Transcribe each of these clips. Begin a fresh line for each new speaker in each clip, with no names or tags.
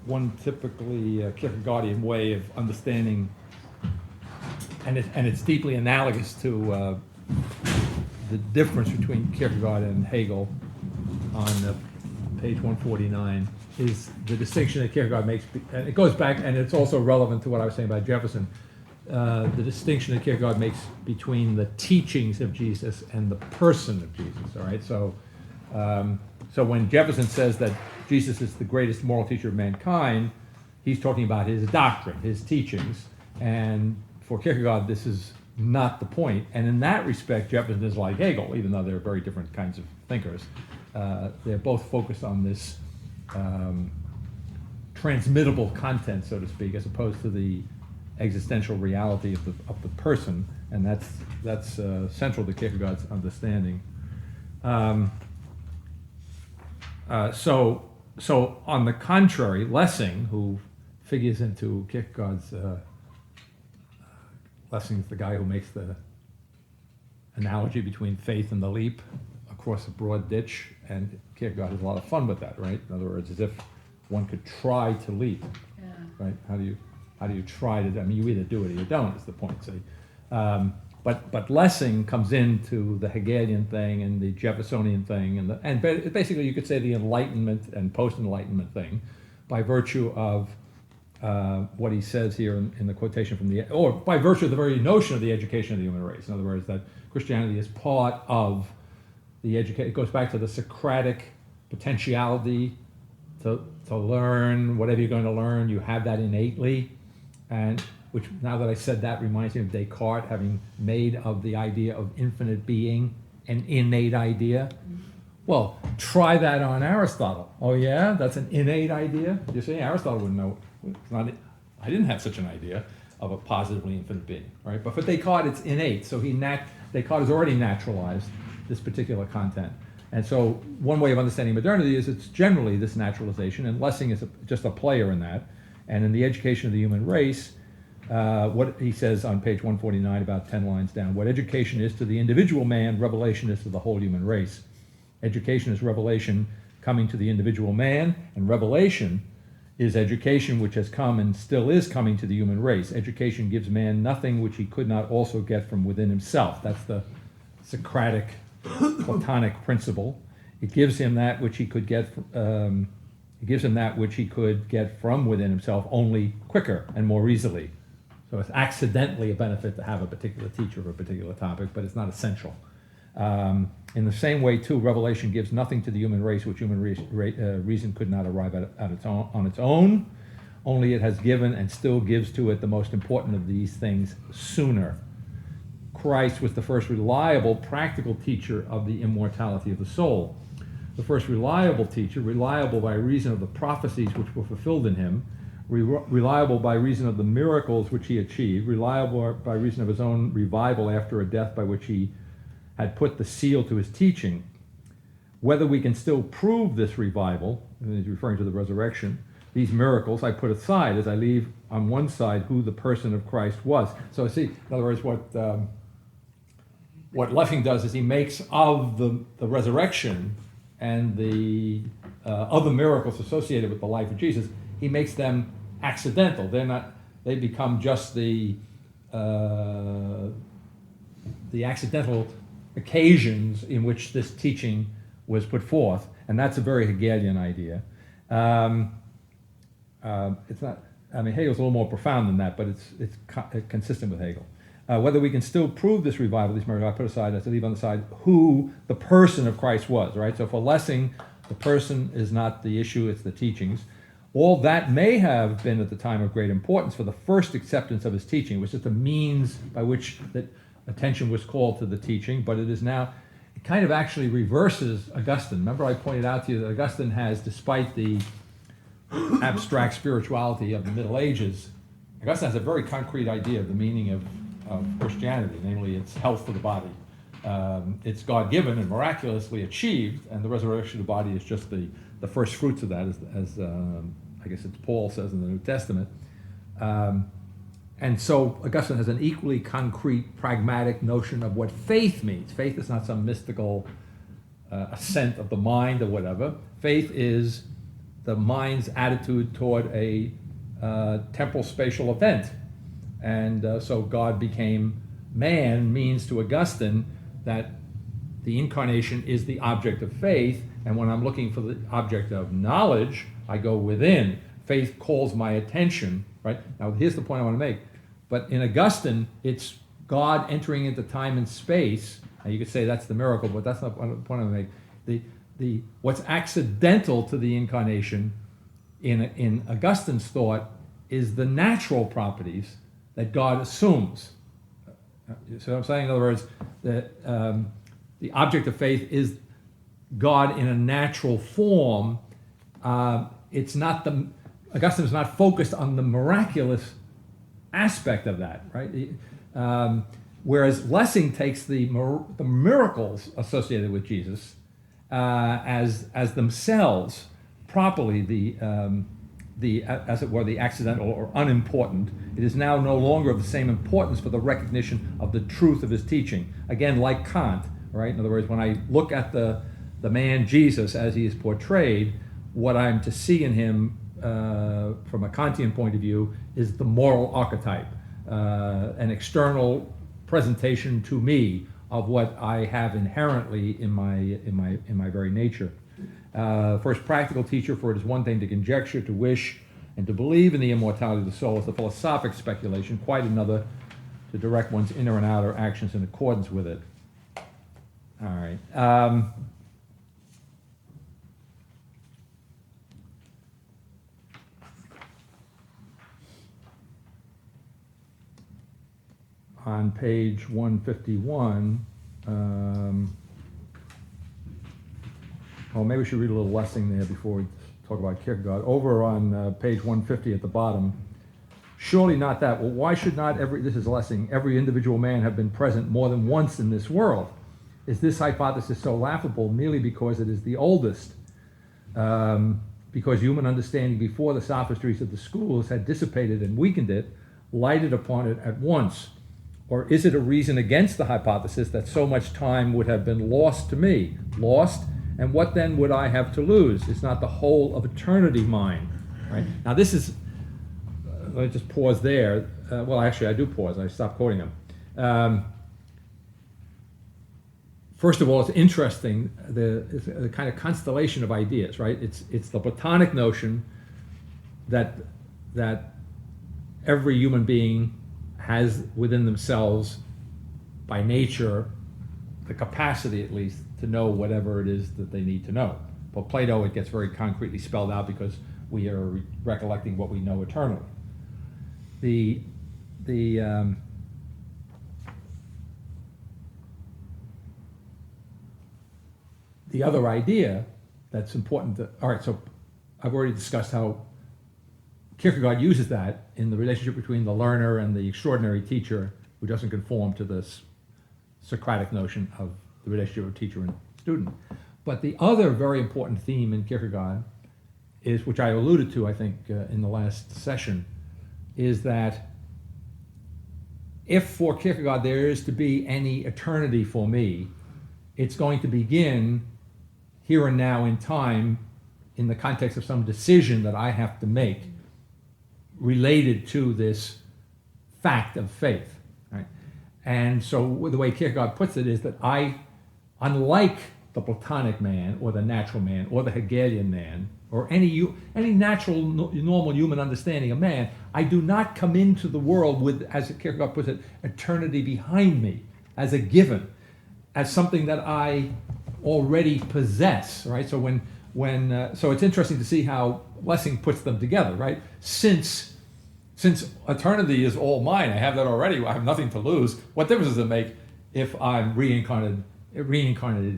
one typically Kierkegaardian way of understanding, and it's deeply analogous to the difference between Kierkegaard and Hegel on page 149, is the distinction that Kierkegaard makes, and it goes back, and it's also relevant to what I was saying about Jefferson, the distinction that Kierkegaard makes between the teachings of Jesus and the person of Jesus, all right? So when Jefferson says that Jesus is the greatest moral teacher of mankind, he's talking about his doctrine, his teachings, and for Kierkegaard, this is not the point. And in that respect, Jefferson is like Hegel, even though they're very different kinds of thinkers. They're both focused on this transmittable content, so to speak, as opposed to the existential reality of the person, and that's central to Kierkegaard's understanding. So on the contrary, Lessing, who figures into Kierkegaard's, Lessing's the guy who makes the analogy between faith and the leap across a broad ditch, and Kierkegaard has a lot of fun with that, right? In other words, as if one could try to leap, right? How do you try to? I mean, you either do it or you don't. Is the point? See, but Lessing comes into the Hegelian thing and the Jeffersonian thing, and basically you could say the Enlightenment and post-Enlightenment thing, by virtue of what he says here in the quotation from or by virtue of the very notion of the education of the human race. In other words, that Christianity is part of the education. It goes back to the Socratic potentiality to learn whatever you're going to learn. You have that innately, and which, now that I said that, reminds me of Descartes having made of the idea of infinite being an innate idea. Well, try that on Aristotle. Oh yeah, that's an innate idea? You see, Aristotle wouldn't know. I didn't have such an idea of a positively infinite being, right? But for Descartes, it's innate. So Descartes has already naturalized this particular content. And so one way of understanding modernity is it's generally this naturalization, and Lessing is just a player in that. And in the education of the human race, what he says on page 149, about 10 lines down, what education is to the individual man, revelation is to the whole human race. Education is revelation coming to the individual man, and revelation is education which has come and still is coming to the human race. Education gives man nothing which he could not also get from within himself. That's the Socratic, Platonic principle. It gives him that which he could get. It gives him that which he could get from within himself, only quicker and more easily. So it's accidentally a benefit to have a particular teacher of a particular topic, but it's not essential. In the same way, too, revelation gives nothing to the human race which human reason could not arrive at on its own. Only it has given and still gives to it the most important of these things sooner. Christ was the first reliable, practical teacher of the immortality of the soul. The first reliable teacher, reliable by reason of the prophecies which were fulfilled in him, reliable by reason of the miracles which he achieved, reliable by reason of his own revival after a death by which he had put the seal to his teaching. Whether we can still prove this revival, and he's referring to the resurrection, these miracles I put aside as I leave on one side who the person of Christ was. So see, in other words, what Lessing does is he makes of the resurrection and the other miracles associated with the life of Jesus, he makes them accidental. They become just the accidental occasions in which this teaching was put forth, and that's a very Hegelian idea. It's not. I mean, Hegel's a little more profound than that, but it's consistent with Hegel. Whether we can still prove this revival, these miracles I put aside, I leave on the side who the person of Christ was. Right. So for Lessing, the person is not the issue; it's the teachings. All that may have been at the time of great importance for the first acceptance of his teaching. It was just a means by which that attention was called to the teaching, but it is now, it kind of actually reverses Augustine. Remember I pointed out to you that Augustine has, despite the abstract spirituality of the Middle Ages, Augustine has a very concrete idea of the meaning of Christianity, namely its health for the body. It's God-given and miraculously achieved, and the resurrection of the body is just the first fruits of that, as I guess it's Paul says in the New Testament. And so Augustine has an equally concrete, pragmatic notion of what faith means. Faith is not some mystical assent of the mind or whatever. Faith is the mind's attitude toward a temporal spatial event. And so God became man means to Augustine that the incarnation is the object of faith, and when I'm looking for the object of knowledge, I go within. Faith calls my attention, right? Now, here's the point I want to make. But in Augustine, it's God entering into time and space. Now, you could say that's the miracle, but that's not the point I want to make. What's accidental to the incarnation in Augustine's thought is the natural properties that God assumes. So I'm saying, in other words, that the object of faith is God in a natural form. It's not Augustine is not focused on the miraculous aspect of that, right? Whereas Lessing takes the miracles associated with Jesus as themselves properly as it were, the accidental or unimportant. It is now no longer of the same importance for the recognition of the truth of his teaching. Again, like Kant, right? In other words, when I look at the man Jesus as he is portrayed, what I'm to see in him from a Kantian point of view is the moral archetype, an external presentation to me of what I have inherently in my very nature. First practical teacher, for it is one thing to conjecture, to wish, and to believe in the immortality of the soul. It's the philosophic speculation, quite another to direct one's inner and outer actions in accordance with it. All right. On page 151, maybe we should read a little Lessing there before we talk about Kierkegaard. Over on page 150 at the bottom, surely not that. Well, why should not this is Lessing, every individual man have been present more than once in this world? Is this hypothesis so laughable merely because it is the oldest? Because human understanding before the sophistries of the schools had dissipated and weakened it, lighted upon it at once? Or is it a reason against the hypothesis that so much time would have been lost to me? Lost? And what then would I have to lose? Is not the whole of eternity mine? Right? Now this is, let me just pause there. Well, actually I do pause, I stopped quoting him. First of all, it's interesting, the kind of constellation of ideas, right? It's the Platonic notion that every human being has within themselves, by nature, the capacity at least to know whatever it is that they need to know. For Plato, it gets very concretely spelled out because we are recollecting what we know eternally. The other idea that's important all right, so I've already discussed how Kierkegaard uses that in the relationship between the learner and the extraordinary teacher who doesn't conform to this Socratic notion of the relationship of teacher and student. But the other very important theme in Kierkegaard is, which I alluded to, I think, in the last session, is that if for Kierkegaard there is to be any eternity for me, it's going to begin here and now in time in the context of some decision that I have to make related to this fact of faith, right? And so the way Kierkegaard puts it is that I, unlike the Platonic man or the natural man or the Hegelian man or any natural, normal human understanding of man, I do not come into the world with, as Kierkegaard puts it, eternity behind me as a given, as something that I already possess, right? So so it's interesting to see how Lessing puts them together, right? Since eternity is all mine, I have that already, I have nothing to lose, what difference does it make if I'm reincarnated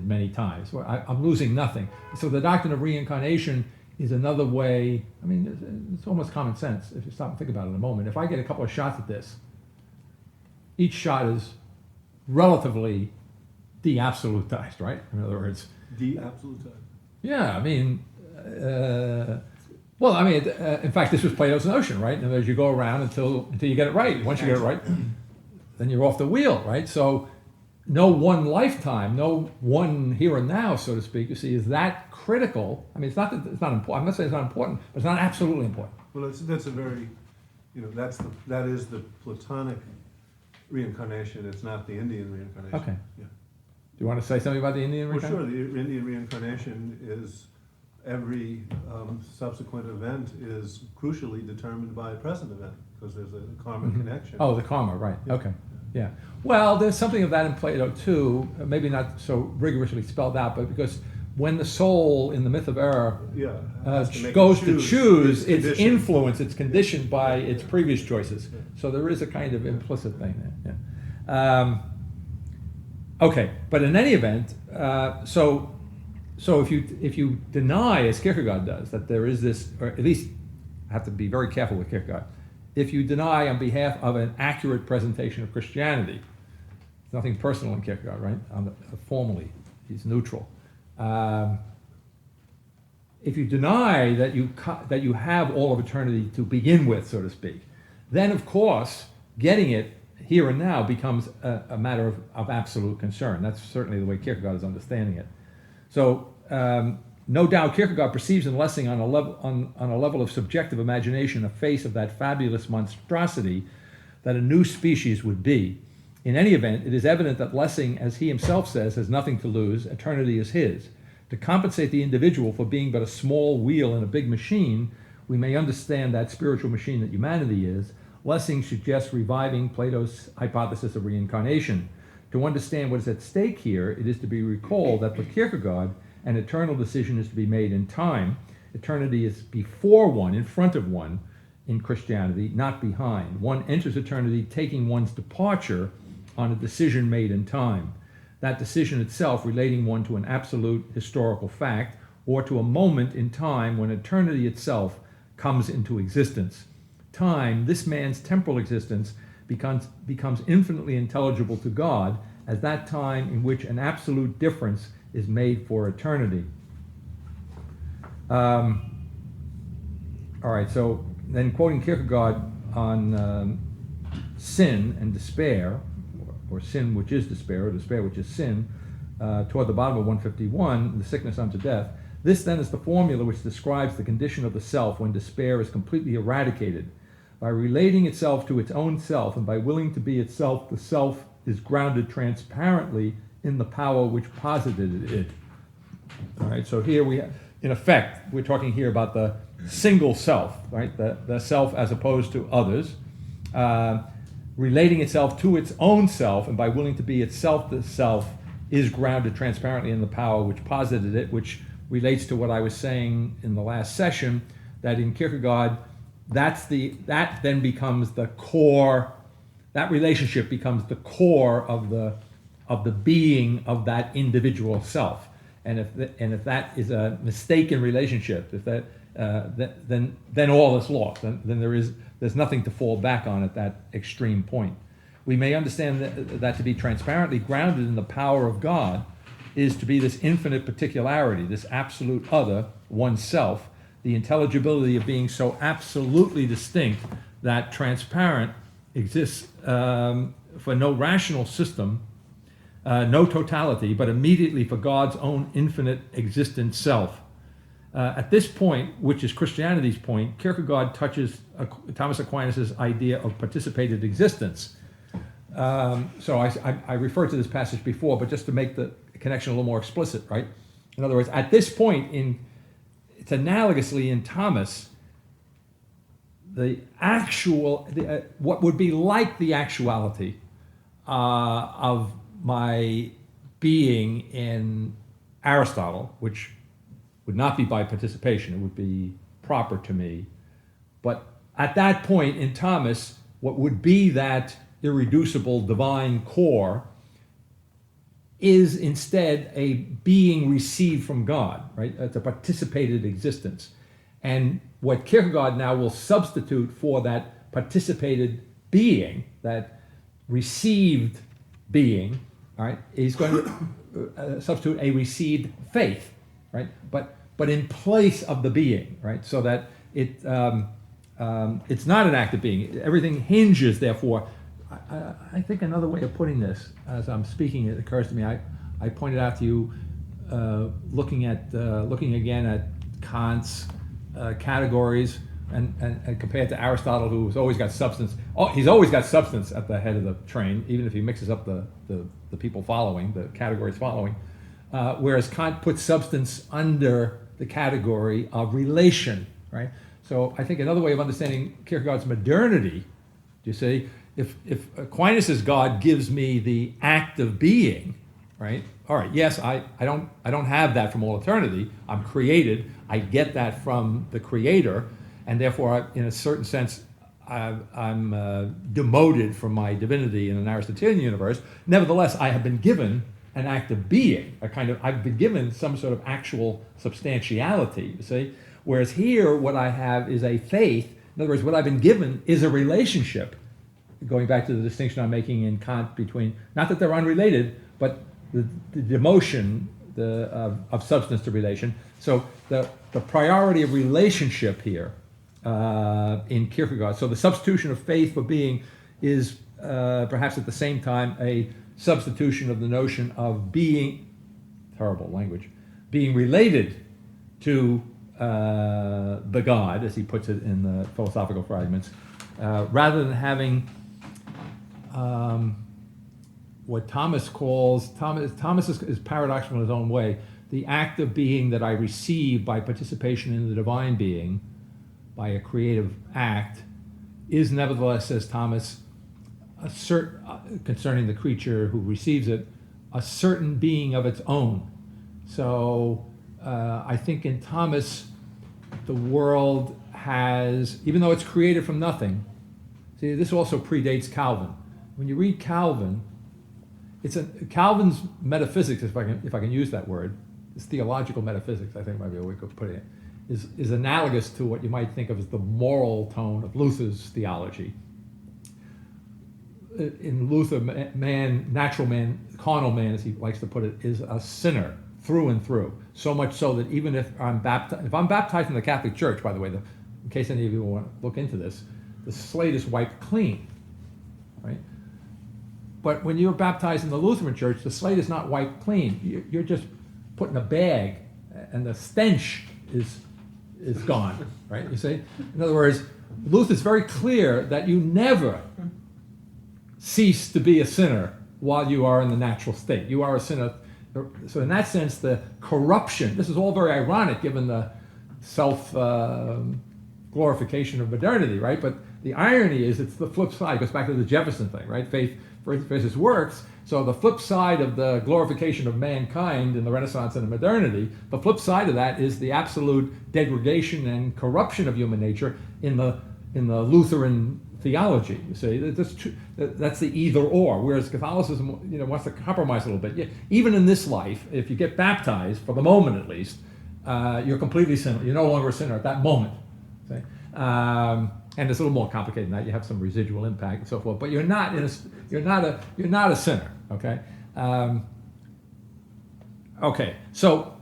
many times? Well, I'm losing nothing. So the doctrine of reincarnation is another way, I mean, it's almost common sense if you stop and think about it in a moment. If I get a couple of shots at this, each shot is relatively de-absolutized, right? In other words,
de-absolutized.
Yeah, I mean, in fact, this was Plato's notion, right? In other words, you go around until you get it right. Once you get it right, then you're off the wheel, right? So no one lifetime, no one here and now, so to speak, you see, is that critical. I mean, it's not that it's not important. I'm not saying it's not important, but it's not absolutely important.
Well, that's a very, that is the Platonic reincarnation. It's not the Indian reincarnation.
Okay.
Yeah.
Do you want to say something about the Indian
Well,
reincarnation?
sure. The Indian reincarnation is every subsequent event is crucially determined by a present event because there's a karmic connection.
Oh, the karma, right.
Yeah.
Okay. Yeah. Well, there's something of that in Plato too, maybe not so rigorously spelled out, but because when the soul in the myth of error
Yeah. has to make
goes
it
to choose, its
conditioned.
influence, it's conditioned by its
Yeah.
previous choices.
Yeah.
So there is a kind of implicit thing there. Yeah. Okay, but in any event, so if you deny, as Kierkegaard does, that there is this, or at least I have to be very careful with Kierkegaard, if you deny on behalf of an accurate presentation of Christianity, there's nothing personal in Kierkegaard, right? Formally, he's neutral. If you deny that you have all of eternity to begin with, so to speak, then of course getting it here and now becomes a matter of absolute concern. That's certainly the way Kierkegaard is understanding it. So no doubt Kierkegaard perceives in Lessing on a level of subjective imagination a face of that fabulous monstrosity that a new species would be. In any event, it is evident that Lessing, as he himself says, has nothing to lose. Eternity is his. To compensate the individual for being but a small wheel in a big machine, we may understand that spiritual machine that humanity is. Lessing suggests reviving Plato's hypothesis of reincarnation. To understand what is at stake here, it is to be recalled that for Kierkegaard, an eternal decision is to be made in time. Eternity is before one, in front of one, in Christianity, not behind. One enters eternity taking one's departure on a decision made in time. That decision itself relating one to an absolute historical fact or to a moment in time when eternity itself comes into existence. Time, this man's temporal existence, becomes infinitely intelligible to God as that time in which an absolute difference is made for eternity. All right, so then quoting Kierkegaard on sin and despair, or sin which is despair, or despair which is sin, toward the bottom of 151, the sickness unto death. This then is the formula which describes the condition of the self when despair is completely eradicated. By relating itself to its own self and by willing to be itself, the self is grounded transparently in the power which posited it. All right, so here we have, in effect, we're talking here about the single self, right? The self as opposed to others, relating itself to its own self, and by willing to be itself, the self is grounded transparently in the power which posited it, which relates to what I was saying in the last session, that in Kierkegaard, that then becomes the core, that relationship becomes the core of the being of that individual self. And if that is a mistaken relationship, if that then all is lost. Then there's nothing to fall back on at that extreme point. We may understand that to be transparently grounded in the power of God is to be this infinite particularity, this absolute other, oneself, the intelligibility of being so absolutely distinct that transparent exists for no rational system, no totality, but immediately for God's own infinite existent self. At this point, which is Christianity's point, Kierkegaard touches Thomas Aquinas' idea of participated existence. So I referred to this passage before, but just to make the connection a little more explicit, right? In other words, at this point, it's analogously in Thomas, the actual, what would be like the actuality of my being in Aristotle, which would not be by participation, it would be proper to me. But at that point in Thomas, what would be that irreducible divine core is instead a being received from God, right? It's a participated existence. And what Kierkegaard now will substitute for that participated being, that received being, all right, he's going to substitute a received faith, right? But in place of the being, right? So that it's not an act of being. Everything hinges, therefore, I think another way of putting this, as I'm speaking, it occurs to me, I pointed out to you, looking again at Kant's categories and compared to Aristotle, who's always got substance. Oh, he's always got substance at the head of the train, even if he mixes up the people following, the categories following. Whereas Kant puts substance under the category of relation, right? So I think another way of understanding Kierkegaard's modernity, you see, if Aquinas' God gives me the act of being, right? All right, yes, I don't have that from all eternity. I'm created. I get that from the Creator, and therefore, in a certain sense, I'm demoted from my divinity in an Aristotelian universe. Nevertheless, I have been given an act of being, I've been given some sort of actual substantiality, you see? Whereas here, what I have is a faith. In other words, what I've been given is a relationship, going back to the distinction I'm making in Kant between, not that they're unrelated, but the demotion of substance to relation. So the priority of relationship here in Kierkegaard, so the substitution of faith for being is perhaps at the same time a substitution of the notion of being, terrible language, being related to the God, as he puts it in the philosophical fragments, rather than having what Thomas calls, Thomas is paradoxical in his own way, the act of being that I receive by participation in the divine being, by a creative act, is nevertheless, says Thomas, concerning the creature who receives it, a certain being of its own. So I think in Thomas, the world has, even though it's created from nothing, see, this also predates Calvin. When you read Calvin, Calvin's metaphysics, if I can use that word, his theological metaphysics, I think might be a way of putting it, is analogous to what you might think of as the moral tone of Luther's theology. In Luther, natural man, carnal man, as he likes to put it, is a sinner through and through. So much so that even if I'm baptized in the Catholic Church, by the way, in case any of you want to look into this, the slate is wiped clean, right? But when you're baptized in the Lutheran Church, the slate is not wiped clean. You're just put in a bag, and the stench is gone, right? You see? In other words, Luther's very clear that you never cease to be a sinner while you are in the natural state. You are a sinner. So in that sense, the corruption, this is all very ironic given the self-glorification of modernity, right? But the irony is it's the flip side. It goes back to the Jefferson thing, right? Faith versus works. So the flip side of the glorification of mankind in the Renaissance and in modernity, the flip side of that is the absolute degradation and corruption of human nature in the Lutheran theology. You see, that's the either or. Whereas Catholicism, wants to compromise a little bit. Even in this life, if you get baptized, for the moment at least, you're completely sinner. You're no longer a sinner at that moment. See? And it's a little more complicated than that. You have some residual impact and so forth, but you're not a sinner. Okay. Okay. So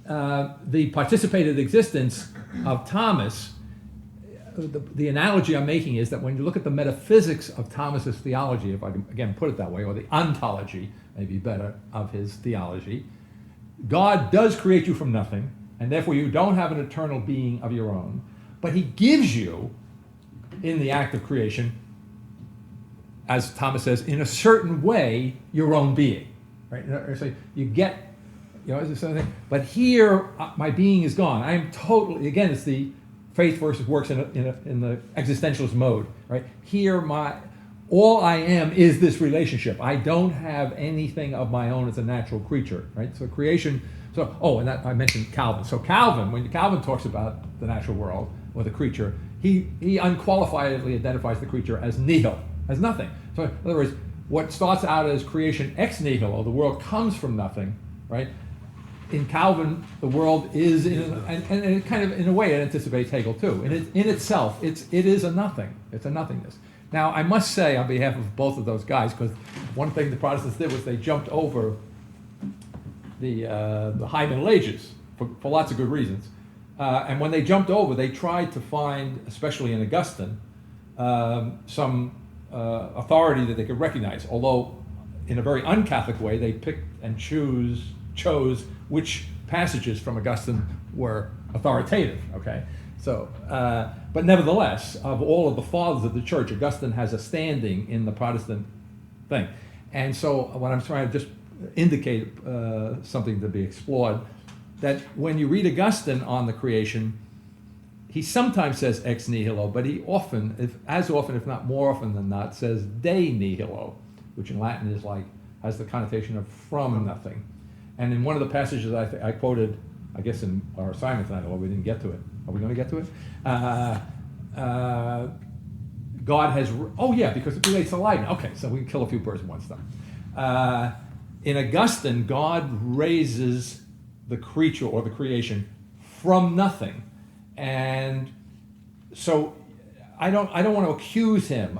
the participated existence of Thomas. The analogy I'm making is that when you look at the metaphysics of Thomas's theology, if I can again put it that way, or the ontology, maybe better, of his theology, God does create you from nothing, and therefore you don't have an eternal being of your own, but he gives you, in the act of creation, as Thomas says, in a certain way, your own being. Right? So you get, but here my being is gone. I am totally, again, it's the faith versus works in the existentialist mode, right? Here, all I am is this relationship. I don't have anything of my own as a natural creature, right? So creation. And that I mentioned Calvin. So Calvin, when Calvin talks about the natural world or the creature, he unqualifiedly identifies the creature as nihil, as nothing. So in other words, what starts out as creation ex nihilo, or the world comes from nothing, right? In Calvin, the world is, and it kind of, in a way, it anticipates Hegel too. In itself, it is a nothing. It's a nothingness. Now, I must say, on behalf of both of those guys, because one thing the Protestants did was they jumped over the High Middle Ages for lots of good reasons. And when they jumped over, they tried to find, especially in Augustine, some authority that they could recognize. Although, in a very un-Catholic way, they picked and chose which passages from Augustine were authoritative. Okay, so but nevertheless, of all of the fathers of the church, Augustine has a standing in the Protestant thing. And so, what I'm trying to just indicate something to be explored, that when you read Augustine on the creation, he sometimes says ex nihilo, but he often, as often, if not more often than not, says de nihilo, which in Latin is like, has the connotation of from nothing. And in one of the passages I quoted, I guess in our assignment tonight, although we didn't get to it. Are we going to get to it? God has, oh yeah, because it relates to Leibniz. Okay, so we can kill a few birds with one stone. In Augustine, God raises the creature or the creation from nothing. And so I don't want to accuse him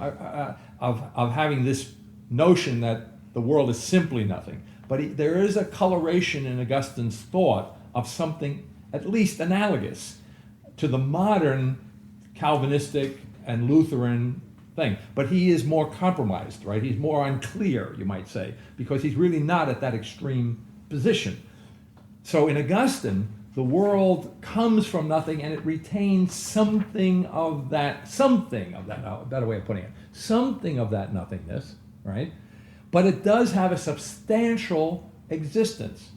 of having this notion that the world is simply nothing. But there is a coloration in Augustine's thought of something at least analogous to the modern Calvinistic and Lutheran thing. But he is more compromised, right? He's more unclear, you might say, because he's really not at that extreme position. So in Augustine, the world comes from nothing and it retains something of that, a better way of putting it, something of that nothingness, right? But it does have a substantial existence.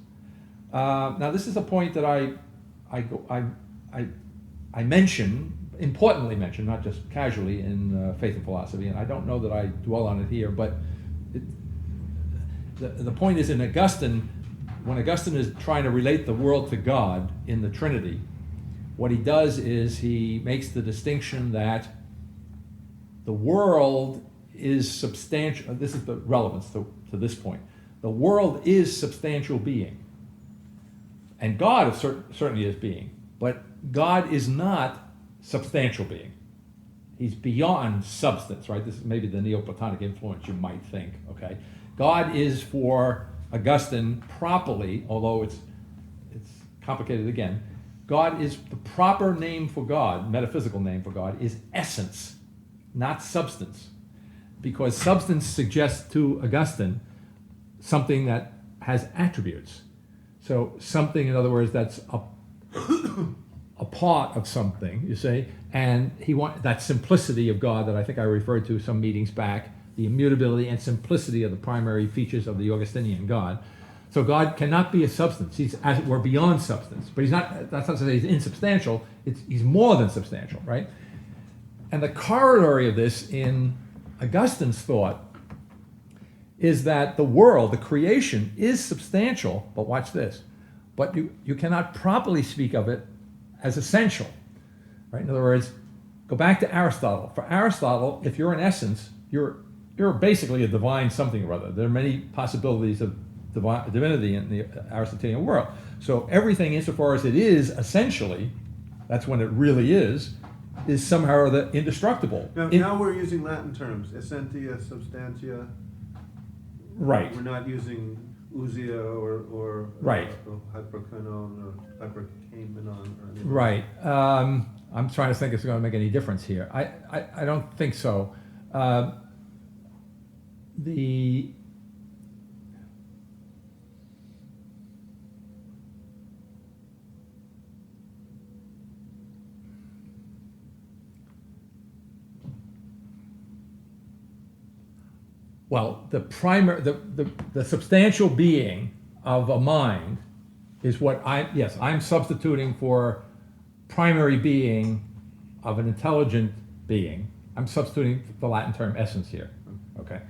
Now, this is a point that I mention, importantly mention, not just casually in Faith and Philosophy, and I don't know that I dwell on it here, but the point is in Augustine, when Augustine is trying to relate the world to God in the Trinity, what he does is he makes the distinction that the world is substantial. This is the relevance to this point. The world is substantial being. And God certainly is being. But God is not substantial being. He's beyond substance, right? This is maybe the Neoplatonic influence you might think, okay? God is, for Augustine, properly, although it's complicated again, God is, the proper name for God, metaphysical name for God, is essence, not substance. Because substance suggests to Augustine something that has attributes. So something, in other words, that's a part of something, you see, and he wants that simplicity of God that I think I referred to some meetings back, the immutability and simplicity of the primary features of the Augustinian God. So God cannot be a substance. He's, as it were, beyond substance. But he's not, that's not to say he's insubstantial, he's more than substantial, right? And the corollary of this in Augustine's thought is that the world, the creation, is substantial, but watch this, but you cannot properly speak of it as essential, right? In other words, go back to Aristotle. For Aristotle, if you're an essence, you're basically a divine something or other. There are many possibilities of divinity in the Aristotelian world. So everything, insofar as it is essentially, that's when it really is somehow or other indestructible.
Now we're using Latin terms, essentia, substantia.
Right.
We're not using ousia or
right.
Hyperkenon or hyperkamenon or anything.
Right. I'm trying to think if it's going to make any difference here. I don't think so. Well, the substantial being of a mind is what I'm substituting for primary being of an intelligent being. I'm substituting the Latin term essence here, okay?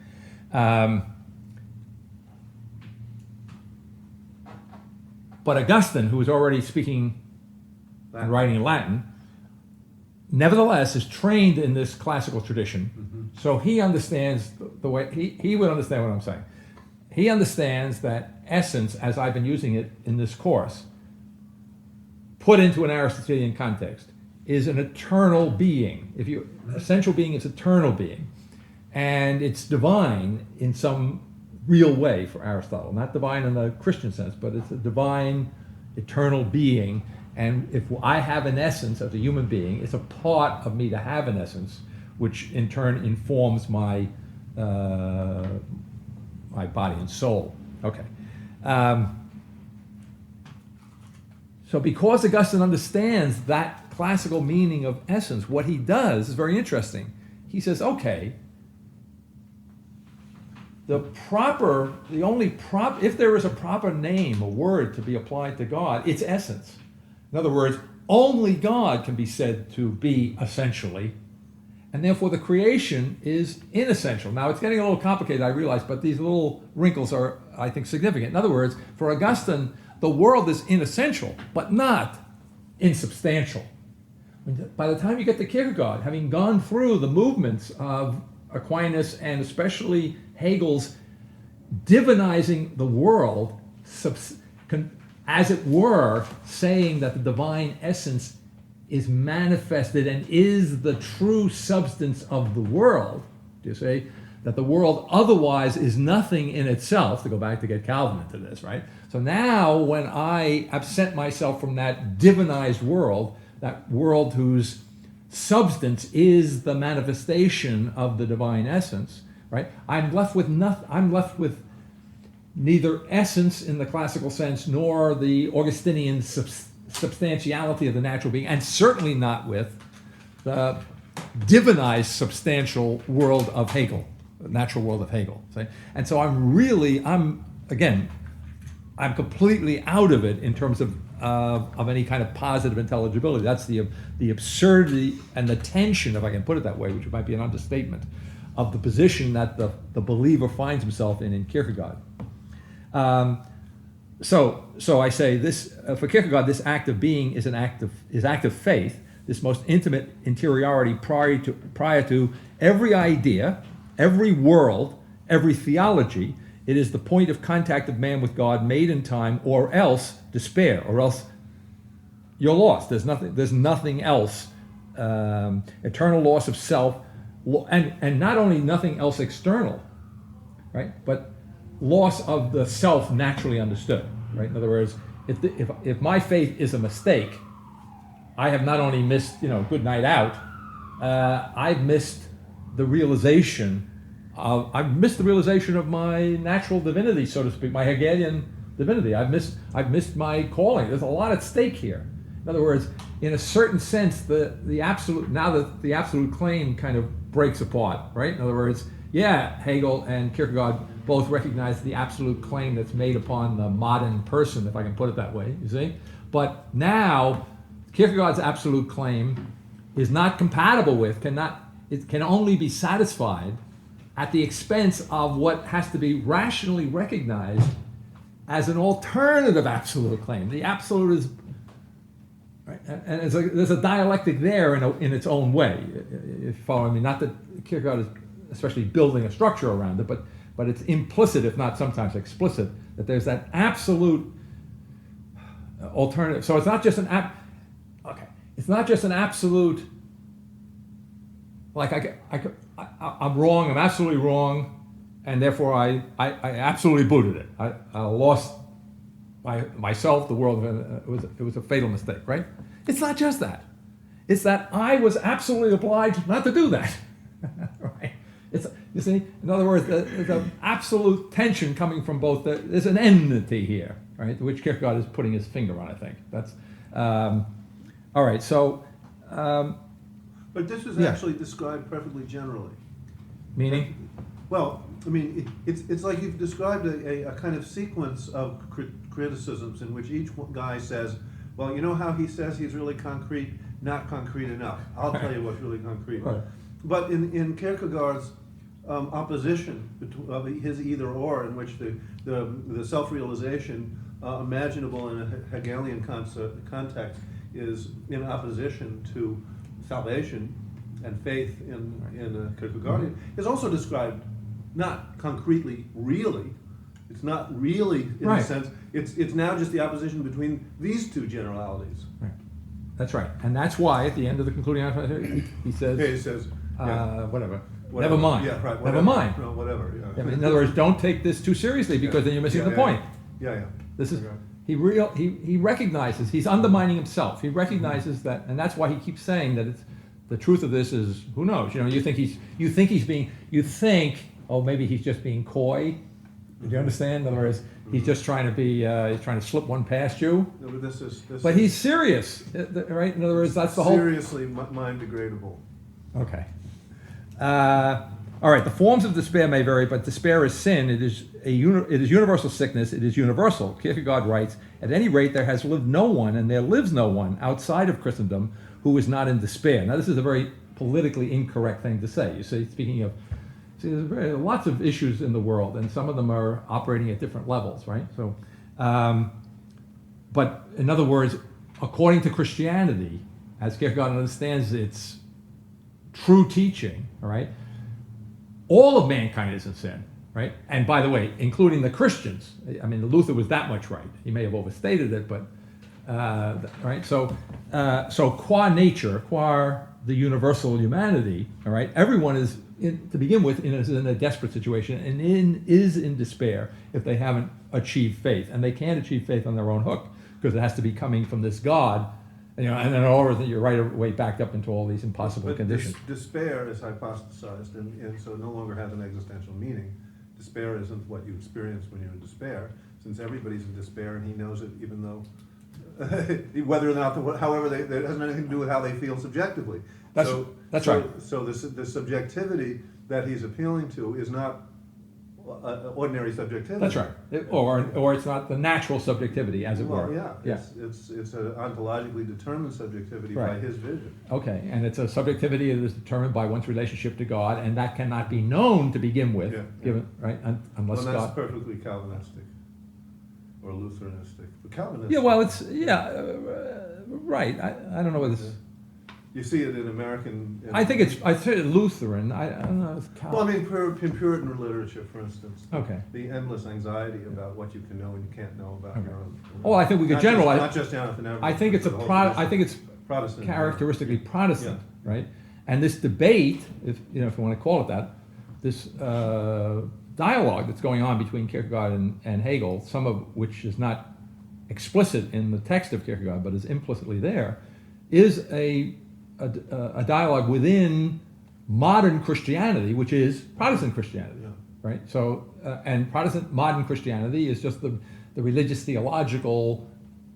But Augustine, who was already speaking and writing in Latin, nevertheless is trained in this classical tradition. Mm-hmm. So he understands the way, he would understand what I'm saying. He understands that essence, as I've been using it in this course, put into an Aristotelian context, is an eternal being. Essential being is eternal being. And it's divine in some real way for Aristotle. Not divine in the Christian sense, but it's a divine, eternal being. And if I have an essence as a human being, it's a part of me to have an essence, which in turn informs my my body and soul. Okay. So because Augustine understands that classical meaning of essence, what he does is very interesting. He says, okay, if there is a proper name, a word to be applied to God, it's essence. In other words, only God can be said to be essentially, and therefore the creation is inessential. Now it's getting a little complicated, I realize, but these little wrinkles are, I think, significant. In other words, for Augustine, the world is inessential, but not insubstantial. By the time you get to Kierkegaard, having gone through the movements of Aquinas and especially Hegel's divinizing the world, as it were, saying that the divine essence is manifested and is the true substance of the world, do you see? That the world otherwise is nothing in itself, to go back to get Calvin into this, right? So now when I absent myself from that divinized world, that world whose substance is the manifestation of the divine essence, right? I'm left with nothing. I'm left with neither essence in the classical sense nor the Augustinian substantiality of the natural being, and certainly not with the divinized substantial world of Hegel, the natural world of Hegel. See? And so I'm completely out of it in terms of any kind of positive intelligibility. That's the absurdity and the tension, if I can put it that way, which might be an understatement, of the position that the believer finds himself in Kierkegaard. So I say this for Kierkegaard, this act of being is act of faith, this most intimate interiority prior to every idea, every world, every theology. It is the point of contact of man with God made in time, or else despair, or else you're lost. There's nothing else. Eternal loss of self, and not only nothing else external, right? But loss of the self naturally understood, right? In other words, if my faith is a mistake, I have not only missed, good night out, I've missed the realization of my natural divinity, so to speak, my Hegelian divinity. I've missed my calling. There's a lot at stake here. In other words, in a certain sense, the absolute claim kind of breaks apart, right? In other words, yeah, Hegel and Kierkegaard both recognize the absolute claim that's made upon the modern person, if I can put it that way, you see? But now, Kierkegaard's absolute claim is not compatible with, it can only be satisfied at the expense of what has to be rationally recognized as an alternative absolute claim. The absolute is, right? And there's a dialectic there in its own way, if you follow me. Not that Kierkegaard is especially building a structure around it, but it's implicit, if not sometimes explicit, that there's that absolute alternative. So it's not just it's not just an absolute, like I'm wrong, I'm absolutely wrong, and therefore I absolutely booted it. I lost myself, the world. It was a fatal mistake, right? It's not just that. It's that I was absolutely obliged not to do that, right? You see, in other words, there's an absolute tension coming from both. There's an enmity here, right? Which Kierkegaard is putting his finger on, I think. That's all right. So,
but this is actually described perfectly generally.
Meaning?
Well, I mean, it's like you've described a kind of sequence of criticisms in which each guy says, well, you know how he says he's really concrete, not concrete enough. I'll tell you what's really concrete.
Right.
But in Kierkegaard's opposition of his either or, in which the self-realization imaginable in a Hegelian context is in opposition to salvation and faith in Kierkegaardian, is also described not concretely, really. It's not really in a sense. It's now just the opposition between these two generalities.
Right. That's right, and that's why at the end of the concluding argument he says.
Yeah, he says.
Whatever. Never mind.
Yeah, right.
Never mind.
No, whatever. Yeah.
In other words, don't take this too seriously because then you're missing the point.
Yeah.
This is he recognizes he's undermining himself. He recognizes that, and that's why he keeps saying that the truth of this is, who knows? You know, you think oh, maybe he's just being coy. Do you understand? In other words, he's just trying to be, he's trying to slip one past you.
No, but
But he's serious, right? In other words, that's the whole.
seriously mind degradable.
Okay. All right. The forms of despair may vary, but despair is sin. It is universal sickness. It is universal. Kierkegaard writes, "At any rate, there has lived no one, and there lives no one outside of Christendom who is not in despair." Now, this is a very politically incorrect thing to say. You see, speaking of, there's lots of issues in the world, and some of them are operating at different levels, right? So, but in other words, according to Christianity, as Kierkegaard understands its true teaching, all right, all of mankind is in sin, right? And by the way, including the Christians. I mean, Luther was that much right. He may have overstated it, but right. So qua nature, qua the universal humanity, all right, everyone is to begin with is in a desperate situation and is in despair if they haven't achieved faith, and they can't achieve faith on their own hook because it has to be coming from this God. You know, and then all of you're right away backed up into all these impossible conditions.
Despair is hypothesized, and so no longer has an existential meaning. Despair isn't what you experience when you're in despair, since everybody's in despair, and he knows it, even though whether or not, however, that hasn't anything to do with how they feel subjectively.
That's right.
So the subjectivity that he's appealing to is not ordinary subjectivity.
That's right. Or it's not the natural subjectivity, as it were.
Yeah. It's an ontologically determined subjectivity by
Right.
his vision.
Okay, and it's a subjectivity that is determined by one's relationship to God, and that cannot be known to begin with, given right, unless
Well, that's
God.
perfectly Calvinistic or Lutheranistic. But Calvinistic.
Yeah, well, it's right. I don't know what this.
You see it in American.
I say Lutheran. I don't know. It's
Well, I mean, in Puritan literature, for instance.
Okay.
The endless anxiety about what you can know and you can't know about your own.
Oh, I think we could generalize.
Not just Jonathan Edwards.
I think it's
I think
it's
Protestant.
characteristically Protestant, right? And this debate, if you want to call it that, this dialogue that's going on between Kierkegaard and Hegel, some of which is not explicit in the text of Kierkegaard, but is implicitly there, is a dialogue within modern Christianity, which is Protestant Christianity, right? So, and Protestant modern Christianity is just the religious theological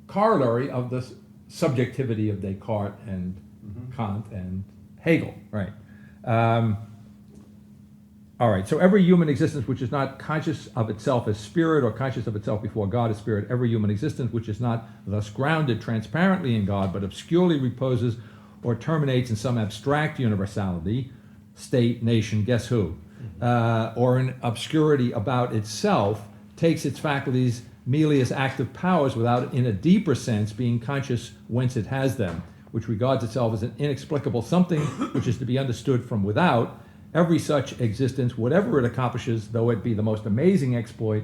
corollary of the subjectivity of Descartes and Kant and Hegel, right? All right, so every human existence which is not conscious of itself as spirit or conscious of itself before God as spirit, every human existence which is not thus grounded transparently in God but obscurely reposes or terminates in some abstract universality, state, nation, guess who, or in obscurity about itself, takes its faculties merely as active powers without, in a deeper sense, being conscious whence it has them, which regards itself as an inexplicable something which is to be understood from without. Every such existence, whatever it accomplishes, though it be the most amazing exploit,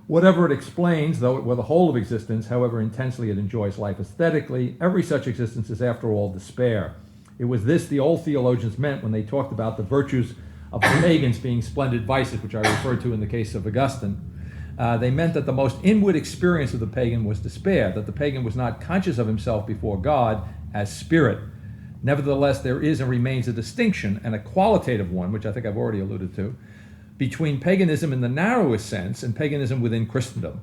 whatever it explains, though it were the whole of existence, however intensely it enjoys life aesthetically, every such existence is after all despair. It was this the old theologians meant when they talked about the virtues of the pagans being splendid vices, which I referred to in the case of Augustine. They meant that the most inward experience of the pagan was despair, that the pagan was not conscious of himself before God as spirit. Nevertheless, there is and remains a distinction, and a qualitative one, which I think I've already alluded to, between paganism in the narrowest sense and paganism within Christendom.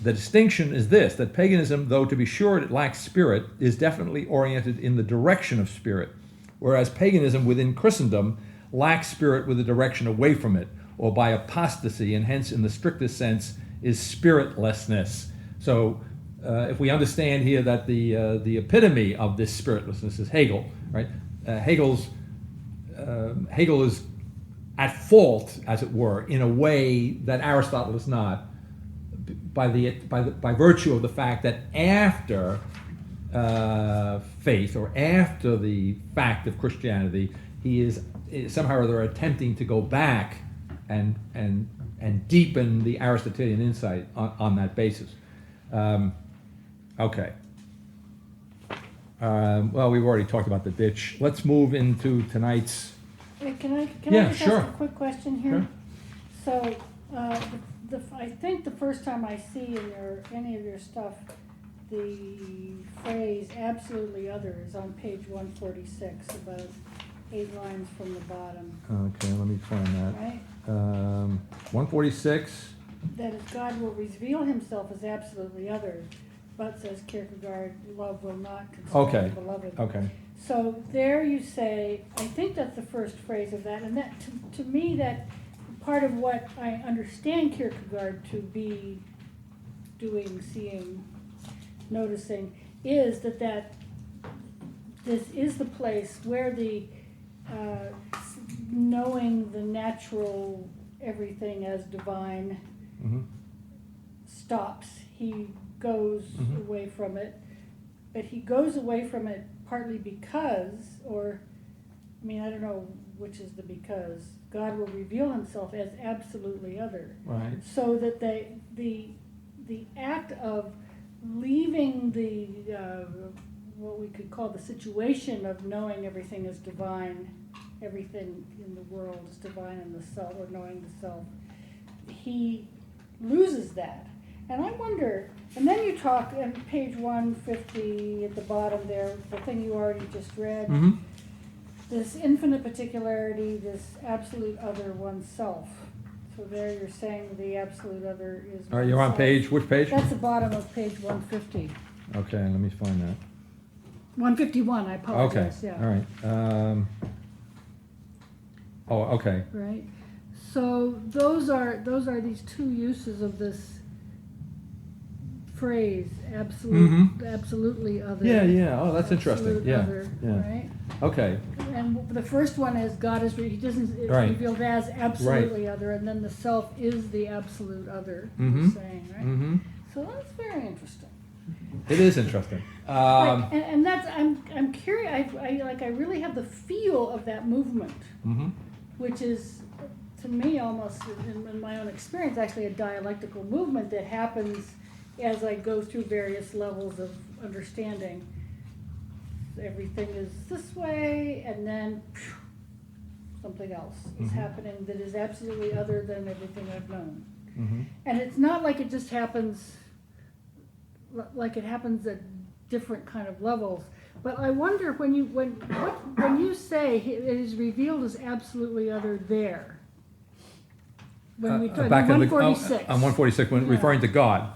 The distinction is this, that paganism, though to be sure it lacks spirit, is definitely oriented in the direction of spirit, whereas paganism within Christendom lacks spirit with a direction away from it, or by apostasy, and hence in the strictest sense is spiritlessness. So if we understand here that the epitome of this spiritlessness is Hegel, right? Hegel is at fault, as it were, in a way that Aristotle is not, by virtue of the fact that after faith or after the fact of Christianity, he is somehow or other attempting to go back and deepen the Aristotelian insight on that basis. Okay. Well, we've already talked about the ditch. Let's move into tonight's.
Wait, can I just
sure.
ask a quick question here?
Sure.
So, I think the first time I see in any of your stuff the phrase absolutely other is on page 146, about 8 lines from the bottom,
Okay, let me find that.
right?
146,
That is, God will reveal himself as absolutely other, but, says Kierkegaard, love will not constrain
Okay.
the beloved.
okay.
So there you say, I think that's the first phrase of that, and that, to me, that part of what I understand Kierkegaard to be doing, seeing, noticing, is that this is the place where the knowing the natural everything as divine
Mhm.
stops. He goes
Mhm.
away from it, but he goes away from it partly because, or, I mean, I don't know which is the because, God will reveal himself as absolutely other.
Right.
So that the act of leaving the, what we could call the situation of knowing everything is divine, everything in the world is divine in the self, or knowing the self, he loses that. And I wonder, and then you talk on page 150 at the bottom there, the thing you already just read,
Mhm.
this infinite particularity, this absolute other oneself. So there you're saying the absolute other is
All right, you're on
oneself.
page, which page?
That's the bottom of page 150.
Okay, let me find that.
151, I
Okay,
apologize, yeah.
all right. Oh, okay.
Right? So those are these two uses of this phrase, absolutely other.
Yeah, oh, that's interesting,
absolute
yeah,
other,
yeah.
Right?
Okay,
And the first one is God is, he doesn't, it's
Right.
revealed as absolutely other, and then the self is the absolute other,
Mhm.
you're saying, right?
mm-hmm.
So that's very interesting.
It is interesting.
Like, and that's, I'm curious, I really have the feel of that movement,
Mhm.
which is, to me, almost, in my own experience, actually a dialectical movement that happens as I go through various levels of understanding. Everything is this way, and then phew, something else is
Mhm.
happening that is absolutely other than everything I've known.
Mhm.
And it's not like it just happens, like it happens at different kind of levels. But I wonder when you say it is revealed as absolutely other there. When we talk
Back in the-
146.
On 146, when
Yeah.
referring to God.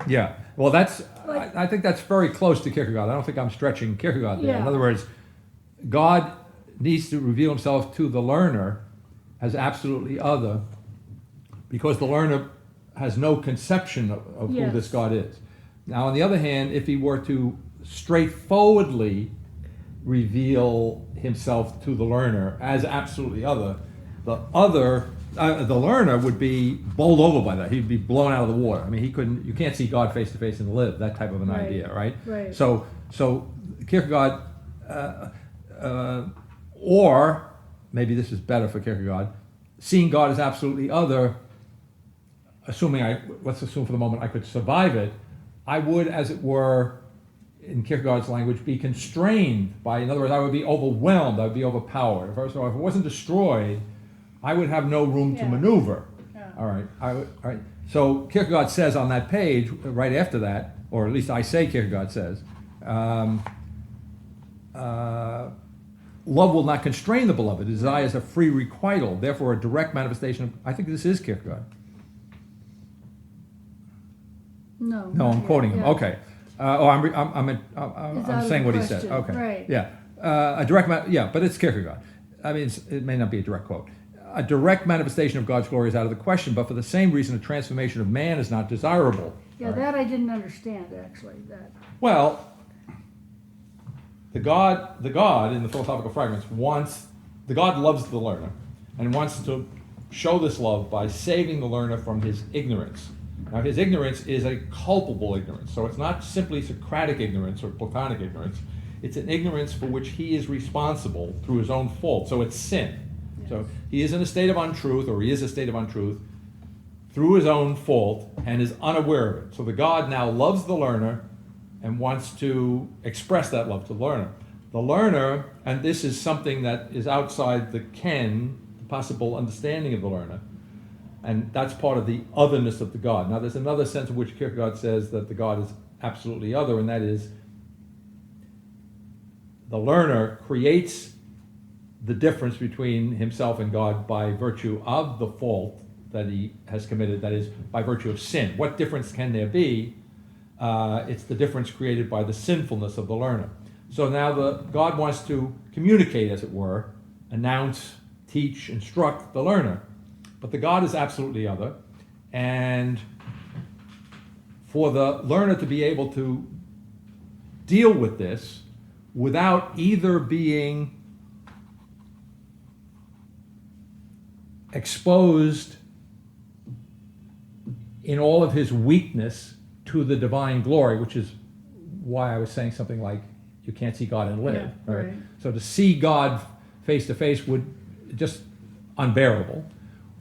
Yeah, well,
Like-
I think that's very close to Kierkegaard. I don't think I'm stretching Kierkegaard there. In
Yeah.
other words, God needs to reveal himself to the learner as absolutely other because the learner has no conception of who this
Yes.
God is. Now, on the other hand, if he were to straightforwardly reveal himself to the learner as absolutely other, the learner would be bowled over by that. He'd be blown out of the water. I mean, you can't see God face to face and live, that type of an
Right,
idea, right?
right.
So Kierkegaard, or maybe this is better for Kierkegaard, seeing God as absolutely other, let's assume for the moment I could survive it, I would, as it were, in Kierkegaard's language, be constrained by, in other words, I would be overwhelmed, I would be overpowered. If it wasn't destroyed, I would have no room to
Yeah.
maneuver.
Yeah.
All right. So Kierkegaard says on that page, right after that, or at least I say Kierkegaard says, love will not constrain the beloved. Desire is a free requital, therefore a direct manifestation of, I think this is Kierkegaard.
No.
No,
not
I'm
yet,
quoting him.
yeah.
Okay. I'm
It's out
I'm
of
saying
the
what he said.
question,
Okay.
right.
Yeah. Yeah, but it's Kierkegaard. I mean, it may not be a direct quote. A direct manifestation of God's glory is out of the question, but for the same reason, a transformation of man is not desirable.
Yeah,
All right.
that I didn't understand, actually, that.
Well, the God in the philosophical fragments the God loves the learner and wants to show this love by saving the learner from his ignorance. Now, his ignorance is a culpable ignorance, so it's not simply Socratic ignorance or Platonic ignorance. It's an ignorance for which he is responsible through his own fault, so it's sin.
Yes.
So he is in a state of untruth, or he is a state of untruth, through his own fault and is unaware of it. So the God now loves the learner and wants to express that love to the learner. The learner, and this is something that is outside the possible understanding of the learner, and that's part of the otherness of the God. Now there's another sense in which Kierkegaard says that the God is absolutely other, and that is the learner creates the difference between himself and God by virtue of the fault that he has committed, that is, by virtue of sin. What difference can there be? It's the difference created by the sinfulness of the learner. So now God wants to communicate, as it were, announce, teach, instruct the learner. But the God is absolutely other, and for the learner to be able to deal with this without either being exposed in all of his weakness to the divine glory, which is why I was saying something like, you can't see God and live.
Yeah,
Right?
right.
So to see God face to face would just unbearable.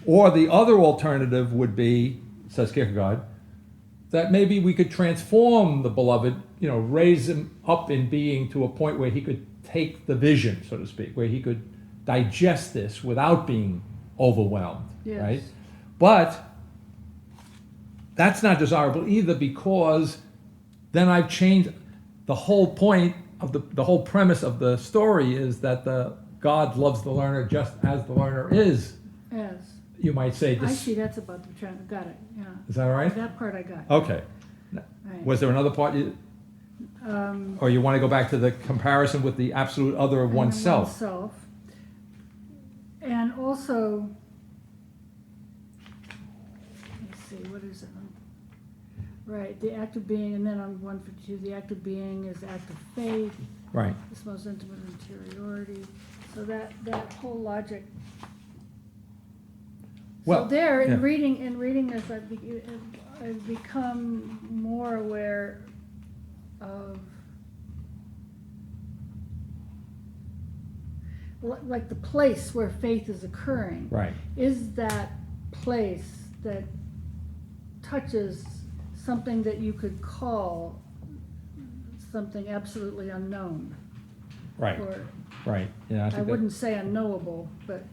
Or the other alternative would be, says Kierkegaard, that maybe we could transform the beloved, raise him up in being to a point where he could take the vision, so to speak, where he could digest this without being overwhelmed,
Yes.
right? But that's not desirable either, because then I've changed the whole point of the whole premise of the story is that God loves the learner just as the learner is.
Yes.
You might say,
I see, that's about the trend, got it, yeah.
is that all right?
That part I got.
Okay.
Right.
Was there another part, or you want to go back to the comparison with the absolute other of
And then
oneself?
oneself. And also, let's see, what is it? Right, the act of being, and then on 152, the act of being is act of faith,
Right.
this most intimate interiority. So that whole logic.
Well,
So there,
yeah.
in reading this, I've become more aware of like the place where faith is occurring.
Right.
Is that place that touches something that you could call something absolutely unknown?
Right.
Or
Right. Yeah.
I
think
wouldn't say unknowable, but,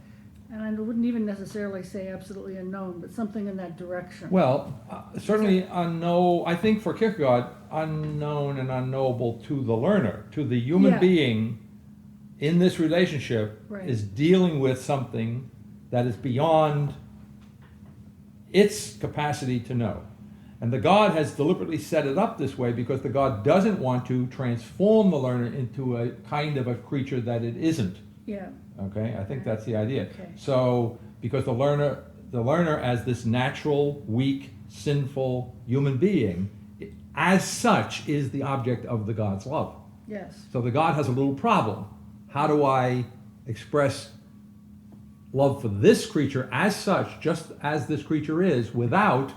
and I wouldn't even necessarily say absolutely unknown, but something in that direction.
Well, certainly I think for Kierkegaard, unknown and unknowable to the learner, to the human
Yeah.
being in this relationship,
Right.
is dealing with something that is beyond its capacity to know. And the God has deliberately set it up this way because the God doesn't want to transform the learner into a kind of a creature that it isn't.
Yeah,
Okay, I think that's the idea.
Okay.
So, because the learner as this natural, weak, sinful human being, as such is the object of the God's love.
yes,
So the God has a little problem. How do I express love for this creature as such, just as this creature is, without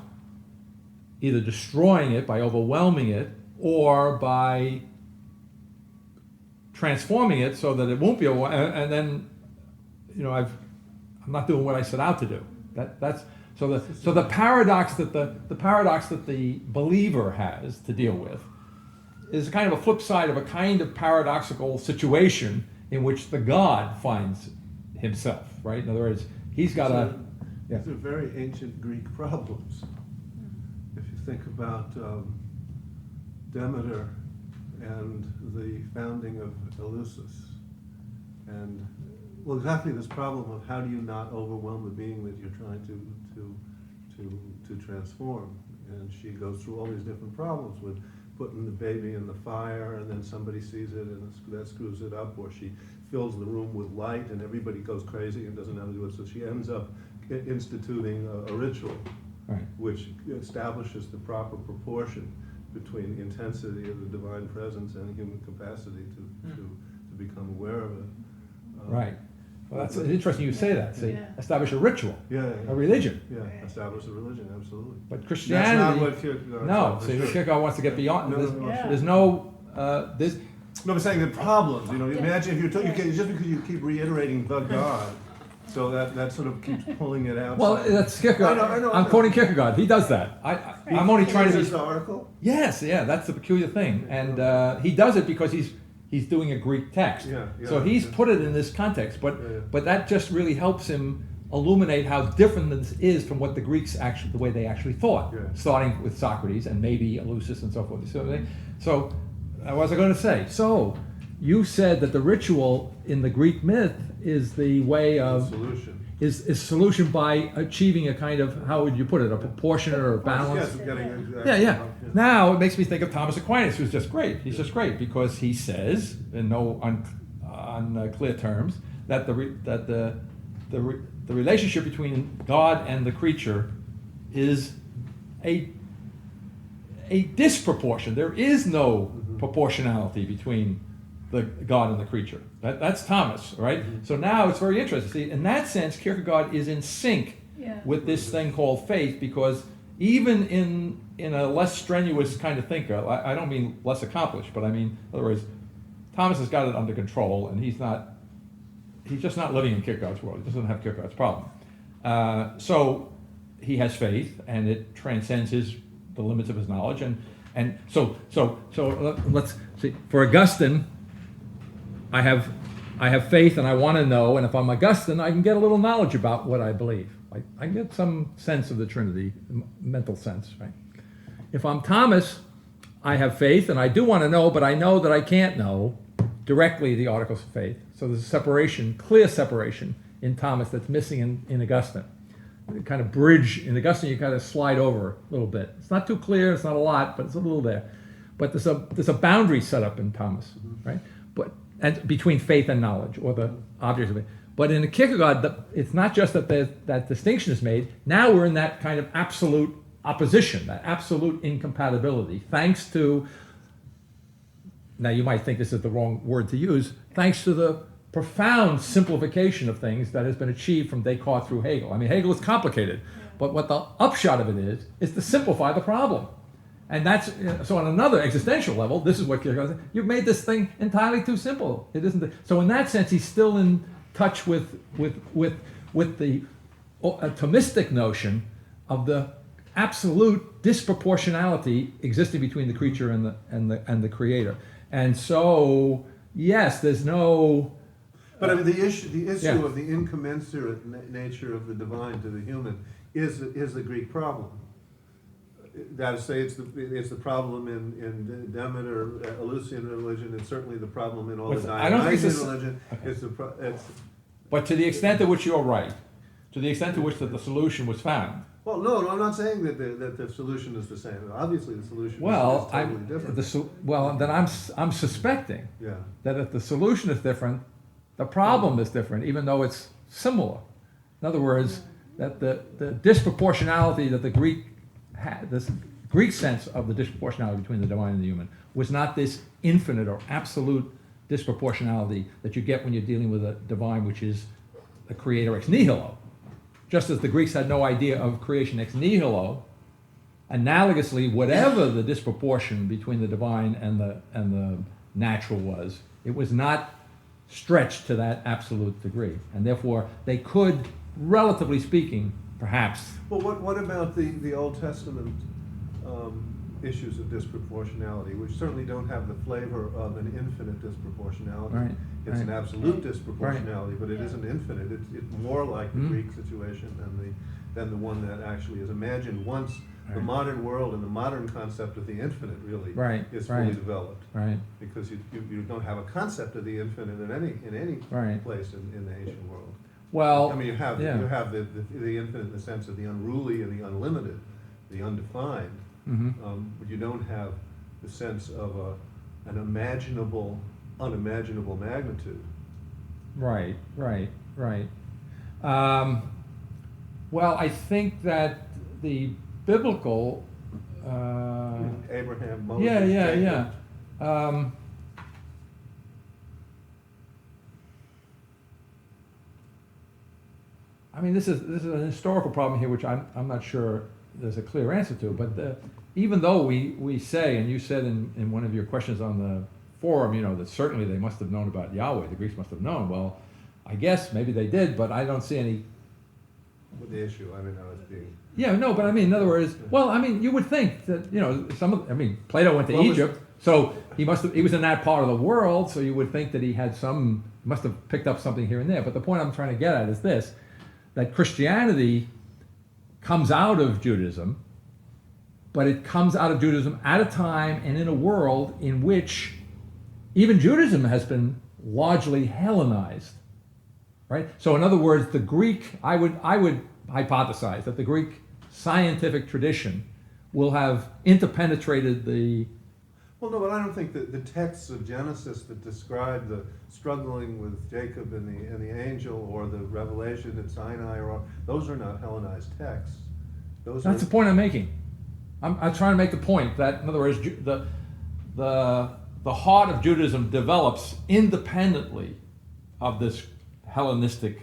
either destroying it by overwhelming it or by transforming it so that it won't be and then I'm not doing what I set out to do. That's so the paradox that the believer has to deal with is kind of a flip side of a kind of paradoxical situation in which the God finds himself, right? In other words, he's got a
These are very ancient Greek problems. If you think about Demeter and the founding of Eleusis, and exactly this problem of how do you not overwhelm the being that you're trying to transform. And she goes through all these different problems with putting the baby in the fire, and then somebody sees it and that screws it up, or she fills the room with light and everybody goes crazy and doesn't know how to do it, so she ends up instituting a ritual
right.
which establishes the proper proportion between the intensity of the divine presence and the human capacity to become aware of it.
Right. Well, that's interesting you say that. See,
Yeah.
establish a ritual,
Yeah,
a religion.
yeah, establish a religion, absolutely.
But
That's
Christianity,
not what Kierkegaard
no.
said,
See,
for sure.
Kierkegaard wants to get beyond.
No, no,
Yeah.
There's no. This.
No, I'm saying the problems,
Yeah.
imagine if you just because you keep reiterating the God, so that sort of keeps pulling it out.
Well, that's Kierkegaard.
I know.
I'm quoting Kierkegaard. He does that. I'm only trying to
Is
be.
this the article?
Yes, yeah, that's the peculiar thing, and he does it because he's doing a Greek text.
Yeah,
So he's
yeah.
put it in this context,
Yeah.
but that just really helps him illuminate how different this is from what the Greeks actually, the way they actually thought,
Yeah.
starting with Socrates and maybe Eleusis and so forth. So, what was I going to say? So, you said that the ritual in the Greek myth is the way
The
of
solution.
is solution by achieving a kind of, how would you put it, a proportionate or a balance?
Yes, getting exactly.
Yeah. Now it makes me think of Thomas Aquinas, who's just great. He's just great because he says, in no unclear terms, that the relationship between God and the creature is a disproportion. There is no proportionality between the God and the creature. That's Thomas, right? So now it's very interesting. See, in that sense, Kierkegaard is in sync
Yeah.
with this thing called faith, because even in a less strenuous kind of thinker, I don't mean less accomplished, but I mean, in other words, Thomas has got it under control, and he's just not living in Kierkegaard's world. He doesn't have Kierkegaard's problem. So he has faith, and it transcends the limits of his knowledge, and so let's see. For Augustine, I have faith, and I want to know, and if I'm Augustine, I can get a little knowledge about what I believe. I can get some sense of the Trinity, mental sense, right? If I'm Thomas, I have faith, and I do want to know, but I know that I can't know directly the articles of faith. So there's a separation, clear separation in Thomas that's missing in Augustine. The kind of bridge in Augustine, you kind of slide over a little bit. It's not too clear, it's not a lot, but it's a little there. But there's a boundary set up in Thomas, right? And between faith and knowledge, or the objects of it. But in Kierkegaard, it's not just that that distinction is made. Now we're in that kind of absolute opposition, that absolute incompatibility, thanks to, now you might think this is the wrong word to use, thanks to the profound simplification of things that has been achieved from Descartes through Hegel. I mean, Hegel is complicated, but what the upshot of it is to simplify the problem. And that's, so on another existential level, this is what Kierkegaard said, you've made this thing entirely too simple. It isn't. So in that sense, he's still in touch with the Thomistic notion of the absolute disproportionality existing between the creature and the creator. And so, yes, there's no.
But I mean, the issue
Yeah.
of the incommensurate nature of the divine to the human is the Greek problem. That is to say, it's the problem in Demeter, Eleusinian religion. It's certainly the problem in all the
I don't think
Dionysian
it's
religion. It's
But to the extent to which you're right, to the extent to which the solution was found.
well, no, I'm not saying that the solution is the same. Obviously, the solution
Well,
is totally different.
then I'm suspecting
Yeah.
that if the solution is different, the problem is different, even though it's similar. In other words, that the disproportionality that the Greek had, this Greek sense of the disproportionality between the divine and the human, was not this infinite or absolute disproportionality that you get when you're dealing with a divine, which is a creator ex nihilo. Just as the Greeks had no idea of creation ex nihilo, analogously, whatever the disproportion between the divine and the natural was, it was not stretched to that absolute degree, and therefore they could, relatively speaking, perhaps.
Well, what about the Old Testament issues of disproportionality, which certainly don't have the flavor of an infinite disproportionality?
Right,
It's an
right.
absolute disproportionality, but it
Yeah.
isn't infinite. It's more like the
Mhm.
Greek situation than the one that actually is imagined once the
Right.
modern world and the modern concept of the infinite really
Right,
is
right.
fully developed.
Right,
Because you don't have a concept of the infinite in any
Right.
place in the ancient world.
well,
I mean, you have
yeah.
the infinite in the sense of the unruly and the unlimited, the undefined,
Mhm.
but you don't have the sense of an unimaginable magnitude.
Right. Well, I think that the biblical.
Abraham, Moses,
Yeah.
Jacob.
I mean, this is an historical problem here, which I'm not sure there's a clear answer to. But even though we say, and you said in one of your questions on the forum, that certainly they must have known about Yahweh. The Greeks must have known. Well, I guess maybe they did, but I don't see any.
With the issue, I mean, I was being.
Yeah, no, but I mean, in other words, well, I mean, you would think that Plato went to
Well,
Egypt, so he was in that part of the world, so you would think that he must have picked up something here and there. But the point I'm trying to get at is this: that Christianity comes out of Judaism, but it comes out of Judaism at a time and in a world in which even Judaism has been largely Hellenized, right? So in other words, the Greek, I would hypothesize that the Greek scientific tradition will have interpenetrated the.
Well, no, but I don't think that the texts of Genesis that describe the struggling with Jacob and the angel, or the revelation at Sinai, or those are not Hellenized texts.
That's the point I'm making. I'm trying to make the point that, in other words, the heart of Judaism develops independently of this Hellenistic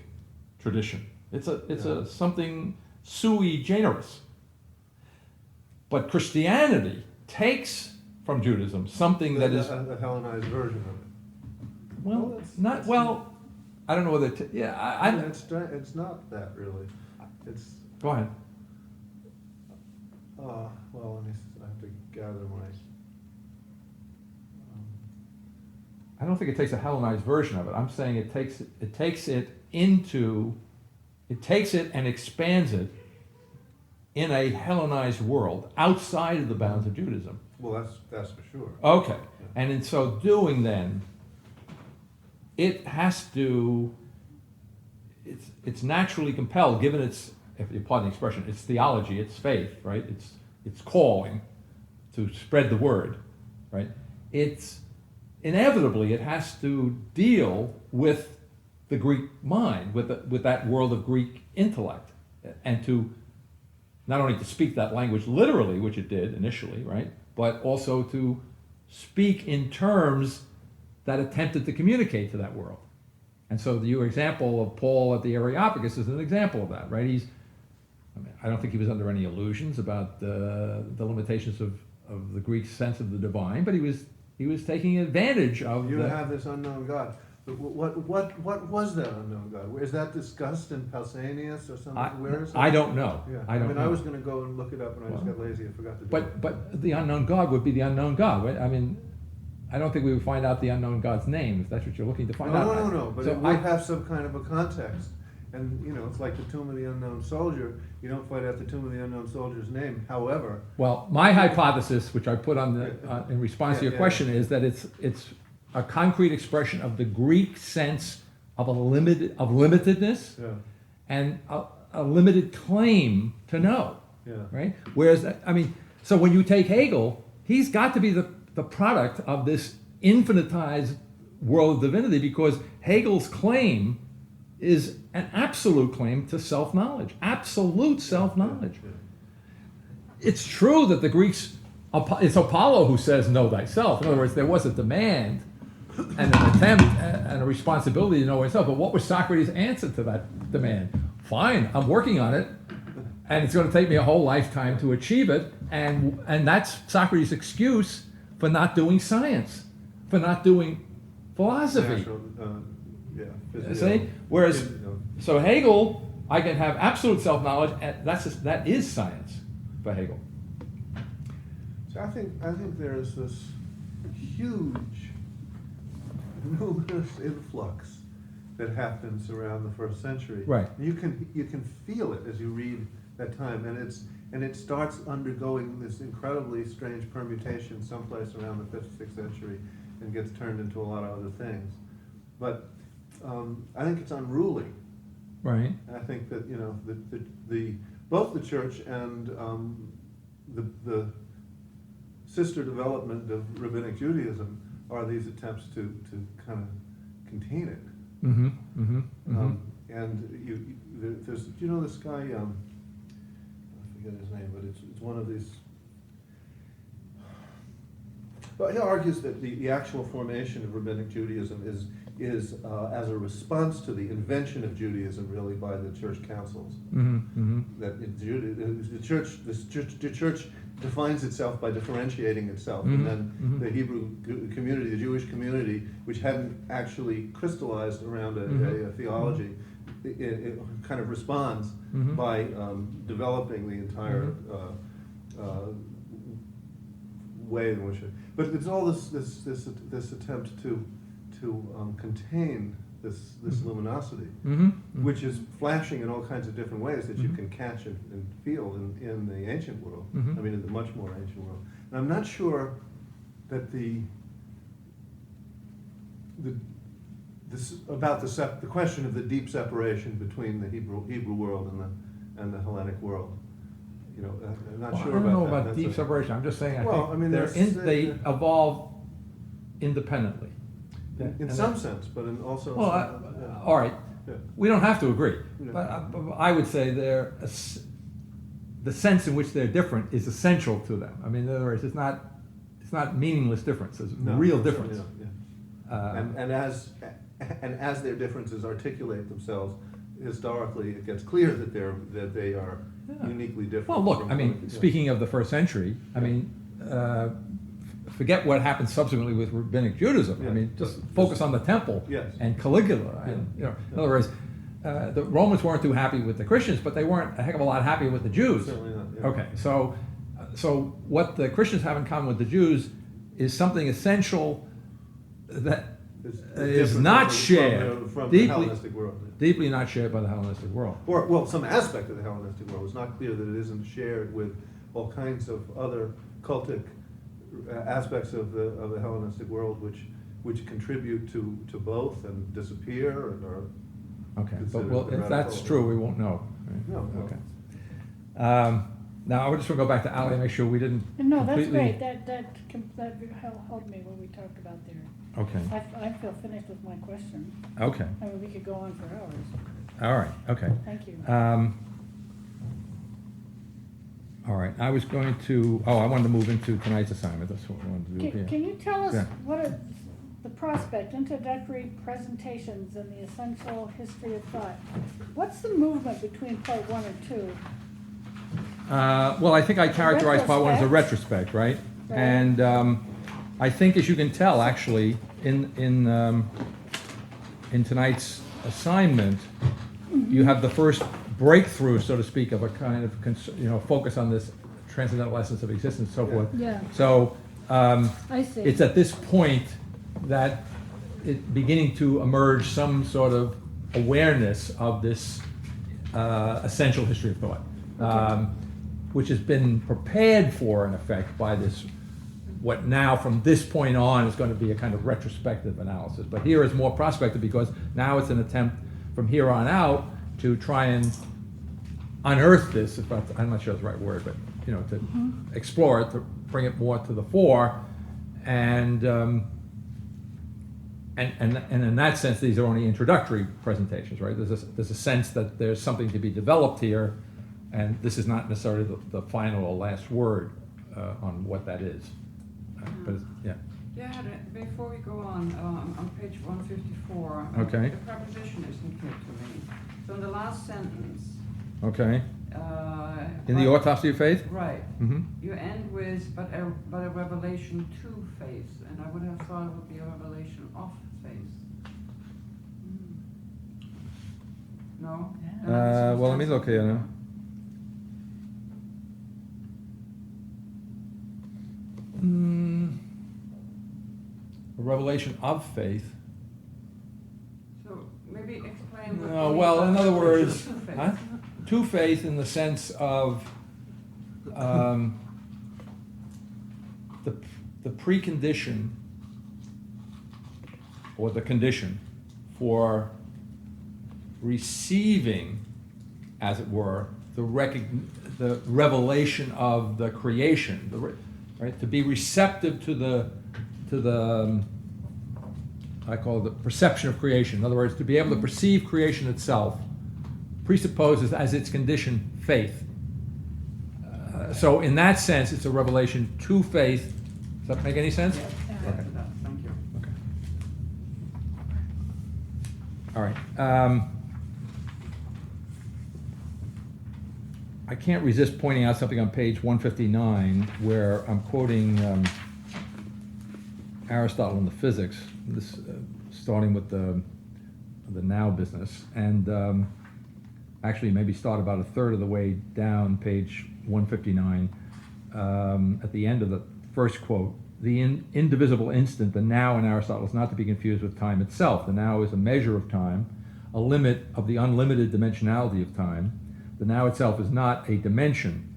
tradition. It's a something sui generis. But Christianity takes from Judaism something that is
a Hellenized version of it.
well,
that's-
not
that's-
well. I don't know whether
I mean, it's not that really. It's
go ahead.
well, I have to gather my.
I don't think it takes a Hellenized version of it. I'm saying it takes it and expands it in a Hellenized world outside of the bounds of Judaism.
Well, that's for sure.
Okay, and in so doing, then it has to. It's naturally compelled, given its, if you pardon the expression, its theology, its faith, right? It's calling to spread the word, right? It's inevitably it has to deal with the Greek mind, with that world of Greek intellect, and to not only to speak that language literally, which it did initially, right, but also to speak in terms that attempted to communicate to that world. And so your example of Paul at the Areopagus is an example of that, right? I don't think he was under any illusions about the limitations of the Greek sense of the divine, but he was taking advantage of
You have this unknown God. But what was that unknown God? Is that discussed in Pausanias or something? Where is it?
I don't know.
Yeah.
I don't know.
I was going to go and look it up, and I just
Well,
got lazy and forgot to do it.
But the unknown God would be the unknown God, right? I mean, I don't think we would find out the unknown God's name if that's what you're looking to find out.
No. But
So
it would have some kind of a context. And, it's like the tomb of the unknown soldier. You don't find out the tomb of the unknown soldier's name. However,
Well, my hypothesis, which I put on in response to your
Yeah.
question, is that it's a concrete expression of the Greek sense of limitedness
yeah,
and a limited claim to know,
yeah.
right? Whereas, so when you take Hegel, he's got to be the product of this infinitized world of divinity, because Hegel's claim is an absolute claim to self-knowledge, absolute self-knowledge.
Yeah.
It's true that the Greeks, it's Apollo who says, know thyself. In other words, there was a demand and an attempt and a responsibility to know oneself. But what was Socrates' answer to that demand? Fine, I'm working on it, and it's going to take me a whole lifetime to achieve it. And that's Socrates' excuse for not doing science, for not doing philosophy.
Natural,
You see? Whereas, so Hegel, I can have absolute self-knowledge, and that is science for Hegel.
So I think there's this huge, numerous influx that happens around the first century.
Right.
You can feel it as you read that time, and it starts undergoing this incredibly strange permutation someplace around the 5th, 6th century, and gets turned into a lot of other things. But I think it's unruly.
Right.
And I think that both the church and the sister development of rabbinic Judaism are these attempts to kind of contain it.
Mm-hmm. Mm-hmm. Mm-hmm.
And there's this guy, I forget his name, but it's one of these. Well, he argues that the actual formation of rabbinic Judaism is as a response to the invention of Judaism, really, by the church councils.
Mm-hmm. Mm-hmm.
That the church defines itself by differentiating itself,
Mhm,
and then
mhm.
the Hebrew community, the Jewish community, which hadn't actually crystallized around a theology, it kind of responds
Mhm.
by developing the entire way in which it. But it's all this attempt to contain this luminosity,
Mm-hmm.
which is flashing in all kinds of different ways that you can catch and feel in the ancient world.
Mhm.
I mean, in the much more ancient world. And I'm not sure that the question of the deep separation between the Hebrew world and the Hellenic world. You know, I'm not
Well,
sure
I don't know about
that.
deep separation. I'm just saying I
Well,
think
I mean,
they
there's,
evolve independently.
In
And
some
that-
sense, but in also.
Well,
yeah.
all right.
Yeah.
We don't have to agree,
Yeah.
but I would say the sense in which they're different is essential to them. I mean, in other words, it's not meaningless difference. It's
No,
real
certainly
difference.
not, yeah. And as their differences articulate themselves historically, it gets clear that they are
Yeah.
uniquely different.
Well, look,
from-
I mean,
yeah.
speaking of the first century, I
Yeah.
mean, forget what happened subsequently with rabbinic Judaism. I
Yeah.
mean, just
Just-
focus on the temple
Yes.
and Caligula. And,
Yeah.
you know, in other words, the Romans weren't too happy with the Christians, but they weren't a heck of a lot happy with the Jews.
Certainly not, yeah.
Okay, so what the Christians have in common with the Jews is something essential that
It's
is
different
not
from the-
shared,
from the
deeply,
Hellenistic world. yeah.
deeply not shared by the Hellenistic world.
Or, well, some aspect of the Hellenistic world. It's not clear that it isn't shared with all kinds of other cultic aspects of the Hellenistic world, which contribute to both and disappear and are.
Okay, but
considered
well, if that's
radical.
true, we won't know. right?
No, no.
Okay. Now, I just want to go back to Ali, make sure we didn't
No, that's
completely.
great, that held me what we talked about there.
Okay,
I feel finished with my question.
okay,
I mean, we could go on for hours.
all right, okay.
Thank you.
All right, I was going to, I wanted to move into tonight's assignment, that's what I wanted to do
Can
here.
you tell us
Yeah.
what are the prospect, introductory presentations and the essential history of thought? What's the movement between part one and two?
Well, I think I characterized part one as a retrospect, right?
Right.
And I think, as you can tell, actually, in tonight's assignment, you have the first breakthrough, so to speak, of a kind of focus on this transcendental essence of existence, and so
Yeah.
forth.
Yeah.
So
I see.
it's at this point that it beginning to emerge some sort of awareness of this essential history of thought, which has been prepared for, in effect, by this, what now from this point on is going to be a kind of retrospective analysis. But here is more prospective because now it's an attempt from here on out to try and unearth this, I'm not sure that's the right word, but to explore it, to bring it more to the fore, and in that sense, these are only introductory presentations, right? There's a sense that there's something to be developed here, and this is not necessarily the final or last word on what that is. But yeah.
Yeah, before we go on page 154,
Okay.
the preposition isn't clear to me. So in the last sentence,
Okay. In the autopsy of faith.
right,
Mm-hmm.
you end with but a revelation to faith, and I would have thought it would be a revelation of faith. No.
Well, let me look here now. A revelation of faith.
So maybe explain. what
No,
you
well,
mean
in
by
other
revelation
words,
to faith.
huh? To faith in the sense of the precondition or the condition for receiving, as it were, the revelation of the creation, right? To be receptive to the I call it the perception of creation. In other words, to be able to perceive creation itself presupposes as its condition faith. So in that sense, it's a revelation to faith. Does that make any sense?
Yeah,
Okay.
thank you.
Okay. All right. I can't resist pointing out something on page 159 where I'm quoting Aristotle in the Physics, this, starting with the now business, and actually maybe start about a third of the way down page 159. At the end of the first quote, the indivisible instant, the now in Aristotle, is not to be confused with time itself. The now is a measure of time, a limit of the unlimited dimensionality of time. The now itself is not a dimension.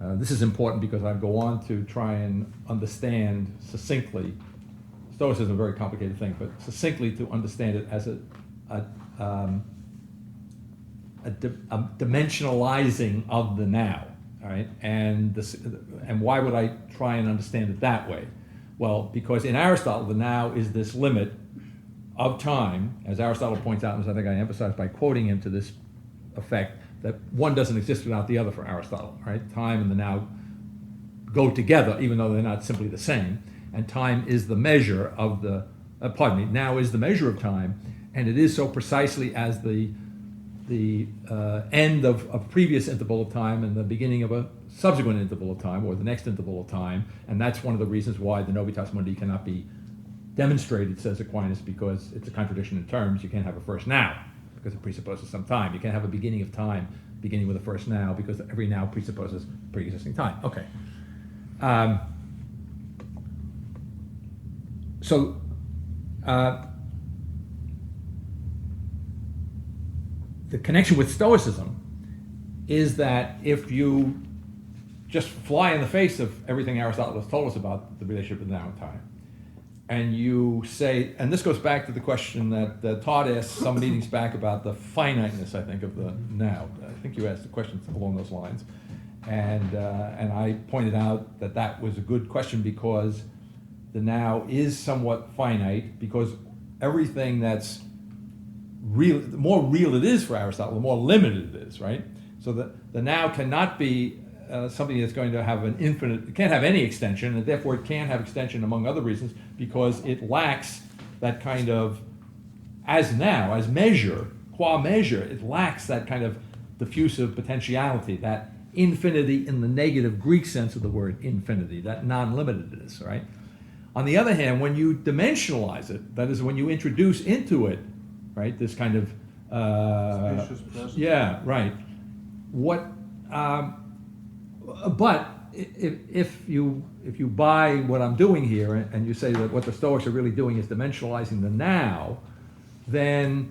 This is important because I go on to try and understand succinctly. Stoicism is a very complicated thing, but succinctly to understand it as a dimensionalizing of the now, all right? And why would I try and understand it that way? Well, because in Aristotle, the now is this limit of time, as Aristotle points out, and as I think I emphasized by quoting him to this effect, that one doesn't exist without the other for Aristotle, right? Time and the now go together, even though they're not simply the same. And time is the measure of the, now is the measure of time, and it is so precisely as the end of a previous interval of time and the beginning of a subsequent interval of time, or the next interval of time. And that's one of the reasons why the Novitas Mundi cannot be demonstrated, says Aquinas, because it's a contradiction in terms. You can't have a first now, because it presupposes some time. You can't have a beginning of time beginning with a first now, because every now presupposes pre-existing time. Okay. The connection with Stoicism is that if you just fly in the face of everything Aristotle has told us about the relationship with now and time, and you say, and this goes back to the question that Todd asked some meetings back about the finiteness, I think, of the now. I think you asked the question along those lines. And I pointed out that that was a good question because the now is somewhat finite, because everything that's real, the more real it is for Aristotle, the more limited it is, right? So the now cannot be something that's going to have an infinite, it can't have any extension, and therefore it can't have extension among other reasons because it lacks that kind of, as now, as measure, qua measure, it lacks that kind of diffusive potentiality, that infinity in the negative Greek sense of the word infinity, that non-limitedness, right? On the other hand, when you dimensionalize it, that is when you introduce into it, right, this kind of,
Spacious presence.
yeah, right. What, but if you buy what I'm doing here and you say that what the Stoics are really doing is dimensionalizing the now, then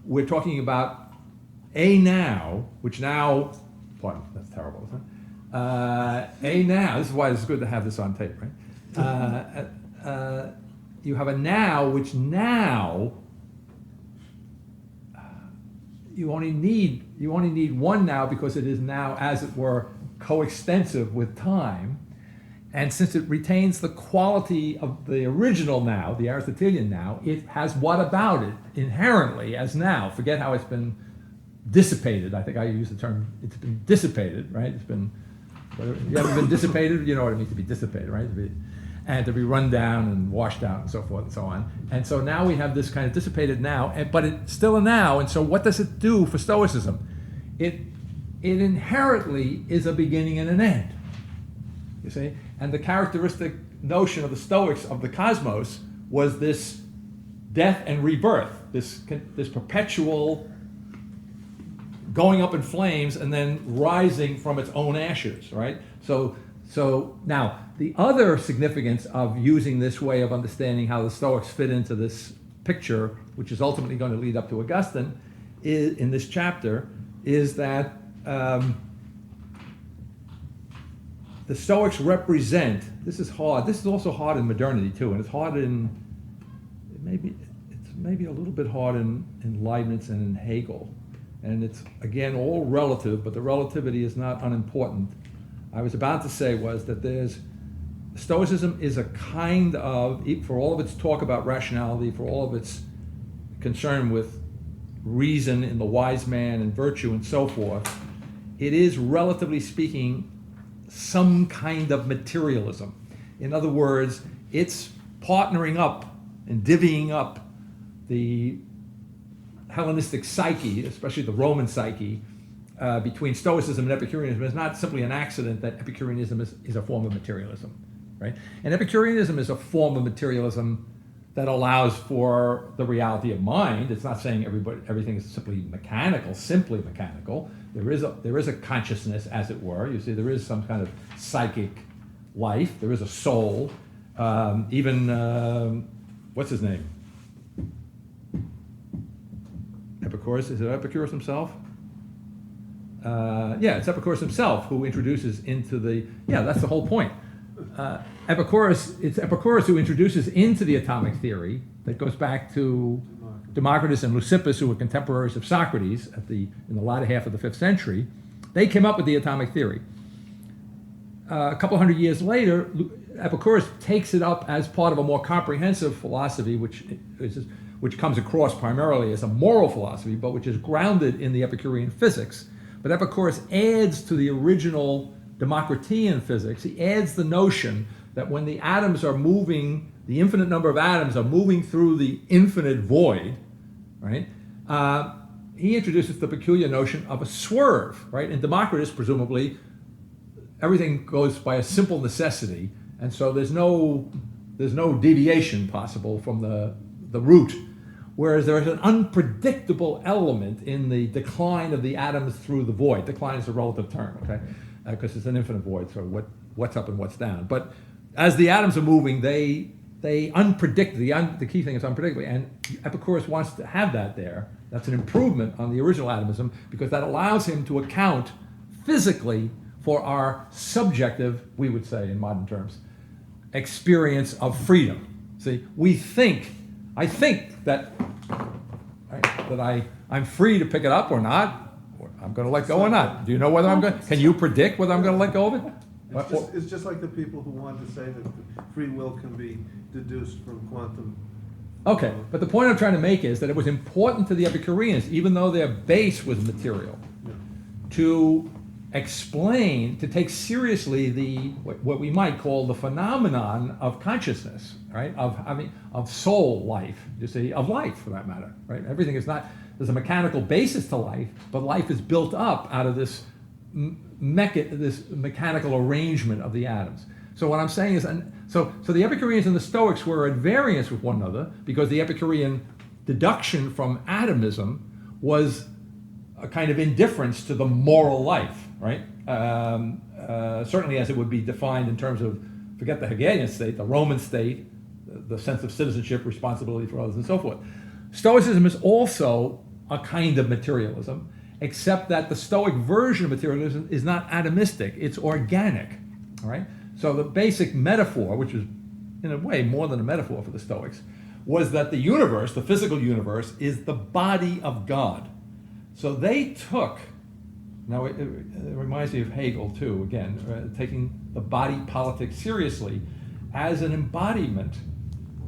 we're talking about a now, which now, pardon, that's terrible, isn't it? A now, this is why it's good to have this on tape, right? You have a now, which now you only need one now because it is now, as it were, coextensive with time, and since it retains the quality of the original now, the Aristotelian now, it has what about it inherently as now. Forget how it's been dissipated. I think I use the term, it's been dissipated, right? It's been, you haven't been dissipated, you know what it means to be dissipated, right? And to be run down and washed out and so forth and so on. And so now we have this kind of dissipated now, but it's still a now, and so what does it do for Stoicism? It inherently is a beginning and an end, you see? And the characteristic notion of the Stoics of the cosmos was this death and rebirth, this perpetual going up in flames and then rising from its own ashes, right? So now, the other significance of using this way of understanding how the Stoics fit into this picture, which is ultimately going to lead up to Augustine, is, in this chapter, is that the Stoics represent, this is hard, this is also hard in modernity too, and it's hard in, it's maybe a little bit hard in Leibniz and in Hegel. And it's, again, all relative, but the relativity is not unimportant. I was about to say was that Stoicism is a kind of, for all of its talk about rationality, for all of its concern with reason in the wise man and virtue and so forth, it is, relatively speaking, some kind of materialism. In other words, it's partnering up and divvying up the Hellenistic psyche, especially the Roman psyche, between Stoicism and Epicureanism. It's not simply an accident that Epicureanism is a form of materialism, right? And Epicureanism is a form of materialism that allows for the reality of mind. It's not saying everything is simply mechanical. There is a consciousness, as it were. You see, there is some kind of psychic life. There is a soul, Even, what's his name? Epicurus, is it Epicurus himself? Yeah, it's Epicurus himself who introduces into the, yeah, that's the whole point. It's Epicurus who introduces into the atomic theory that goes back to Democritus and Leucippus, who were contemporaries of Socrates in the latter half of the 5th century. They came up with the atomic theory. A couple hundred years later, Epicurus takes it up as part of a more comprehensive philosophy, which comes across primarily as a moral philosophy, but which is grounded in the Epicurean physics. But Epicurus adds to the original Democritean physics, he adds the notion that when the atoms are moving, the infinite number of atoms are moving through the infinite void, right? He introduces the peculiar notion of a swerve, right? In Democritus, presumably, everything goes by a simple necessity, and so there's no deviation possible from the root. Whereas there is an unpredictable element in the decline of the atoms through the void. Decline is a relative term, okay? Because it's an infinite void, so what's up and what's down. But as the atoms are moving, they unpredictably, the key thing is unpredictably, and Epicurus wants to have that there. That's an improvement on the original atomism, because that allows him to account physically for our subjective, we would say in modern terms, experience of freedom. See, I think that I'm free to pick it up or not, or I'm going to let go or not. Do you know whether I'm going? Can you predict whether I'm going to let go of it?
It's just like the people who want to say that free will can be deduced from quantum.
Okay, but the point I'm trying to make is that it was important to the Epicureans, even though their base was material, to explain, to take seriously what we might call the phenomenon of consciousness, right? Of soul life, you see, of life for that matter, right? Everything is not, there's a mechanical basis to life, but life is built up out of this mechanical arrangement of the atoms. So what I'm saying is, so the Epicureans and the Stoics were at variance with one another because the Epicurean deduction from atomism was a kind of indifference to the moral life, right? Certainly as it would be defined in terms of, forget the Hegelian state, the Roman state, the sense of citizenship, responsibility for others, and so forth. Stoicism is also a kind of materialism, except that the Stoic version of materialism is not atomistic, it's organic, all right? So the basic metaphor, which is in a way more than a metaphor for the Stoics, was that the universe, the physical universe, is the body of God. So they took, now it reminds me of Hegel too, again, taking the body politic seriously as an embodiment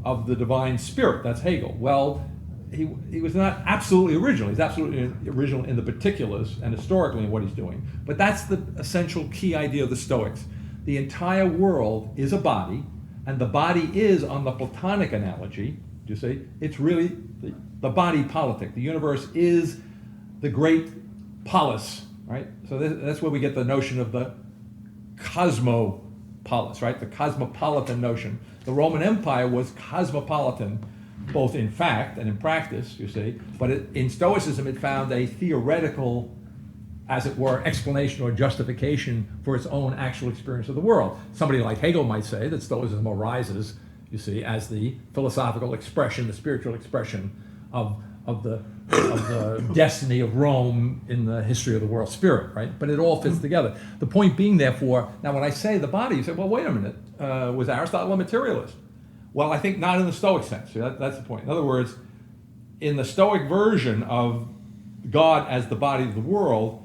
of the divine spirit. That's Hegel. Well, he was not absolutely original. He's absolutely original in the particulars and historically in what he's doing. But that's the essential key idea of the Stoics. The entire world is a body, and the body is, on the Platonic analogy, you see, it's really the body politic. The universe is the great polis, right? So that's where we get the notion of the cosmopolis, right? The cosmopolitan notion. The Roman Empire was cosmopolitan, both in fact and in practice, you see, but in Stoicism it found a theoretical, as it were, explanation or justification for its own actual experience of the world. Somebody like Hegel might say that Stoicism arises, you see, as the philosophical expression, the spiritual expression of the destiny of Rome in the history of the world spirit, right? But it all fits together. The point being, therefore, now when I say the body, you say, well, wait a minute, was Aristotle a materialist? Well, I think not in the Stoic sense. That's the point. In other words, in the Stoic version of God as the body of the world,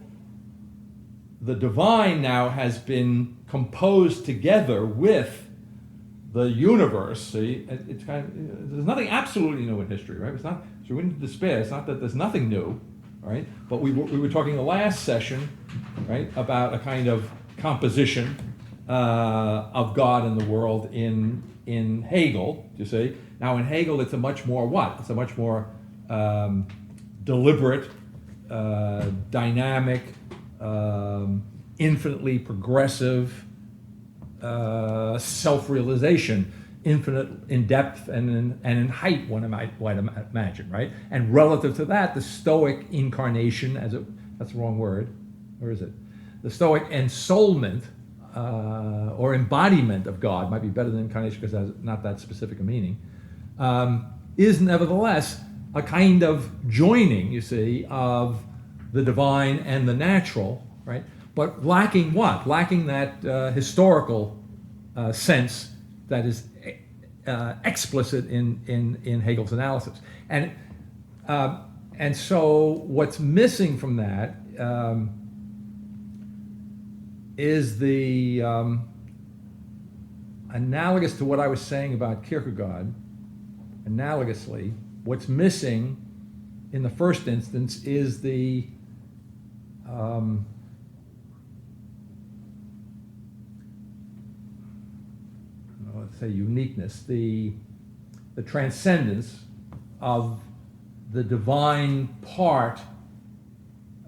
the divine now has been composed together with the universe. See, it's kind of, there's nothing absolutely new in history, right? It's not, so we need to despair. It's not that there's nothing new, right? But we were talking the last session, right, about a kind of composition of God and the world in Hegel, you see. Now in Hegel, it's a much more what? It's a much more deliberate, dynamic, infinitely progressive self-realization, infinite in depth and in height, one might imagine, right? And relative to that, the Stoic incarnation, that's the wrong word, or is it? The Stoic ensoulment or embodiment of God, might be better than incarnation because it has not that specific a meaning, is nevertheless a kind of joining, you see, of the divine and the natural, right? But lacking what? Lacking that historical sense that is explicit in Hegel's analysis. And so what's missing from that is the analogous to what I was saying about Kierkegaard, analogously, what's missing in the first instance is the let's say uniqueness, the transcendence of the divine part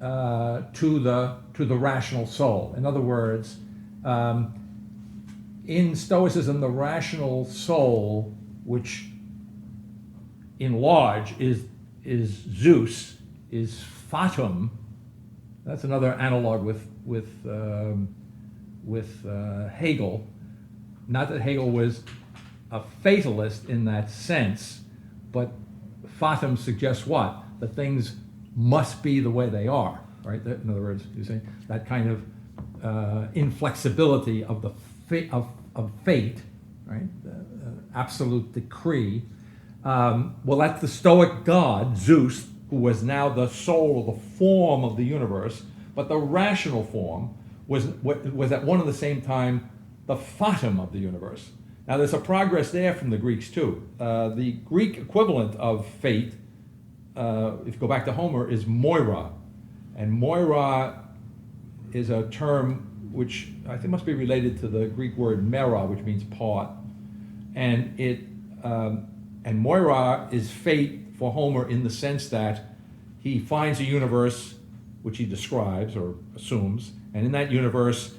to the rational soul. In other words, in Stoicism, the rational soul, which in large is Zeus, is Fatum. That's another analog with Hegel. Not that Hegel was a fatalist in that sense, but Fatum suggests what? That things must be the way they are, right? In other words, you see that kind of inflexibility of the of fate, right? The absolute decree. Well, that's the Stoic god Zeus, who was now the soul, the form of the universe, but the rational form was at one and the same time the Fatum of the universe. Now, there's a progress there from the Greeks too. The Greek equivalent of fate, if you go back to Homer, is Moira. And Moira is a term which I think must be related to the Greek word mera, which means part. And Moira is fate for Homer in the sense that he finds a universe which he describes or assumes, and in that universe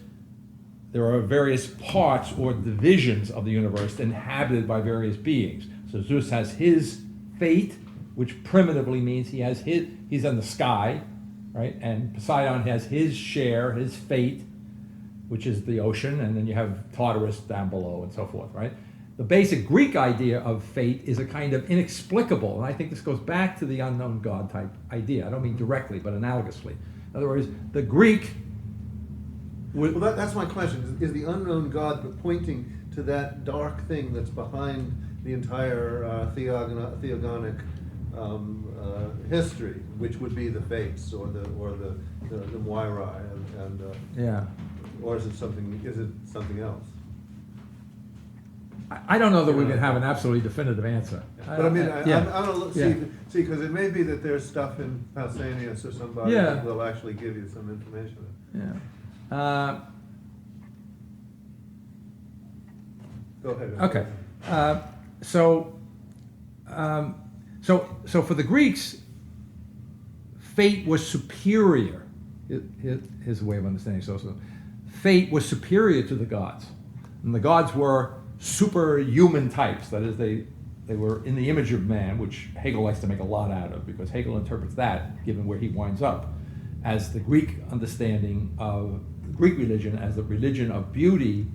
there are various parts or divisions of the universe inhabited by various beings. So Zeus has his fate, which primitively means he's in the sky, right? And Poseidon has his share, his fate, which is the ocean, and then you have Tartarus down below and so forth, right? The basic Greek idea of fate is a kind of inexplicable, and I think this goes back to the unknown God type idea. I don't mean directly, but analogously. In other words, the Greek
Well, that's my question. Is the unknown God pointing to that dark thing that's behind the entire theogonic history, which would be the fates or the Moirai,
yeah.
or is it something else?
I don't know that we can have an absolutely definitive answer.
But I mean,
yeah.
I'm gonna look,
Yeah.
see, because it may be that there's stuff in Pausanias or somebody
Yeah.
that will actually give you some information.
Yeah.
Go ahead.
Okay. So for the Greeks, fate was superior. His way of understanding Stoicism. Fate was superior to the gods, and the gods were superhuman types. That is, they were in the image of man, which Hegel likes to make a lot out of, because Hegel interprets that, given where he winds up, as the Greek understanding of the Greek religion as the religion of beauty,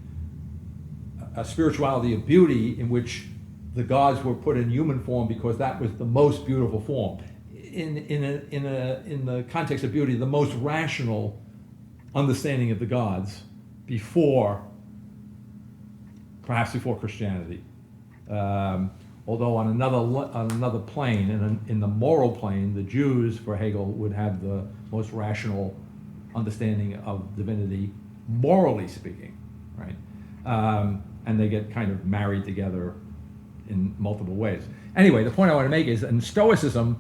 a spirituality of beauty in which the gods were put in human form because that was the most beautiful form. In the context of beauty, the most rational understanding of the gods perhaps before Christianity. Although on another plane, in the moral plane, the Jews, for Hegel, would have the most rational understanding of divinity, morally speaking, right? And they get kind of married together in multiple ways. Anyway, the point I want to make is, in Stoicism,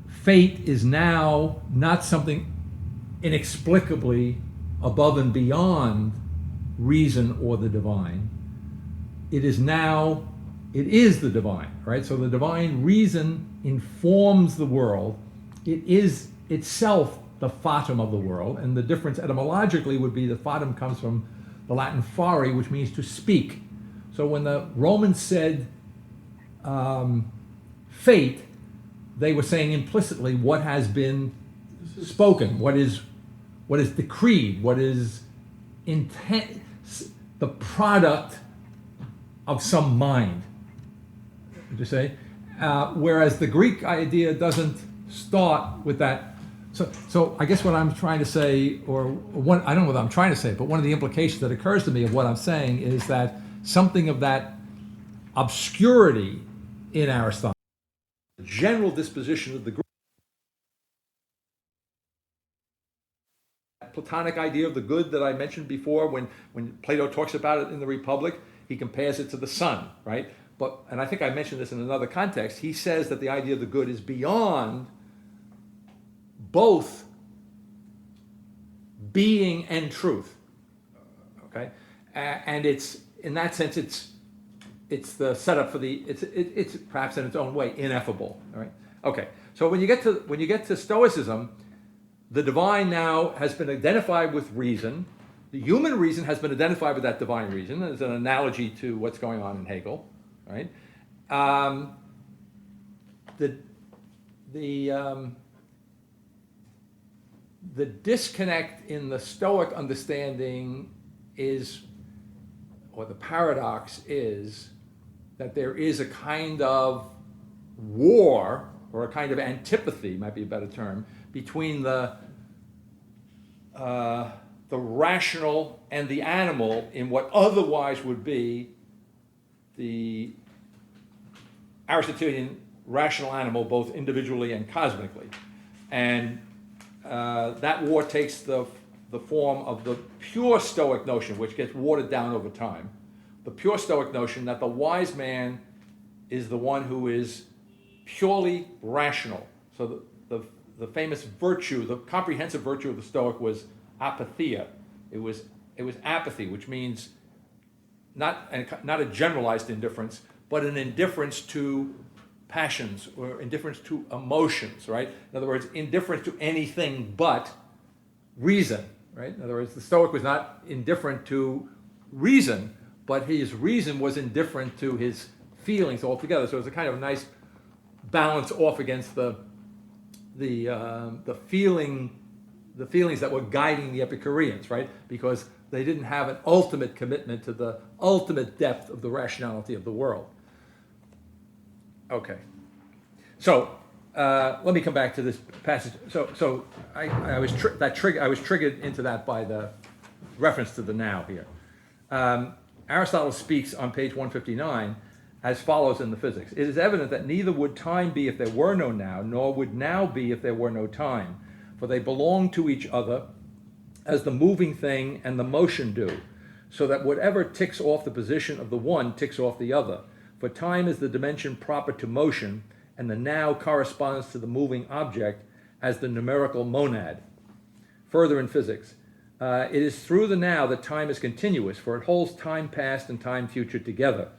fate is now not something inexplicably above and beyond reason or the divine. It is the divine, right? So the divine reason informs the world. It is itself the fatum of the world, and the difference etymologically would be that fatum comes from the Latin fare, which means to speak. So when the Romans said fate, they were saying implicitly what has been spoken, what is decreed, what is intent, the product of some mind. Would you say? Whereas the Greek idea doesn't start with that. So I guess what I'm trying to say, or one, I don't know what I'm trying to say, but one of the implications that occurs to me of what I'm saying is that something of that obscurity in Aristotle, the general disposition of the Greek, Platonic idea of the good that I mentioned before, when Plato talks about it in the Republic, he compares it to the sun, right? And I think I mentioned this in another context. He says that the idea of the good is beyond both being and truth. Okay, and it's in that sense it's the setup for the it's perhaps in its own way ineffable. All right. Okay. So when you get to Stoicism, the divine now has been identified with reason. The human reason has been identified with that divine reason as an analogy to what's going on in Hegel, right? The disconnect in the Stoic understanding is, or the paradox is, that there is a kind of war, or a kind of antipathy, might be a better term, between the rational and the animal in what otherwise would be the Aristotelian rational animal, both individually and cosmically. And that war takes the form of the pure Stoic notion, which gets watered down over time. The pure Stoic notion that the wise man is the one who is purely rational. So the famous virtue, the comprehensive virtue of the Stoic was apatheia. It was apathy, which means not a generalized indifference, but an indifference to passions or indifference to emotions, right? In other words, indifference to anything but reason, right? In other words, the Stoic was not indifferent to reason, but his reason was indifferent to his feelings altogether. So it's a kind of nice balance off against the feelings that were guiding the Epicureans, right? Because they didn't have an ultimate commitment to the ultimate depth of the rationality of the world. Okay, so let me come back to this passage. So I was triggered into that by the reference to the now here. Aristotle speaks on page 159 as follows in the Physics. It is evident that neither would time be if there were no now, nor would now be if there were no time, for they belong to each other as the moving thing and the motion do, so that whatever ticks off the position of the one ticks off the other. For time is the dimension proper to motion, and the now corresponds to the moving object as the numerical monad. Further in physics, it is through the now that time is continuous, for it holds time past and time future together.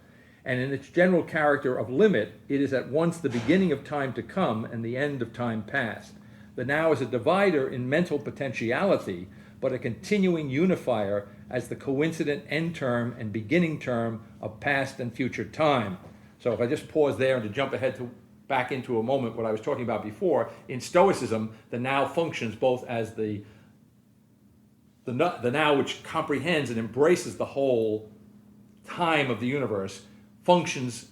And in its general character of limit, it is at once the beginning of time to come and the end of time past. The now is a divider in mental potentiality, but a continuing unifier as the coincident end term and beginning term of past and future time. So if I just pause there and to jump ahead back into a moment what I was talking about before, in Stoicism, the now functions both as the now which comprehends and embraces the whole time of the universe, functions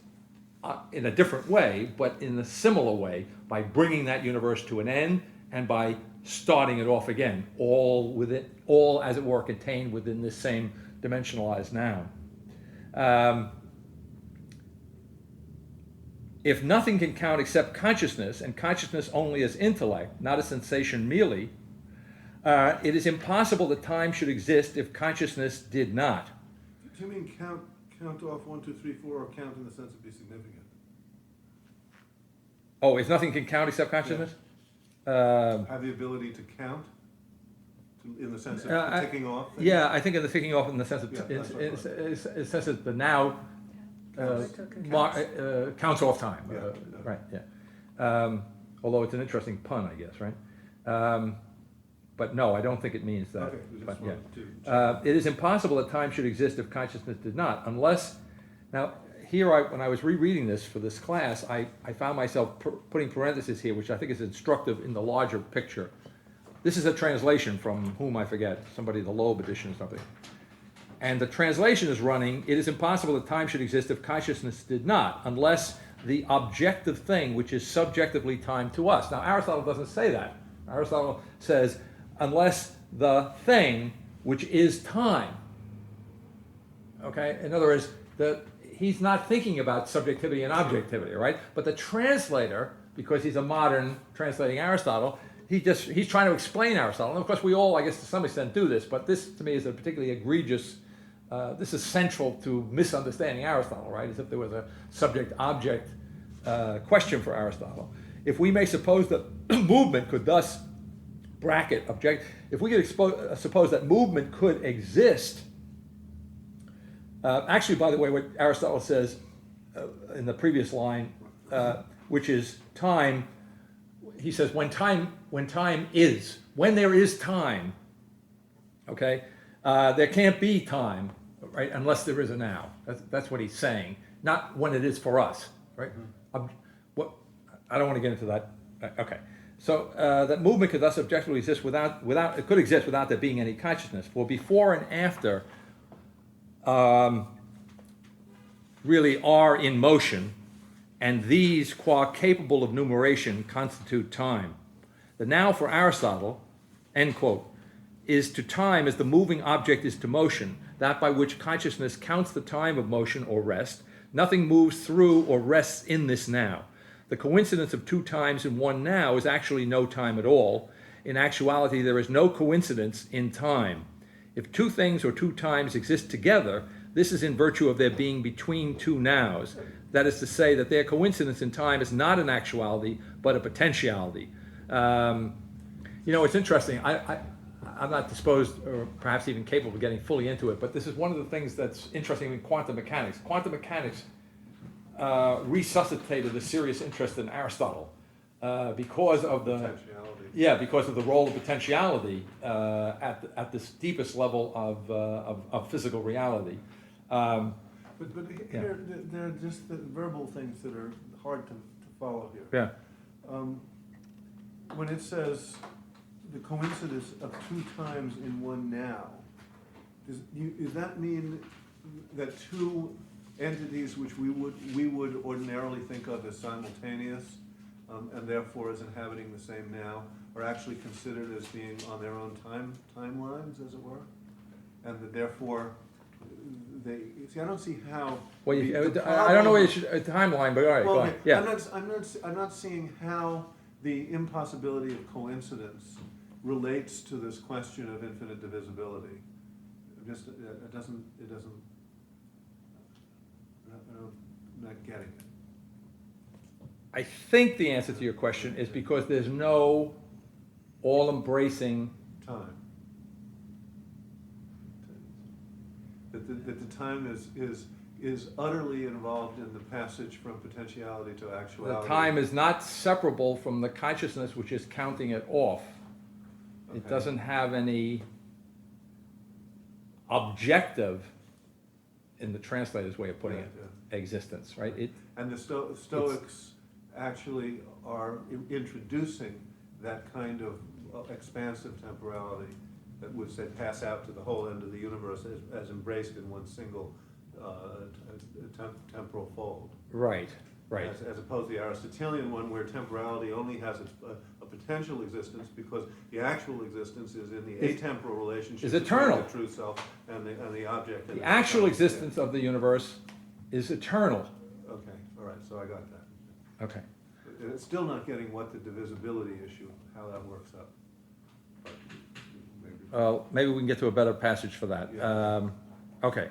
in a different way, but in a similar way, by bringing that universe to an end and by starting it off again, all as it were contained within this same dimensionalized now. If nothing can count except consciousness, and consciousness only as intellect, not a sensation merely, it is impossible that time should exist if consciousness did not.
Do you mean count off 1, 2, 3, 4, or count in the sense of be significant?
Oh, if nothing can count except consciousness?
Have the ability to count in the sense of ticking off things?
Yeah, I think in the ticking off in the sense of
Yeah, that's what I thought.
it says that the now counts off time.
Yeah, yeah.
Right, yeah. Although it's an interesting pun, I guess, right? But no, I don't think it means that.
Okay, we just
But,
wanted
yeah.
to
It is impossible that time should exist if consciousness did not, unless, now, here, when I was rereading this for this class, I found myself putting parentheses here, which I think is instructive in the larger picture. this is a translation from whom I forget, somebody, the Loeb edition or something. And the translation is running, it is impossible that time should exist if consciousness did not, unless the objective thing, which is subjectively time to us. Now, Aristotle doesn't say that. Aristotle says, unless the thing, which is time. Okay? In other words, he's not thinking about subjectivity and objectivity, right? But the translator, because he's a modern translating Aristotle, he's trying to explain Aristotle. And of course, we all, I guess, to some extent do this, but this, to me, is a particularly egregious, this is central to misunderstanding Aristotle, right? As if there was a subject-object question for Aristotle. If we may suppose that movement could thus bracket object, if we could suppose that movement could exist, actually, by the way, what Aristotle says in the previous line, which is time, he says when there is time, okay, there can't be time, right, unless there is a now. That's what he's saying, not when it is for us, right? I don't want to get into that. Okay, so that movement could thus objectively exist without it could exist without there being any consciousness. For before and after really are in motion, and these, qua capable of numeration, constitute time. The now for Aristotle, end quote, is to time as the moving object is to motion, that by which consciousness counts the time of motion or rest. Nothing moves through or rests in this now. The coincidence of two times in one now is actually no time at all. In actuality, there is no coincidence in time. If two things or two times exist together, this is in virtue of their being between two nows. That is to say that their coincidence in time is not an actuality, but a potentiality. It's interesting. I'm not disposed, or perhaps even capable of getting fully into it, but this is one of the things that's interesting in quantum mechanics. Quantum mechanics resuscitated a serious interest in Aristotle because of the
Potentiality.
because of the role of potentiality at this deepest level of physical reality.
But here, there are just the verbal things that are hard to follow here.
Yeah.
When it says the coincidence of two times in one now, does that mean that two entities which we would ordinarily think of as simultaneous, and therefore as inhabiting the same now, are actually considered as being on their own timelines, as it were, and that therefore they see? I don't see how.
Well,
the
I don't know where you
problem-
should timeline, but all right,
Well,
go ahead. Yeah.
I'm not seeing how the impossibility of coincidence relates to this question of infinite divisibility. It doesn't. I'm not getting it.
I think the answer to your question is because there's no all-embracing.
Time. That the time is utterly involved in the passage from potentiality to
The
actuality.
time is not separable from the consciousness which is counting it off. It
Okay.
doesn't have any objective, in the translator's way of putting it, existence, right?
And the Stoics actually are introducing that kind of expansive temporality that would say pass out to the whole end of the universe as embraced in one single temporal fold.
Right.
As opposed to the Aristotelian one, where temporality only has a potential existence because the actual existence is in the atemporal relationship
is
between
eternal.
the true self and the object.
The actual existence of the universe is eternal.
Okay, all right, so I got that.
Okay.
But it's still not getting what the divisibility issue, how that works out. But maybe.
Maybe we can get to a better passage for that.
Yeah.
Okay.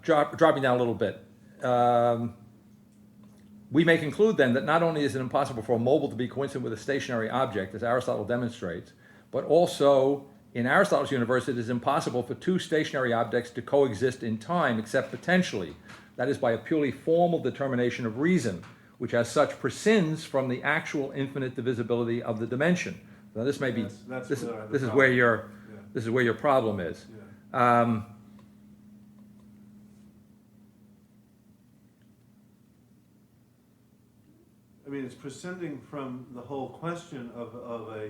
Dropping down a little bit. We may conclude then that not only is it impossible for a mobile to be coincident with a stationary object, as Aristotle demonstrates, but also in Aristotle's universe it is impossible for two stationary objects to coexist in time except potentially. That is by a purely formal determination of reason, which as such prescinds from the actual infinite divisibility of the dimension. Now this may be
That's
this
where the
is
problem-
where
Yeah.
this is where your problem is.
Yeah. mean, it's prescinding from the whole question of a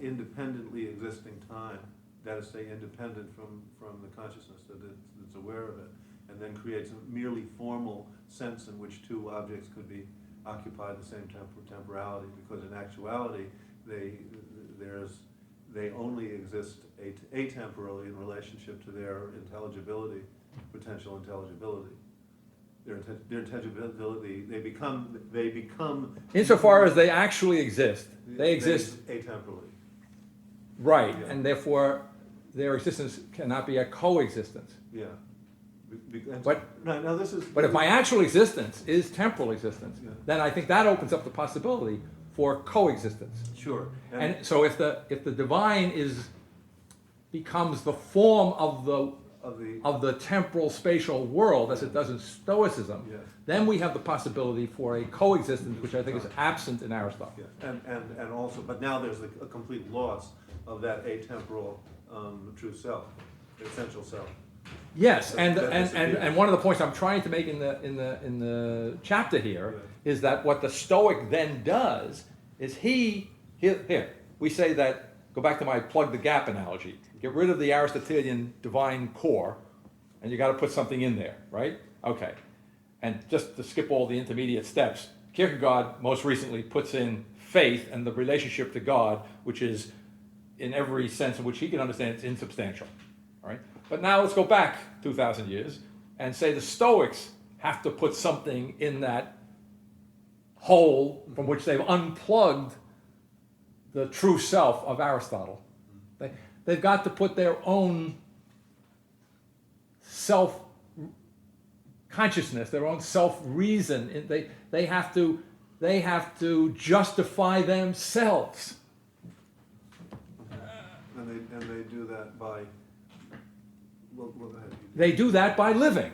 independently existing time, that is, say, independent from the consciousness that's aware of it, and then creates a merely formal sense in which two objects could be occupied the same temporality, because in actuality, they only exist atemporally in relationship to their intelligibility, potential intelligibility. Their intelligibility, they become.
Insofar as they actually exist, they exist,
atemporally.
right,
Yeah.
and therefore their existence cannot be a coexistence.
Yeah. And
But-
now this is.
But if my actual existence is temporal existence,
Yeah.
then I think that opens up the possibility for coexistence.
Sure.
And so if the divine becomes the form of the temporal spatial world, as it does in Stoicism,
Yes.
then we have the possibility for a coexistence, which I think is absent in Aristotle.
Yeah, and also, but now there's a complete loss of that atemporal true self, essential self.
Yes, and,
That
and,
disappears.
and one of the points I'm trying to make in the chapter here is that what the Stoic then does is here, we say that, go back to my plug the gap analogy, get rid of the Aristotelian divine core, and you gotta put something in there, right? Okay. And just to skip all the intermediate steps, Kierkegaard most recently puts in faith and the relationship to God, which is, in every sense in which he can understand, it's insubstantial, all right? But now let's go back 2,000 years and say the Stoics have to put something in that hole from which they've unplugged the true self of Aristotle. They've got to put their own self-consciousness, their own self-reason. They have to justify themselves.
And they do that by, well, go ahead.
They do that by living.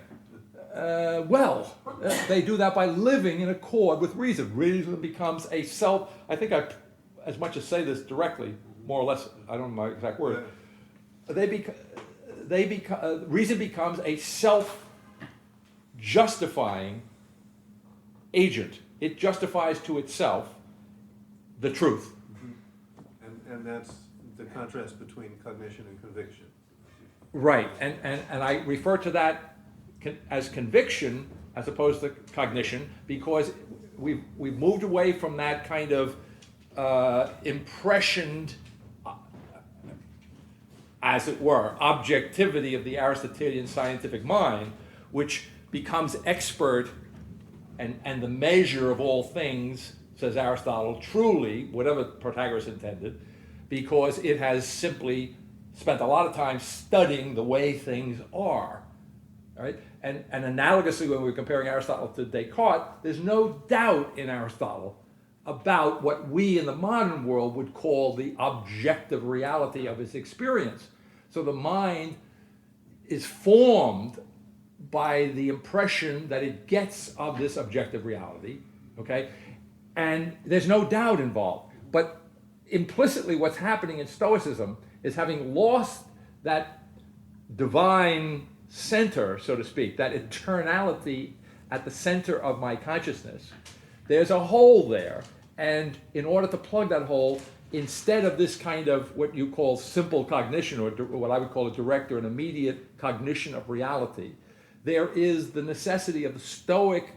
They do that by living in accord with reason. Reason becomes a self. I think I, as much as say this directly, more or less, I don't know my exact word. Reason becomes a self-justifying agent. It justifies to itself the truth.
And that's the contrast between cognition and conviction.
Right, and I refer to that as conviction as opposed to cognition because we've moved away from that kind of impressioned, as it were, objectivity of the Aristotelian scientific mind, which becomes expert and the measure of all things, says Aristotle, truly, whatever Protagoras intended, because it has simply spent a lot of time studying the way things are, right? And analogously, when we're comparing Aristotle to Descartes, there's no doubt in Aristotle about what we in the modern world would call the objective reality of his experience. So the mind is formed by the impression that it gets of this objective reality, okay? And there's no doubt involved. But implicitly what's happening in Stoicism is having lost that divine center, so to speak, that eternality at the center of my consciousness, there's a hole there. And in order to plug that hole, instead of this kind of what you call simple cognition, or what I would call a direct or an immediate cognition of reality, there is the necessity of the Stoic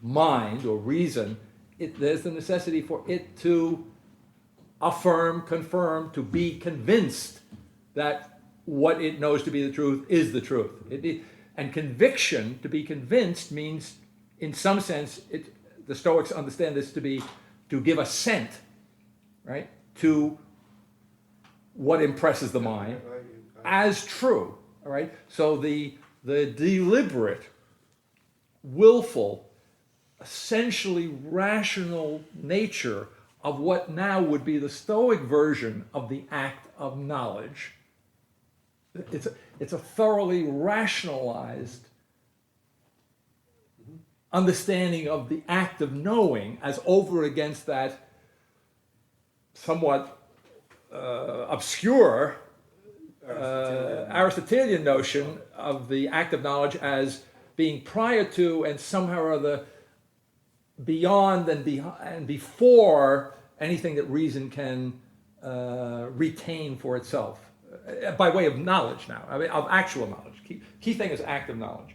mind or reason. There's the necessity for it to affirm, confirm, to be convinced that what it knows to be the truth is the truth. And conviction, to be convinced, means, in some sense, the Stoics understand this to be to give assent, right, to what impresses the mind as true. All right. So the deliberate, willful, essentially rational nature of what now would be the Stoic version of the act of knowledge. It's a thoroughly rationalized understanding of the act of knowing as over against that somewhat obscure Aristotelian notion of the act of knowledge as being prior to and somehow or other beyond and before anything that reason can retain for itself, by way of knowledge now, I mean, of actual knowledge. Key thing is active knowledge.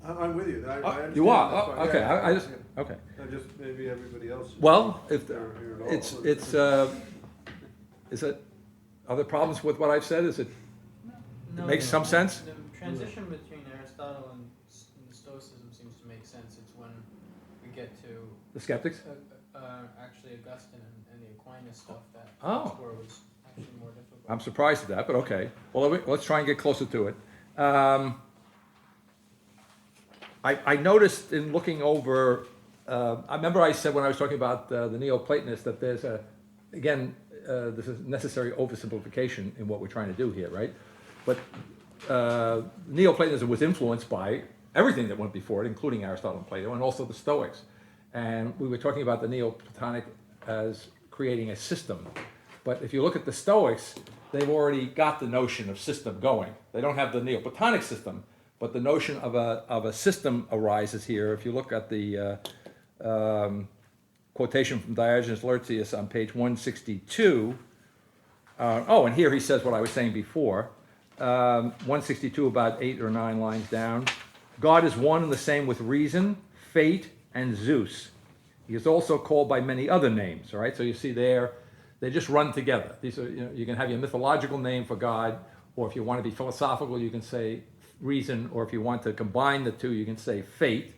I'm with you. I understand.
You are?
that
Oh,
part.
okay,
Yeah,
I just,
yeah.
okay.
I just, maybe everybody else.
Well, if,
Or at all.
it's, is it, are there problems with what I've said? Is it,
No,
makes some sense?
The transition between Aristotle and Stoicism seems to make sense. It's when we get to
the skeptics?
actually Augustine and the Aquinas stuff that's
Oh.
where it was actually more difficult.
I'm surprised at that, but okay. Well, let's try and get closer to it. I noticed in looking over, I remember I said when I was talking about the Neoplatonists that there's this is necessary oversimplification in what we're trying to do here, right? But Neoplatonism was influenced by everything that went before it, including Aristotle and Plato, and also the Stoics. And we were talking about the Neoplatonic as creating a system. But if you look at the Stoics, they've already got the notion of system going. They don't have the Neoplatonic system, but the notion of a system arises here. If you look at the quotation from Diogenes Laertius on page 162, and here he says what I was saying before, 162, about 8 or 9 lines down. God is one and the same with reason, fate, and Zeus. He is also called by many other names, all right? So you see there, they just run together. These are, you can have your mythological name for God, or if you want to be philosophical, you can say reason, or if you want to combine the two, you can say fate.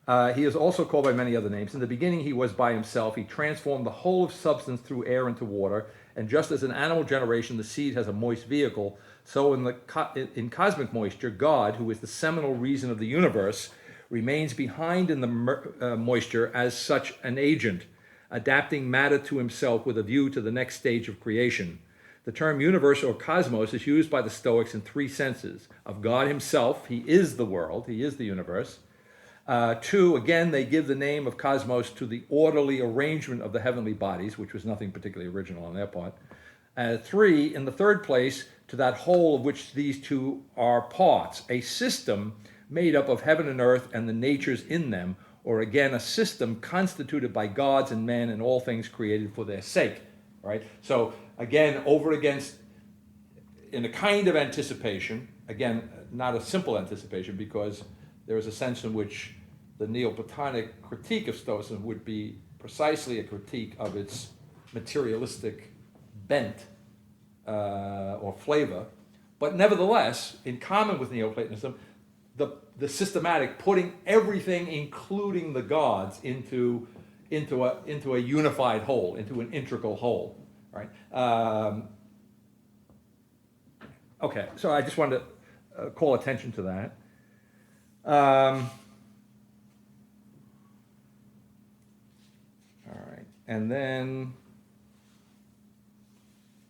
He is also called by many other names. In the beginning, he was by himself. He transformed the whole of substance through air into water. And just as in animal generation, the seed has a moist vehicle, so in cosmic moisture, God, who is the seminal reason of the universe, remains behind in the moisture as such an agent, adapting matter to himself with a view to the next stage of creation. The term universe or cosmos is used by the Stoics in 3 senses. Of God himself, he is the world, he is the universe. 2, again, they give the name of cosmos to the orderly arrangement of the heavenly bodies, which was nothing particularly original on their part. 3, in the third place, to that whole of which these two are parts, a system made up of heaven and earth and the natures in them, or again, a system constituted by gods and men and all things created for their sake. Right? So again, over against, in a kind of anticipation, again, not a simple anticipation, because there is a sense in which the Neoplatonic critique of Stoicism would be precisely a critique of its materialistic bent or flavor. But nevertheless, in common with Neoplatonism, the systematic putting everything, including the gods, into a unified whole, into an integral whole, right? Okay, so I just wanted to call attention to that. All right, and then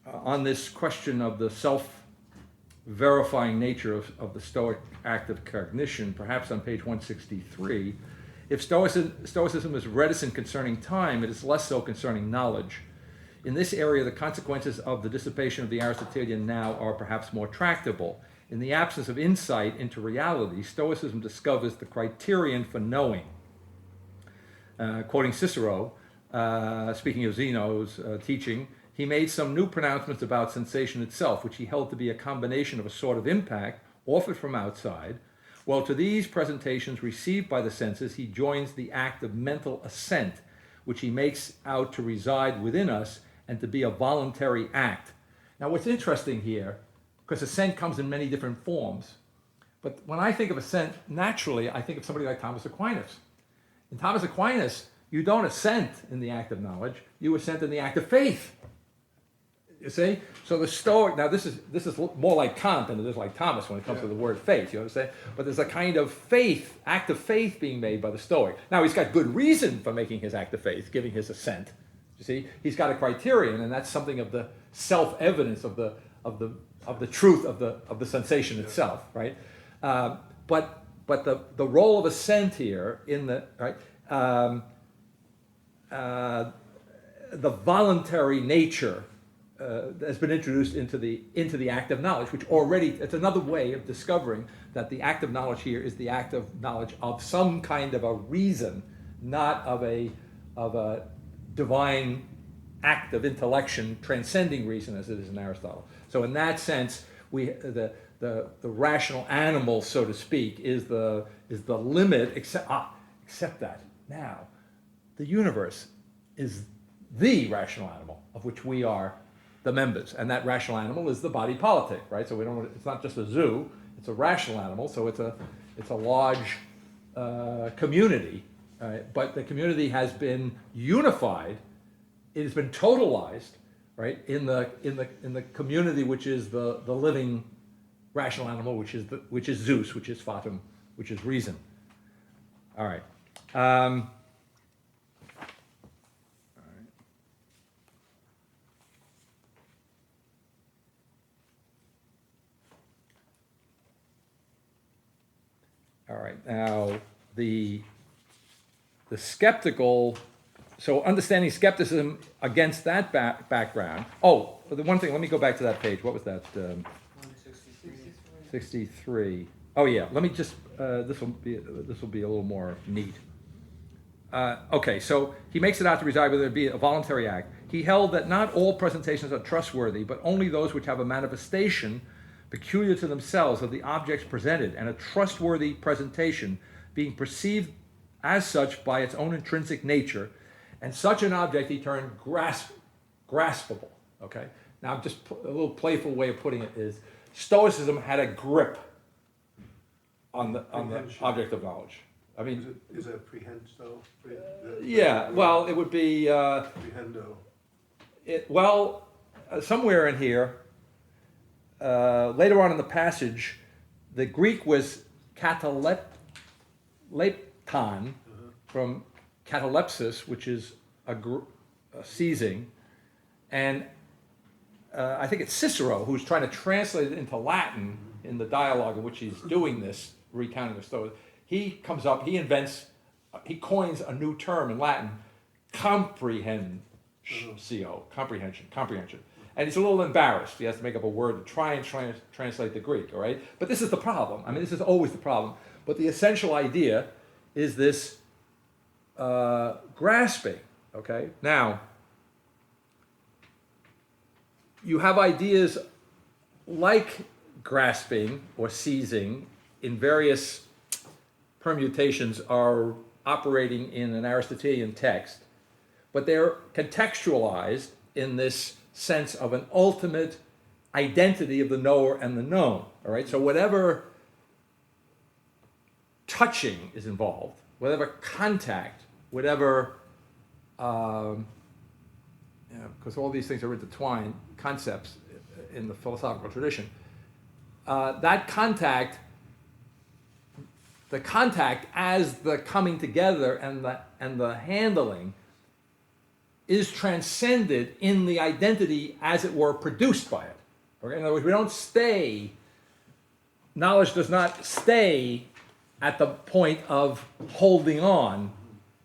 on this question of the self-verifying nature of the Stoic act of cognition, perhaps on page 163, if Stoicism is reticent concerning time, it is less so concerning knowledge. In this area, the consequences of the dissipation of the Aristotelian now are perhaps more tractable. In the absence of insight into reality, Stoicism discovers the criterion for knowing. Quoting Cicero, speaking of Zeno's teaching, he made some new pronouncements about sensation itself, which he held to be a combination of a sort of impact offered from outside. Well, to these presentations received by the senses, he joins the act of mental assent, which he makes out to reside within us and to be a voluntary act. Now, what's interesting here, because assent comes in many different forms, but when I think of assent, naturally, I think of somebody like Thomas Aquinas. In Thomas Aquinas, you don't assent in the act of knowledge, you assent in the act of faith. You see? So the Stoic, now this is more like Kant than it is like Thomas when it comes to the word faith, you understand? But there's a kind of faith, act of faith being made by the Stoic. Now he's got good reason for making his act of faith, giving his assent. You see? He's got a criterion, and that's something of the self-evidence of the truth of the sensation itself, right? But the role of assent here in the right, the voluntary nature has been introduced into the act of knowledge, which already, it's another way of discovering that the act of knowledge here is the act of knowledge of some kind of a reason, not of a divine act of intellection transcending reason as it is in Aristotle. So in that sense, the rational animal, so to speak, is the limit, except that now the universe is the rational animal of which we are the members, and that rational animal is the body politic, right? So it's not just a zoo; it's a rational animal. So it's a large community, but the community has been unified. It has been totalized, right? In the community, which is the living rational animal, which is Zeus, which is Fatum, which is reason. All right. All right, now the skeptical, so understanding skepticism against that background. Oh, the one thing, let me go back to that page. What was that?
163.
63. Oh yeah, let me just, this will be a little more neat. Okay, so he makes it out to reside whether it be a voluntary act. He held that not all presentations are trustworthy, but only those which have a manifestation peculiar to themselves of the objects presented, and a trustworthy presentation being perceived as such by its own intrinsic nature, and such an object he termed graspable. Okay, now just a little playful way of putting it is Stoicism had a grip on the object of knowledge. I mean,
Is it prehendo?
yeah. Well, it would be
Prehendo.
somewhere in here. Later on in the passage, the Greek was katalepton from catalepsis, which is a seizing, and I think it's Cicero who's trying to translate it into Latin in the dialogue in which he's doing this, recounting the story. He comes up, he coins a new term in Latin, comprehension. And he's a little embarrassed. He has to make up a word to try and translate the Greek, all right? But this is the problem. I mean, this is always the problem. But the essential idea is this grasping, okay? Now, you have ideas like grasping or seizing in various permutations are operating in an Aristotelian text, but they're contextualized in this sense of an ultimate identity of the knower and the known, all right? So whatever touching is involved, whatever contact, whatever, because all these things are intertwined concepts in the philosophical tradition, that contact, the contact as the coming together and the handling is transcended in the identity, as it were, produced by it. Okay? In other words, we don't stay, knowledge does not stay at the point of holding on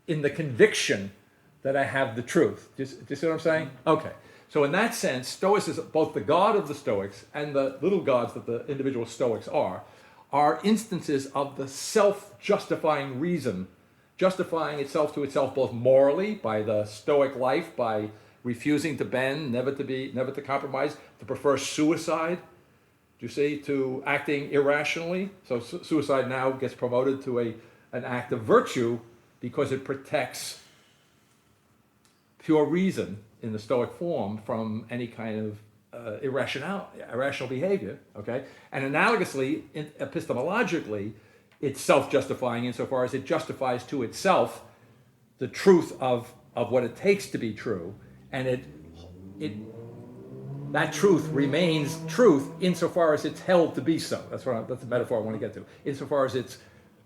in the conviction that I have the truth. Do you see what I'm saying? Okay. So in that sense, Stoicism, both the God of the Stoics and the little gods that the individual Stoics are instances of the self-justifying reason, justifying itself to itself both morally by the Stoic life, by refusing to bend, never to compromise, to prefer suicide, do you see, to acting irrationally. So suicide now gets promoted to an act of virtue because it protects pure reason in the Stoic form from any kind of irrational behavior, okay? And analogously, epistemologically, it's self-justifying insofar as it justifies to itself the truth of what it takes to be true, and that truth remains truth insofar as it's held to be so. That's the metaphor I want to get to. Insofar as it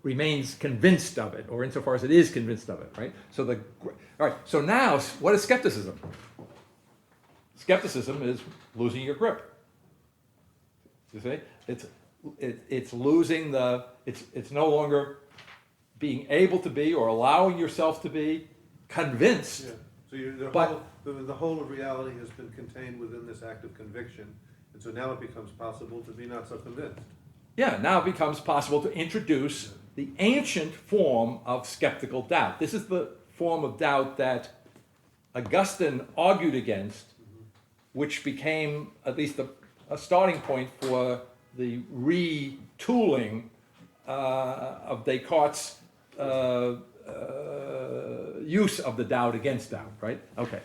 remains convinced of it, or insofar as it is convinced of it, right? All right. So now, what is skepticism? Skepticism is losing your grip. You see, it's losing it's no longer being able to be or allowing yourself to be convinced
So the
But-
whole, the whole of reality has been contained within this act of conviction, and so now it becomes possible to be not so convinced.
Yeah, now it becomes possible to introduce the ancient form of skeptical doubt. This is the form of doubt that Augustine argued against, which became at least a starting point for the retooling of Descartes' use of the doubt against doubt, right? Okay.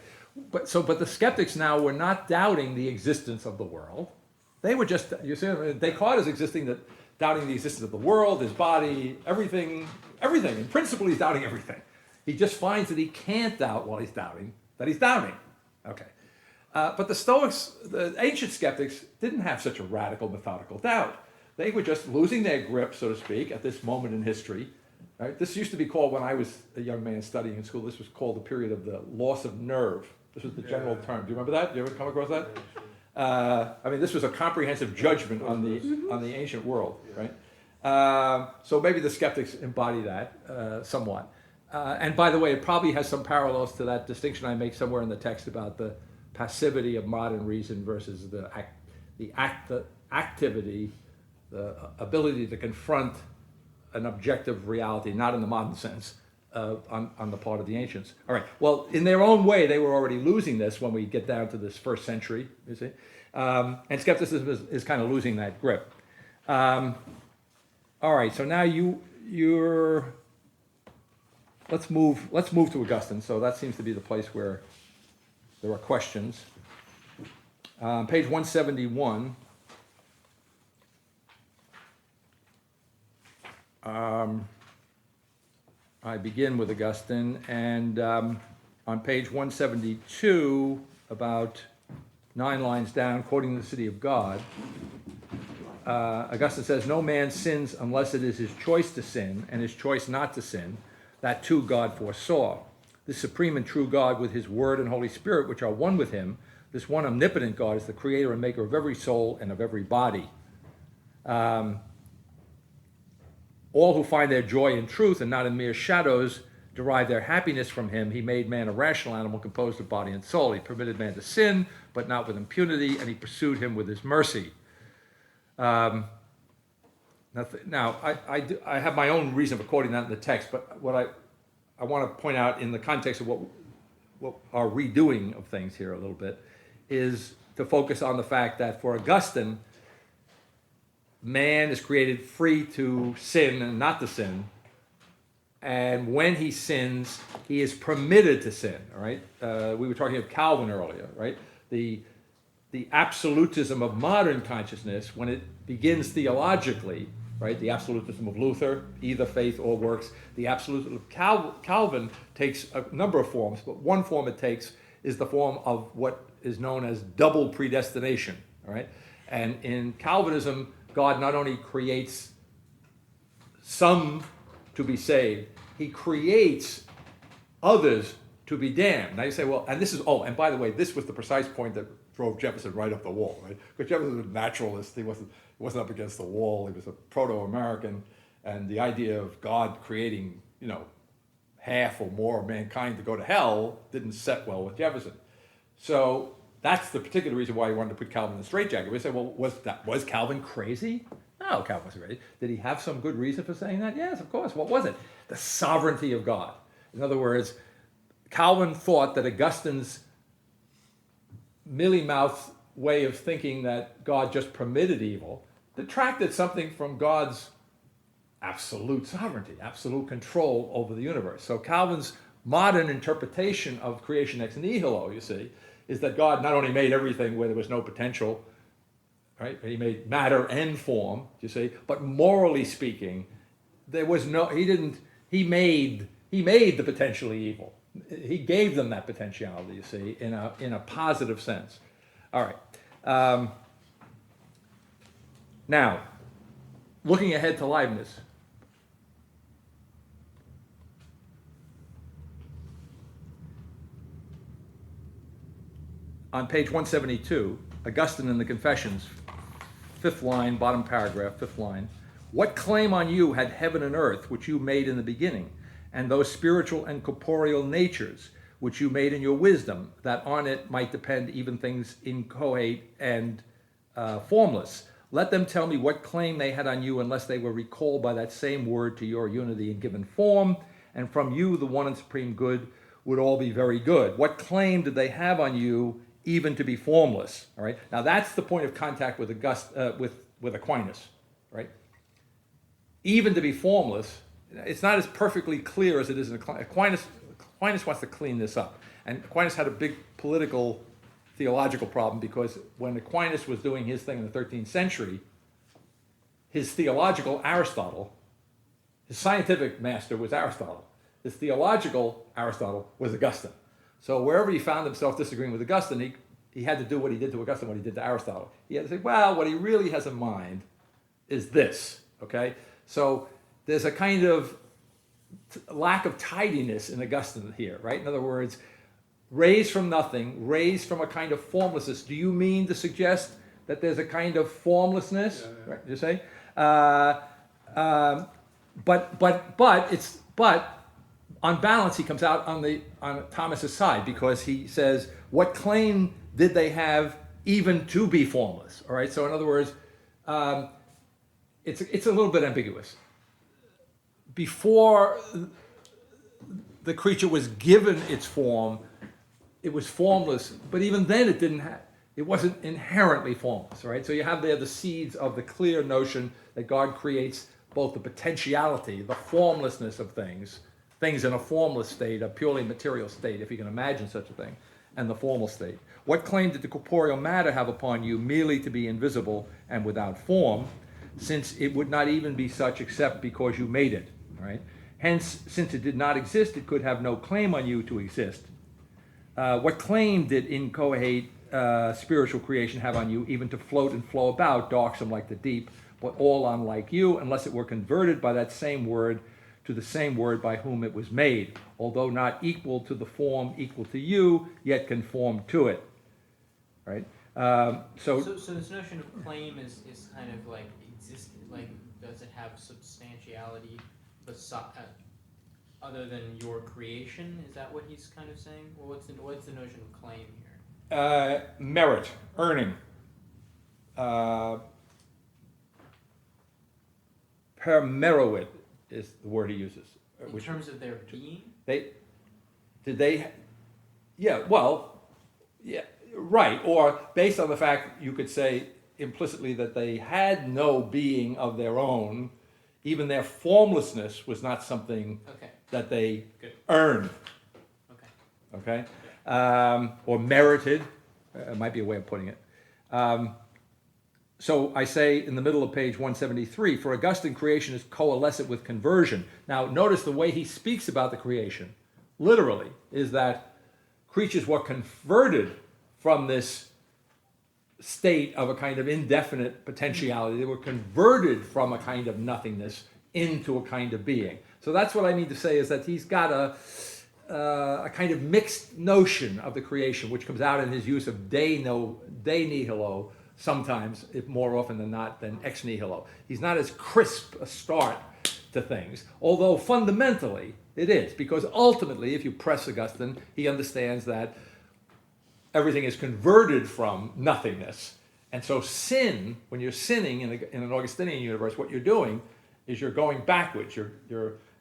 But the skeptics now were not doubting the existence of the world. They were just, you see, Descartes is doubting the existence of the world, his body, everything. In principle, he's doubting everything. He just finds that he can't doubt while he's doubting that he's doubting. Okay. But the Stoics, the ancient skeptics, didn't have such a radical, methodical doubt. They were just losing their grip, so to speak, at this moment in history. Right? This used to be called, when I was a young man studying in school, this was called the period of the loss of nerve. This was the general term. Do you remember that? Do you ever come across that? I mean, this was a comprehensive judgment on the ancient world, right? So maybe the skeptics embody that somewhat. And by the way, it probably has some parallels to that distinction I make somewhere in the text about the passivity of modern reason versus the activity, the ability to confront an objective reality, not in the modern sense, on the part of the ancients. All right. Well, in their own way, they were already losing this when we get down to this first century. You see, and skepticism is kind of losing that grip. All right. So now you're. Let's move to Augustine. So that seems to be the place where there are questions. Page 171. I begin with Augustine, and on page 172, about 9 lines down, quoting the City of God, Augustine says, "No man sins unless it is his choice to sin, and his choice not to sin. That too God foresaw. This supreme and true God, with his Word and Holy Spirit, which are one with him, this one omnipotent God is the creator and maker of every soul and of every body. All who find their joy in truth and not in mere shadows derive their happiness from him. He made man a rational animal composed of body and soul. He permitted man to sin, but not with impunity, and he pursued him with his mercy." Now, I have my own reason for quoting that in the text, but what I want to point out in the context of what our redoing of things here a little bit is to focus on the fact that for Augustine, man is created free to sin and not to sin. And when he sins, he is permitted to sin, all right? We were talking of Calvin earlier, right? The absolutism of modern consciousness, when it begins theologically, right? The absolutism of Luther, either faith or works. The absolutism of Calvin takes a number of forms, but one form it takes is the form of what is known as double predestination, all right? And in Calvinism, God not only creates some to be saved, he creates others to be damned. Now you say, well, and this is, and by the way, this was the precise point that drove Jefferson right up the wall, right? Because Jefferson was a naturalist. He wasn't up against the wall. He was a proto-American. And the idea of God creating, half or more of mankind to go to hell didn't set well with Jefferson. So that's the particular reason why he wanted to put Calvin in the straitjacket. We say, well, was Calvin crazy? No, Calvin wasn't crazy. Did he have some good reason for saying that? Yes, of course. What was it? The sovereignty of God. In other words, Calvin thought that Augustine's mealy-mouthed way of thinking that God just permitted evil detracted something from God's absolute sovereignty, absolute control over the universe. So Calvin's modern interpretation of creation ex nihilo, you see, is that God not only made everything where there was no potential, right? He made matter and form, you see, but morally speaking, there was he made the potentially evil. He gave them that potentiality, you see, in a positive sense. All right. Now, looking ahead to Leibniz. On page 172, Augustine in the Confessions, 5th line, bottom paragraph, 5th line. "What claim on you had heaven and earth, which you made in the beginning, and those spiritual and corporeal natures, which you made in your wisdom, that on it might depend even things inchoate and formless. Let them tell me what claim they had on you unless they were recalled by that same word to your unity in given form, and from you, the one and supreme good, would all be very good. What claim did they have on you even to be formless? All right. Now that's the point of contact with with Aquinas, right? Even to be formless, it's not as perfectly clear as it is in Aquinas. Aquinas wants to clean this up, and Aquinas had a big political, theological problem because when Aquinas was doing his thing in the 13th century, his theological Aristotle, his scientific master was Aristotle. His theological Aristotle was Augustine. So wherever he found himself disagreeing with Augustine, he had to do what he did to Augustine, what he did to Aristotle. He had to say, well, what he really has in mind is this, okay? So there's a kind of lack of tidiness in Augustine here, right? In other words, raised from nothing, raised from a kind of formlessness. Do you mean to suggest that there's a kind of formlessness?
Yeah.
Right, you say? But on balance, he comes out on Thomas's side because he says, what claim did they have even to be formless? All right. So in other words, it's a little bit ambiguous. Before the creature was given its form, it was formless. But even then, it wasn't inherently formless. Right. So you have there the seeds of the clear notion that God creates both the potentiality, the formlessness of things in a formless state, a purely material state, if you can imagine such a thing, and the formal state. What claim did the corporeal matter have upon you merely to be invisible and without form, since it would not even be such except because you made it, right? Hence, since it did not exist, it could have no claim on you to exist. What claim did inchoate spiritual creation have on you even to float and flow about, darksome like the deep, but all unlike you, unless it were converted by that same word to the same word by whom it was made, although not equal to the form equal to you, yet conform to it. Right?
So this notion of claim is kind of like does it have substantiality other than your creation? Is that what he's kind of saying? Well, what's the notion of claim here?
Merit, earning. Per meruit is the word he uses.
In terms of their being?
Right. Or based on the fact, you could say implicitly that they had no being of their own, even their formlessness was not something that they earned. Okay. Or merited, might be a way of putting it. So I say in the middle of page 173, for Augustine, creation is coalescent with conversion. Now, notice the way he speaks about the creation, literally, is that creatures were converted from this state of a kind of indefinite potentiality. They were converted from a kind of nothingness into a kind of being. So that's what I mean to say is that he's got a kind of mixed notion of the creation, which comes out in his use of de nihilo, sometimes, if more often than not, than ex nihilo. He's not as crisp a start to things, although fundamentally it is, because ultimately, if you press Augustine, he understands that everything is converted from nothingness. And so sin, when you're sinning in an Augustinian universe, what you're doing is you're going backwards. Your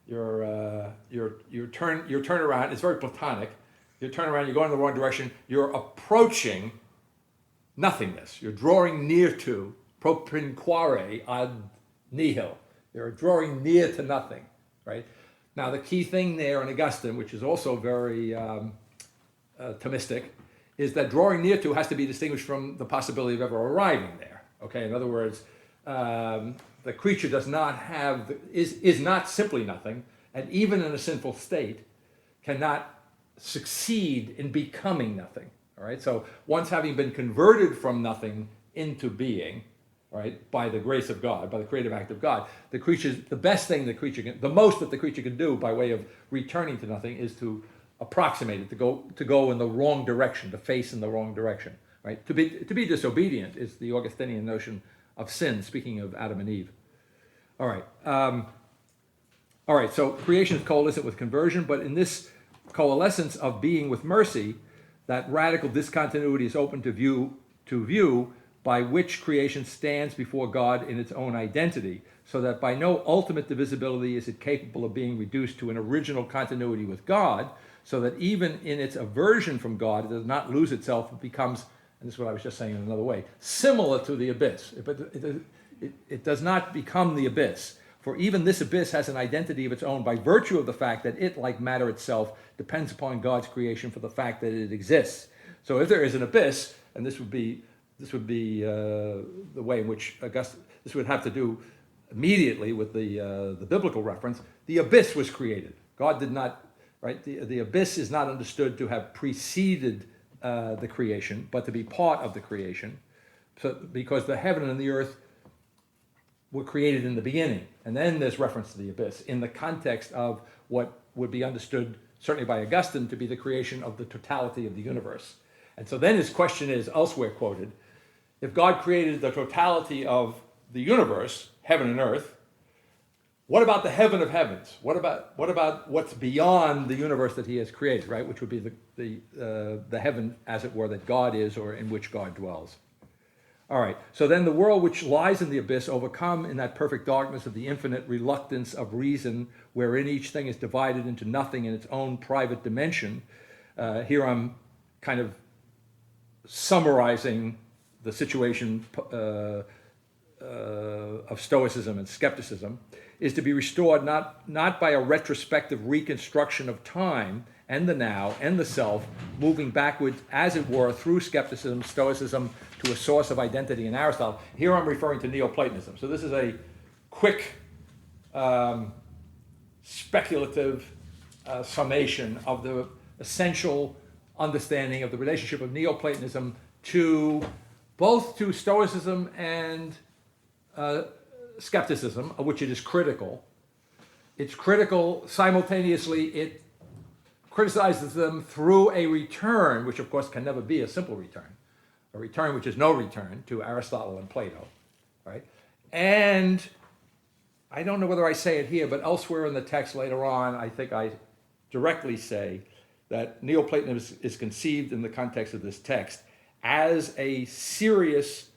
turnaround is very Platonic. Your turnaround, you're going in the wrong direction. You're approaching nothingness. You're drawing near to propinquare ad nihil. You're drawing near to nothing, right? Now, the key thing there in Augustine, which is also very Thomistic, is that drawing near to has to be distinguished from the possibility of ever arriving there. Okay, in other words, the creature does not have is not simply nothing, and even in a sinful state, cannot succeed in becoming nothing. All right, so once having been converted from nothing into being, right, by the grace of God, by the creative act of God, the best thing the most that the creature can do by way of returning to nothing is to approximate it, to go in the wrong direction, to face in the wrong direction, right? To be disobedient is the Augustinian notion of sin, speaking of Adam and Eve. All right, so creation is coalescent with conversion, but in this coalescence of being with mercy, that radical discontinuity is open to view by which creation stands before God in its own identity, so that by no ultimate divisibility is it capable of being reduced to an original continuity with God, so that even in its aversion from God, it does not lose itself, it becomes, and this is what I was just saying in another way, similar to the abyss. It does not become the abyss. For even this abyss has an identity of its own by virtue of the fact that it, like matter itself, depends upon God's creation for the fact that it exists. So if there is an abyss, and this would be the way in which this would have to do immediately with the biblical reference. The abyss was created. God did not, right? The abyss is not understood to have preceded the creation, but to be part of the creation. So because the heaven and the earth were created in the beginning, and then there's reference to the abyss in the context of what would be understood, certainly by Augustine, to be the creation of the totality of the universe. And so then his question is, elsewhere quoted, if God created the totality of the universe, heaven and earth, what about the heaven of heavens? What about what's beyond the universe that he has created, right? Which would be the heaven, as it were, that God is, or in which God dwells. All right, so then the world which lies in the abyss, overcome in that perfect darkness of the infinite reluctance of reason, wherein each thing is divided into nothing in its own private dimension. Here I'm kind of summarizing the situation of Stoicism and skepticism, is to be restored not by a retrospective reconstruction of time and the now and the self, moving backwards, as it were, through skepticism, Stoicism, to a source of identity in Aristotle. Here I'm referring to Neoplatonism. So this is a quick, speculative summation of the essential understanding of the relationship of Neoplatonism both to Stoicism and skepticism, of which it is critical. It's critical simultaneously. It criticizes them through a return, which of course can never be a simple return, a return which is no return to Aristotle and Plato, right? And I don't know whether I say it here, but elsewhere in the text later on, I think I directly say that Neoplatonism is conceived in the context of this text as a serious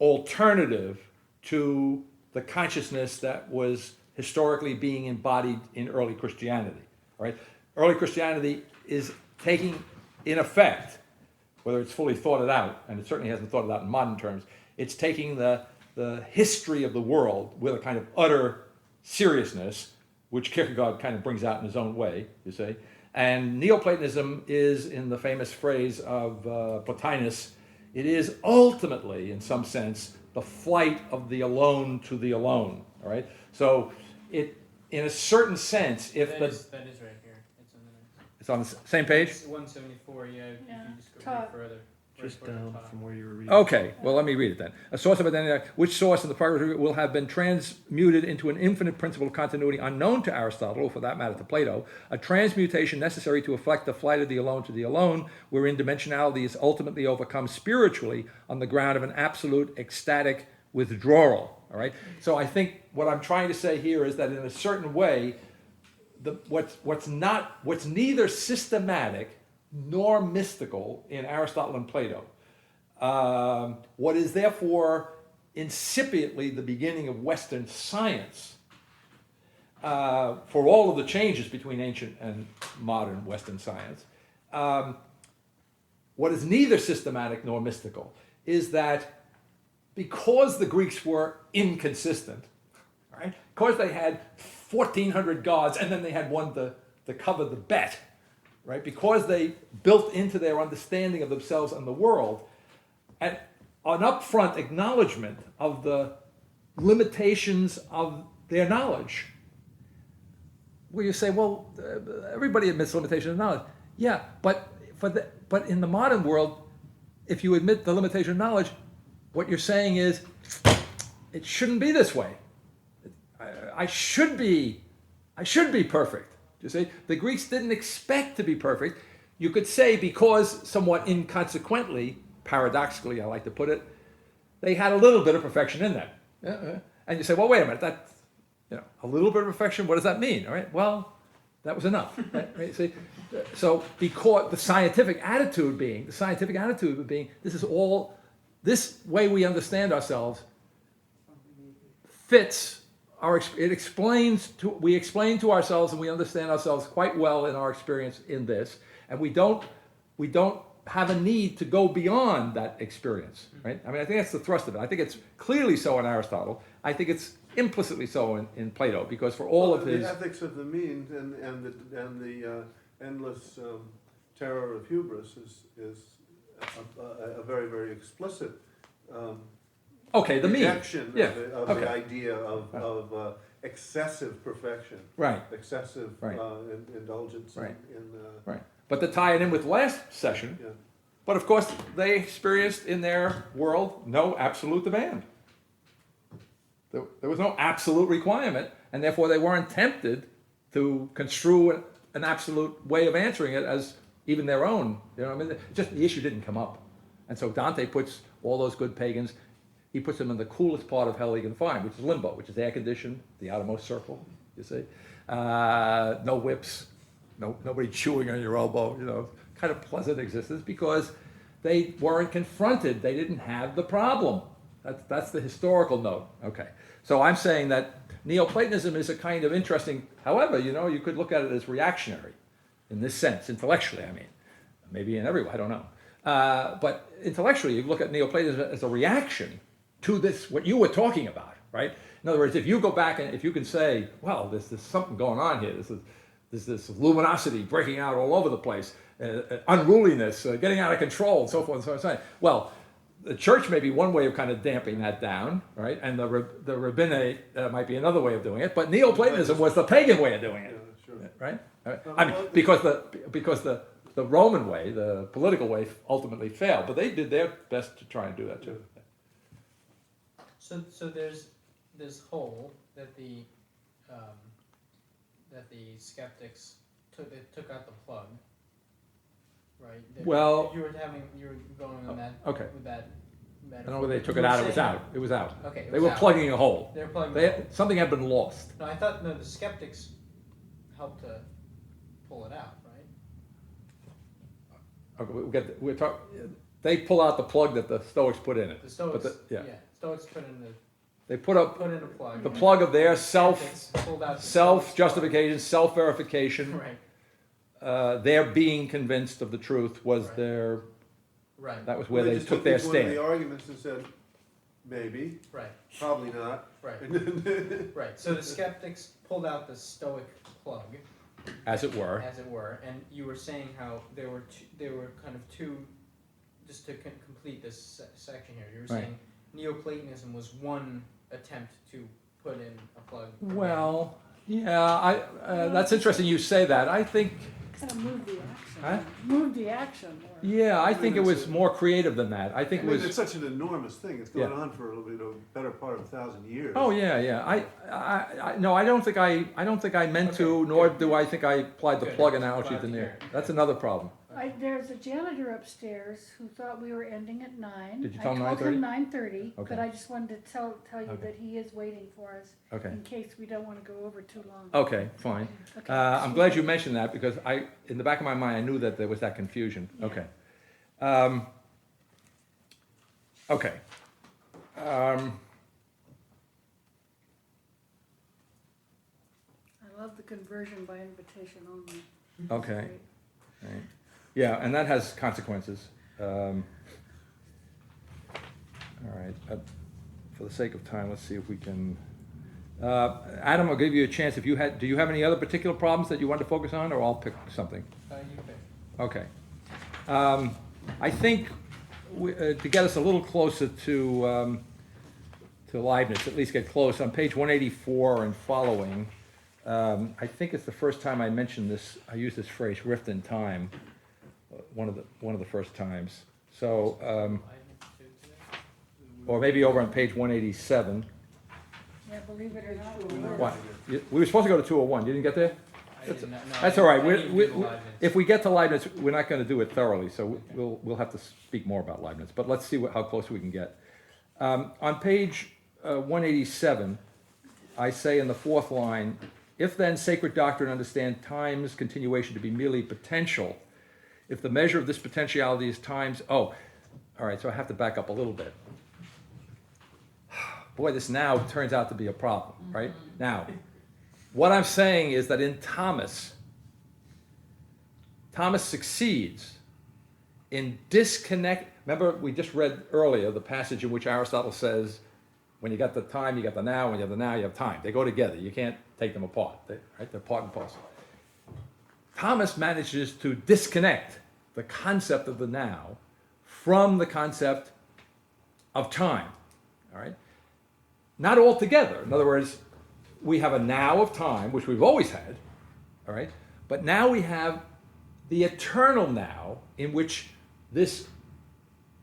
alternative to the consciousness that was historically being embodied in early Christianity. Right? Early Christianity is taking, in effect, whether it's fully thought it out, and it certainly hasn't thought it out in modern terms, it's taking the history of the world with a kind of utter seriousness, which Kierkegaard kind of brings out in his own way, you see. And Neoplatonism is, in the famous phrase of Plotinus, it is ultimately, in some sense, the flight of the alone to the alone. All right. So, in a certain sense, if
that is right here. It's on the next.
it's on the same page.
It's 174. Yeah. If
Yeah.
you just go
Top.
further.
Just
right toward the
down
top.
from where you were reading.
Okay, well, let me read it then. A source of identity, which source in the progress will have been transmuted into an infinite principle of continuity unknown to Aristotle, or for that matter to Plato, a transmutation necessary to effect the flight of the alone to the alone, wherein dimensionality is ultimately overcome spiritually on the ground of an absolute ecstatic withdrawal. All right? So I think what I'm trying to say here is that in a certain way, what's neither systematic nor mystical in Aristotle and Plato. What is therefore incipiently the beginning of Western science, for all of the changes between ancient and modern Western science, what is neither systematic nor mystical is that because the Greeks were inconsistent, right? Because they had 1,400 gods and then they had one to cover the bet, right? Because they built into their understanding of themselves and the world an upfront acknowledgement of the limitations of their knowledge. Where you say, well, everybody admits limitation of knowledge. Yeah, but in the modern world, if you admit the limitation of knowledge, what you're saying is, it shouldn't be this way. I should be perfect. You see, the Greeks didn't expect to be perfect. You could say because somewhat inconsequently, paradoxically, I like to put it, they had a little bit of perfection in them. And you say, well, wait a minute, that's a little bit of perfection. What does that mean? All right, well, That was enough. Right? See? So because the scientific attitude being, this way we understand ourselves fits we explain to ourselves and we understand ourselves quite well in our experience in this, and we don't have a need to go beyond that experience, right? I mean, I think that's the thrust of it. I think it's clearly so in Aristotle. I think it's implicitly so in Plato, because for all of his...
The ethics of the means and the endless terror of hubris is a very, very explicit
Okay, the mean.
rejection
Yeah,
of
okay.
the idea of excessive perfection,
Right,
excessive
Right.
Indulgence
Right.
in
right. But to tie it in with last session,
yeah.
but of course, they experienced in their world no absolute demand. There was no absolute requirement, and therefore they weren't tempted to construe an absolute way of answering it as even their own. You know, I mean, just the issue didn't come up. And so Dante puts all those good pagans, he puts them in the coolest part of hell he can find, which is limbo, which is air conditioned, the outermost circle, you see. No whips, nobody chewing on your elbow, you know, kind of pleasant existence, because they weren't confronted, they didn't have the problem. That's the historical note. Okay, so I'm saying that Neoplatonism is a kind of interesting, however, you know, you could look at it as reactionary in this sense, intellectually, I mean. Maybe in every way, I don't know. But intellectually, you look at Neoplatonism as a reaction to this, what you were talking about, right? In other words, if you go back and if you can say, well, there's something going on here, there's this luminosity breaking out all over the place, unruliness, getting out of control, and so forth and so on. And so on. Well, the church may be one way of kind of damping that down, right? And the rabbinate might be another way of doing it, but Neoplatonism was the pagan way of doing
Yeah,
it,
sure.
right? I mean, because the Roman way, the political way, ultimately failed, but they did their best to try and do that too.
So there's this hole that the skeptics took out the plug, right?
Well-
you were going on that
Okay.
with that
I
metaphor.
don't know whether they took
You
it
were
out, it was
saying-
out, it was out.
Okay, it
They
was
were
out.
plugging a hole.
They were plugging.
Something had been lost.
No, I thought the skeptics helped to pull it out, right?
Okay, they pull out the plug that the Stoics put in it.
The Stoics,
But
yeah. Stoics put in
They put up
a plug.
the plug of their
Skeptics pulled out the
self-justification, self-verification.
Stoics plug.
Their being convinced of the truth was
Right.
their,
Right,
that was where
They
they
just
took their
each one of
stand.
the arguments and said, maybe,
right,
probably not.
right, right. So the skeptics pulled out the Stoic plug,
As it were.
as it were, and you were saying how there were kind of two. Just to complete this section here, you were
Right.
saying Neoplatonism was one attempt to put in a plug.
Well, yeah, that's interesting you say that. I think,
Kind of move the action.
Huh?
Move the action. Or,
yeah, I think it
it's
was
a-
more creative than that. I
I
think it
mean, it's
was,
such an enormous thing, it's going
Yeah.
on for a better part of 1,000 years.
oh, yeah. No, I don't think I meant to,
Okay,
nor
good.
do I think I applied the
Good.
plug analogy
Glad
to
to
there.
hear.
That's another problem.
There's a janitor upstairs who thought we were ending at 9.
Did you tell him
I told
9:30?
him 9:30,
Okay.
but I just wanted to tell you
Okay.
that he is waiting for us
Okay.
in case we don't want to go over too long.
Okay, fine.
Okay.
I'm glad you mentioned that because in the back of my mind, I knew that there was that confusion.
Yeah.
Okay. Okay.
I love the conversion by invitation only.
Okay.
Great.
Right. Yeah, and that has consequences. All right. For the sake of time, let's see if we can. Adam, I'll give you a chance. Do you have any other particular problems that you want to focus on, or I'll pick something?
You pick.
Okay. I think to get us a little closer to Leibniz, at least get close, on page 184 and following, I think it's the first time I mentioned this, I use this phrase, rift in time, one of the first times. So, or maybe over on page 187.
Yeah, believe it or not, we were.
What? We were supposed to go to 201, you didn't get there?
I didn't know- no,
That's
I
all right.
didn't even do the Leibniz.
If we get to Leibniz, we're not going to do it thoroughly, so we'll have to speak more about Leibniz. But let's see how close we can get. On page 187, I say in the fourth line, If then sacred doctrine understand time's continuation to be merely potential, if the measure of this potentiality is time's, all right, so I have to back up a little bit. Boy, this now turns out to be a problem, right? Now, what I'm saying is that in Thomas succeeds in remember we just read earlier the passage in which Aristotle says, when you got the time, you got the now, when you have the now, you have time. They go together, you can't take them apart, they're part and parcel. Thomas manages to disconnect the concept of the now from the concept of time, all right? Not altogether. In other words, we have a now of time, which we've always had, all right? But now we have the eternal now, in which this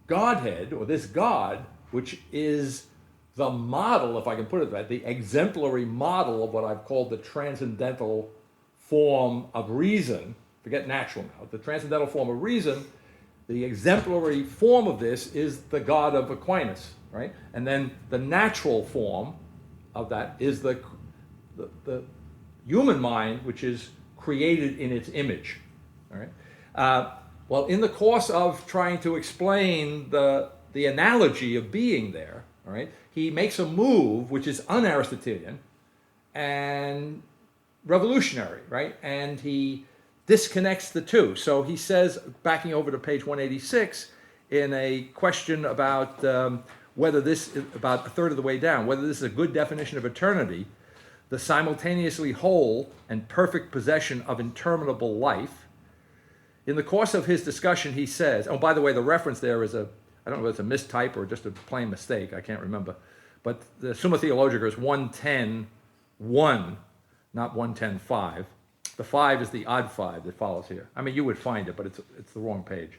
Godhead, or this God, which is the model, if I can put it that, the exemplary model of what I've called the transcendental form of reason, forget natural now, the transcendental form of reason, the exemplary form of this is the God of Aquinas, right? And then the natural form of that is the human mind, which is created in its image, all right? Well, in the course of trying to explain the analogy of being there, all right, he makes a move which is un-Aristotelian and revolutionary, right? And he disconnects the two. So he says, backing over to page 186, in a question about whether this, about a third of the way down, whether this is a good definition of eternity, the simultaneously whole and perfect possession of interminable life. In the course of his discussion, he says, oh, by the way, the reference there is I don't know if it's a mistype or just a plain mistake, I can't remember. But the Summa Theologica is 110.1, not 110.5. The 5 is the odd 5 that follows here. I mean, you would find it, but it's the wrong page.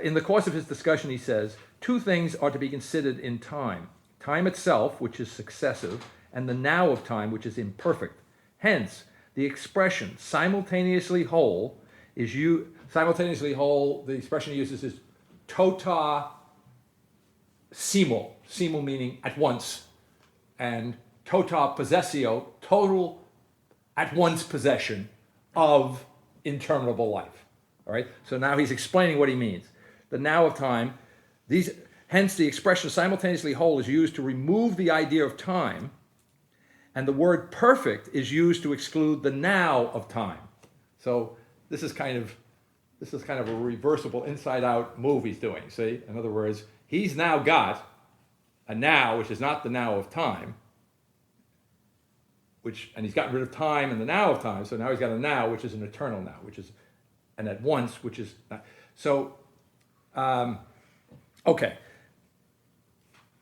In the course of his discussion, he says, two things are to be considered in time. Time itself, which is successive, and the now of time, which is imperfect. Hence, the expression simultaneously whole is simultaneously whole, the expression he uses is tota simul, simul meaning at once, and tota possessio, total at once possession of interminable life. All right, so now he's explaining what he means. The now of time, hence the expression simultaneously whole is used to remove the idea of time, and the word perfect is used to exclude the now of time. So this is kind of a reversible inside-out move he's doing, see? In other words, he's now got a now, which is not the now of time, and he's gotten rid of time and the now of time, so now he's got a now, which is an eternal now, which is an at once, which is not. So, okay.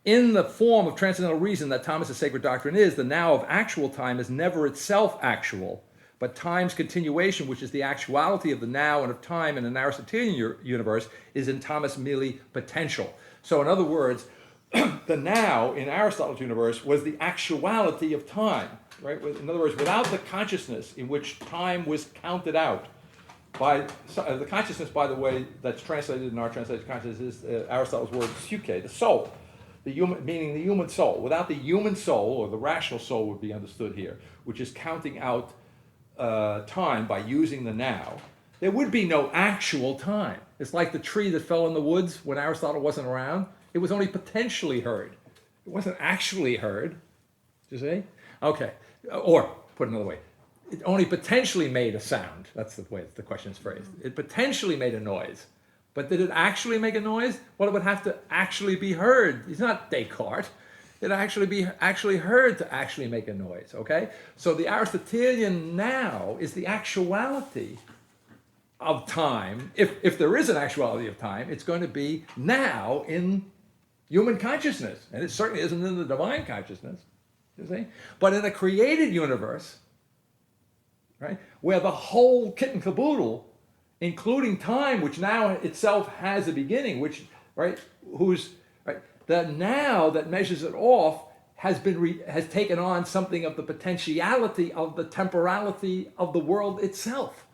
In the form of transcendental reason that Thomas's sacred doctrine is, the now of actual time is never itself actual, but time's continuation, which is the actuality of the now and of time in an Aristotelian universe, is in Thomas merely potential. So in other words, the now in Aristotle's universe was the actuality of time, right? In other words, without the consciousness in which time was counted out, by the consciousness, by the way, that's translated in our translation consciousness is Aristotle's word psyche, the soul, meaning the human soul. Without the human soul, or the rational soul would be understood here, which is counting out time by using the now, there would be no actual time. It's like the tree that fell in the woods when Aristotle wasn't around. It was only potentially heard. It wasn't actually heard. Do you see? Okay. Or, put another way, it only potentially made a sound. That's the way the question is phrased. It potentially made a noise. But did it actually make a noise? Well, it would have to actually be heard. It's not Descartes. It'd actually be actually heard to actually make a noise, okay? So the Aristotelian now is the actuality of time. If there is an actuality of time, it's going to be now in human consciousness. And it certainly isn't in the divine consciousness, you see? But in a created universe, right, where the whole kit and caboodle, including time, which now itself has a beginning, which, right, the now that measures it off has taken on something of the potentiality of the temporality of the world itself,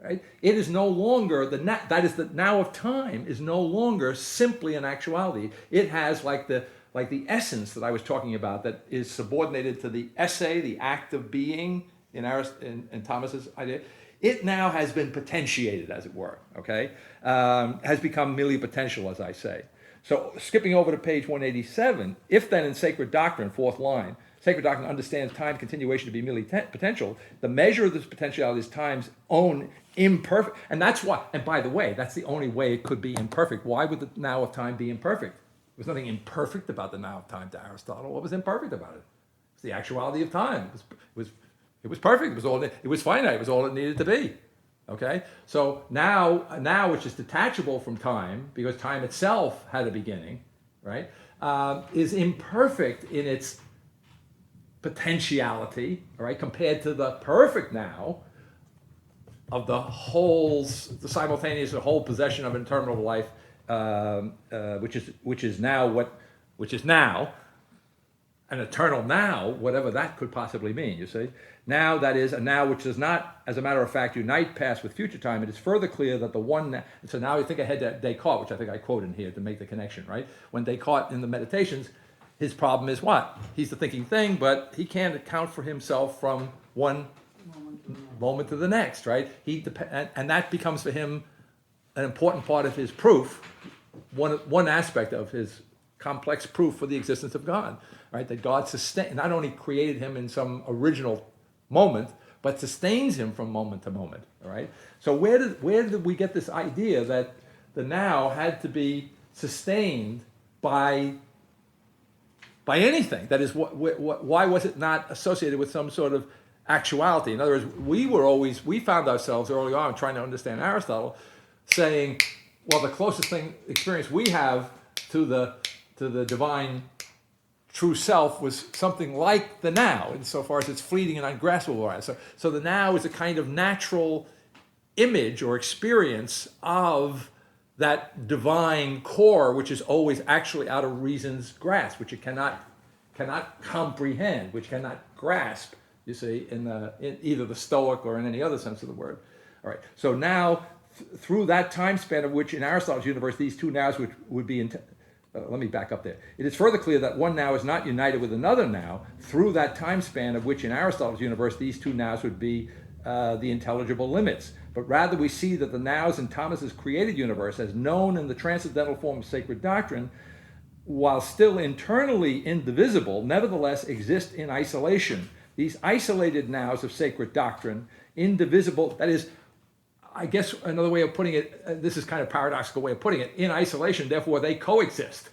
right? It is no longer the now of time is no longer simply an actuality. It has like the essence that I was talking about that is subordinated to the esse, the act of being, in Thomas's idea, it now has been potentiated, as it were, okay? Has become merely potential, as I say. So skipping over to page 187, if then in sacred doctrine, fourth line, sacred doctrine understands time continuation to be merely potential, the measure of this potentiality is time's own imperfect, and that's why, and by the way, that's the only way it could be imperfect. Why would the now of time be imperfect? There was nothing imperfect about the now of time to Aristotle. What was imperfect about it? It's the actuality of time. It was perfect. It was finite. It was all it needed to be. Okay. So now which is detachable from time because time itself had a beginning, right? Is imperfect in its potentiality, all right, compared to the perfect now of the simultaneous, the whole possession of interminable life, which is now an eternal now, whatever that could possibly mean, you see. Now, that is, a now which does not, as a matter of fact, unite past with future time. It is further clear that the one, so now you think ahead to Descartes, which I think I quote in here to make the connection, right? When Descartes in the Meditations, his problem is what? He's the thinking thing, but he can't account for himself from one moment to the next, right? And that becomes for him an important part of his proof, one aspect of his complex proof for the existence of God, right? That God not only created him in some original moment, but sustains him from moment to moment, all right? So where did we get this idea that the now had to be sustained by anything? That is, why was it not associated with some sort of actuality? In other words, we found ourselves early on trying to understand Aristotle, saying, well, the closest experience we have to the divine true self was something like the now, insofar as it's fleeting and ungraspable. So the now is a kind of natural image or experience of that divine core, which is always actually out of reason's grasp, which it cannot comprehend, which cannot grasp, you see, in either the Stoic or in any other sense of the word. All right. So now, through that time span of which in Aristotle's universe these two nows would be let me back up there. It is further clear that one now is not united with another now through that time span of which in Aristotle's universe these two nows would be the intelligible limits. But rather we see that the nows in Thomas's created universe, as known in the transcendental form of sacred doctrine, while still internally indivisible, nevertheless exist in isolation. These isolated nows of sacred doctrine, indivisible, that is, I guess another way of putting it, this is kind of a paradoxical way of putting it, in isolation, therefore they coexist,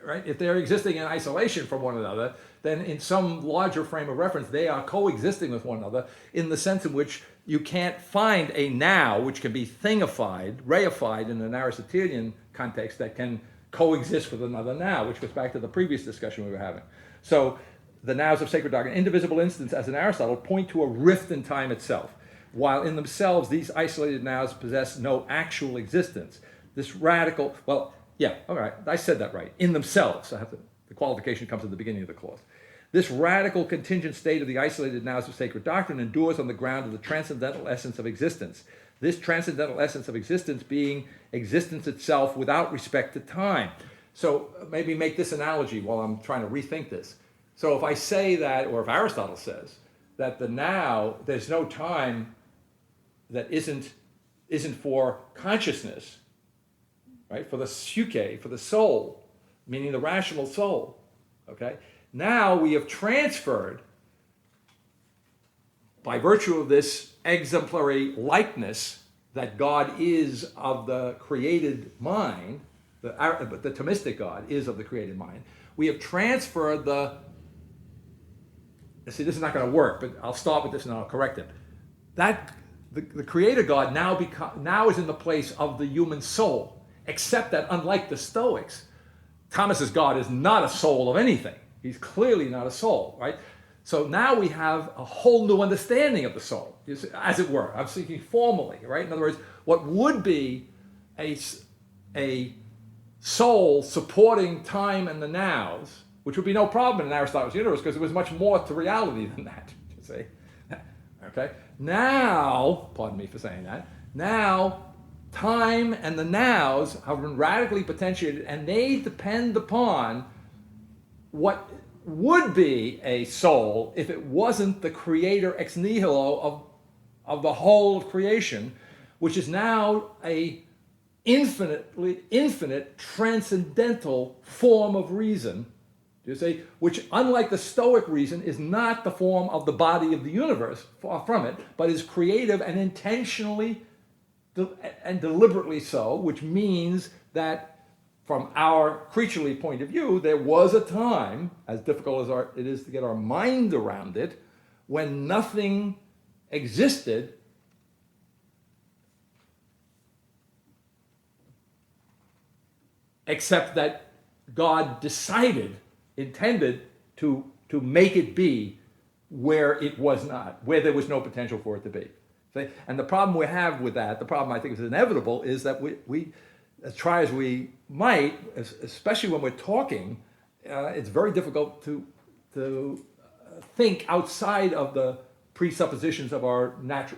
right? If they're existing in isolation from one another, then in some larger frame of reference, they are coexisting with one another in the sense in which you can't find a now which can be thingified, reified in an Aristotelian context that can coexist with another now, which goes back to the previous discussion we were having. So the nows of sacred doctrine, indivisible instance, as in Aristotle, point to a rift in time itself. While in themselves, these isolated nows possess no actual existence. This radical, well, yeah, all right, I said that right. In themselves, the qualification comes at the beginning of the clause. This radical contingent state of the isolated nows of sacred doctrine endures on the ground of the transcendental essence of existence. This transcendental essence of existence being existence itself without respect to time. So maybe make this analogy while I'm trying to rethink this. So if I say that, or if Aristotle says, that the now, there's no time that isn't for consciousness, right? For the psyche, for the soul, meaning the rational soul, okay? Now we have transferred, by virtue of this exemplary likeness that God is of the created mind, the Thomistic God is of the created mind, we have transferred see, this is not going to work, but I'll start with this and I'll correct it. The creator God now is in the place of the human soul, except that unlike the Stoics, Thomas's God is not a soul of anything. He's clearly not a soul, right? So now we have a whole new understanding of the soul, as it were. I'm speaking formally, right? In other words, what would be a soul supporting time and the nows, which would be no problem in Aristotle's universe because there was much more to reality than that, you see? Okay? Now, pardon me for saying that, now time and the nows have been radically potentiated and they depend upon what would be a soul if it wasn't the creator ex nihilo of the whole of creation, which is now a infinite, transcendental form of reason, you see, which, unlike the Stoic reason, is not the form of the body of the universe, far from it, but is creative and intentionally and deliberately so, which means that from our creaturely point of view, there was a time, as difficult as it is to get our mind around it, when nothing existed except that God decided, intended to make it be where it was not, where there was no potential for it to be. See? And the problem we have with that, the problem I think is inevitable, is that we as try as we might, especially when we're talking, it's very difficult to think outside of the presuppositions of our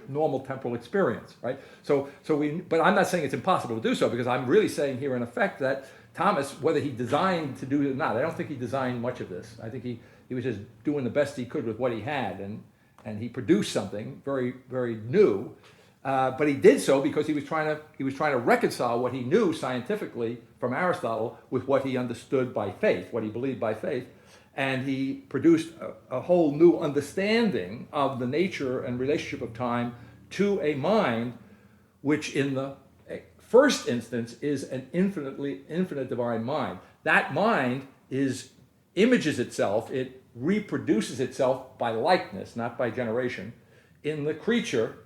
normal temporal experience, right? But I'm not saying it's impossible to do so, because I'm really saying here in effect that Thomas, whether he designed to do it or not, I don't think he designed much of this. I think he was just doing the best he could with what he had, and he produced something very, very new. But he did so because he was trying to reconcile what he knew scientifically from Aristotle with what he understood by faith, what he believed by faith. And he produced a whole new understanding of the nature and relationship of time to a mind, which in the first instance is an infinite divine mind. That mind images itself, it reproduces itself by likeness, not by generation, in the creature.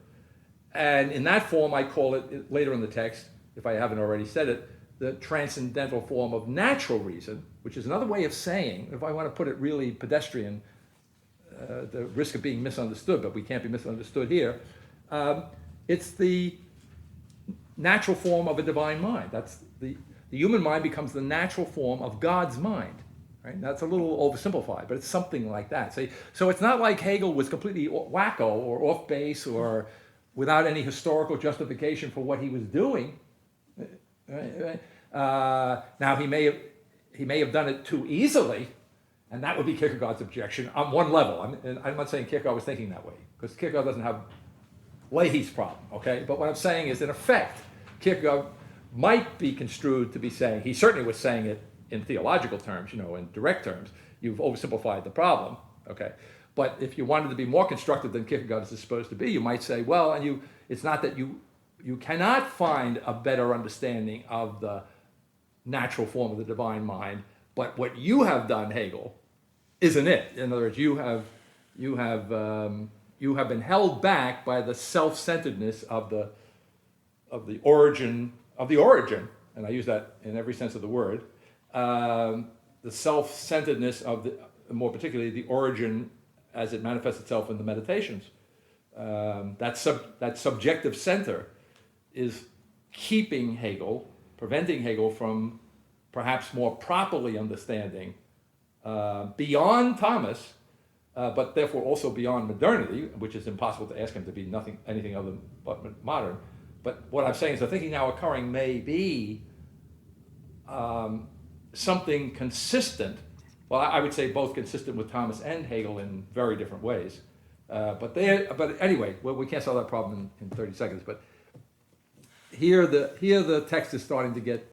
And in that form, I call it, later in the text, if I haven't already said it, the transcendental form of natural reason, which is another way of saying, if I want to put it really pedestrian, the risk of being misunderstood, but we can't be misunderstood here, it's the natural form of a divine mind. That's the human mind becomes the natural form of God's mind. Right? That's a little oversimplified, but it's something like that. So it's not like Hegel was completely wacko or off base or without any historical justification for what he was doing. Now he may have done it too easily, and that would be Kierkegaard's objection on one level. I'm not saying Kierkegaard was thinking that way, because Kierkegaard doesn't have Leahy's problem, okay? But what I'm saying is, in effect, Kierkegaard might be construed to be saying, he certainly was saying it in theological terms, in direct terms, you've oversimplified the problem, okay? But if you wanted to be more constructive than Kierkegaard is supposed to be, you might say, well, it's not that you cannot find a better understanding of the natural form of the divine mind, but what you have done, Hegel, isn't it. In other words, you have been held back by the self-centeredness of the origin, and I use that in every sense of the word, the self-centeredness of more particularly the origin as it manifests itself in the Meditations. That subjective center is keeping Hegel, preventing Hegel from perhaps more properly understanding beyond Thomas, but therefore also beyond modernity, which is impossible to ask him to be anything other but modern. But what I'm saying is the thinking now occurring may be something consistent. Well, I would say both consistent with Thomas and Hegel in very different ways. But anyway, we can't solve that problem in 30 seconds. But here the text is starting to get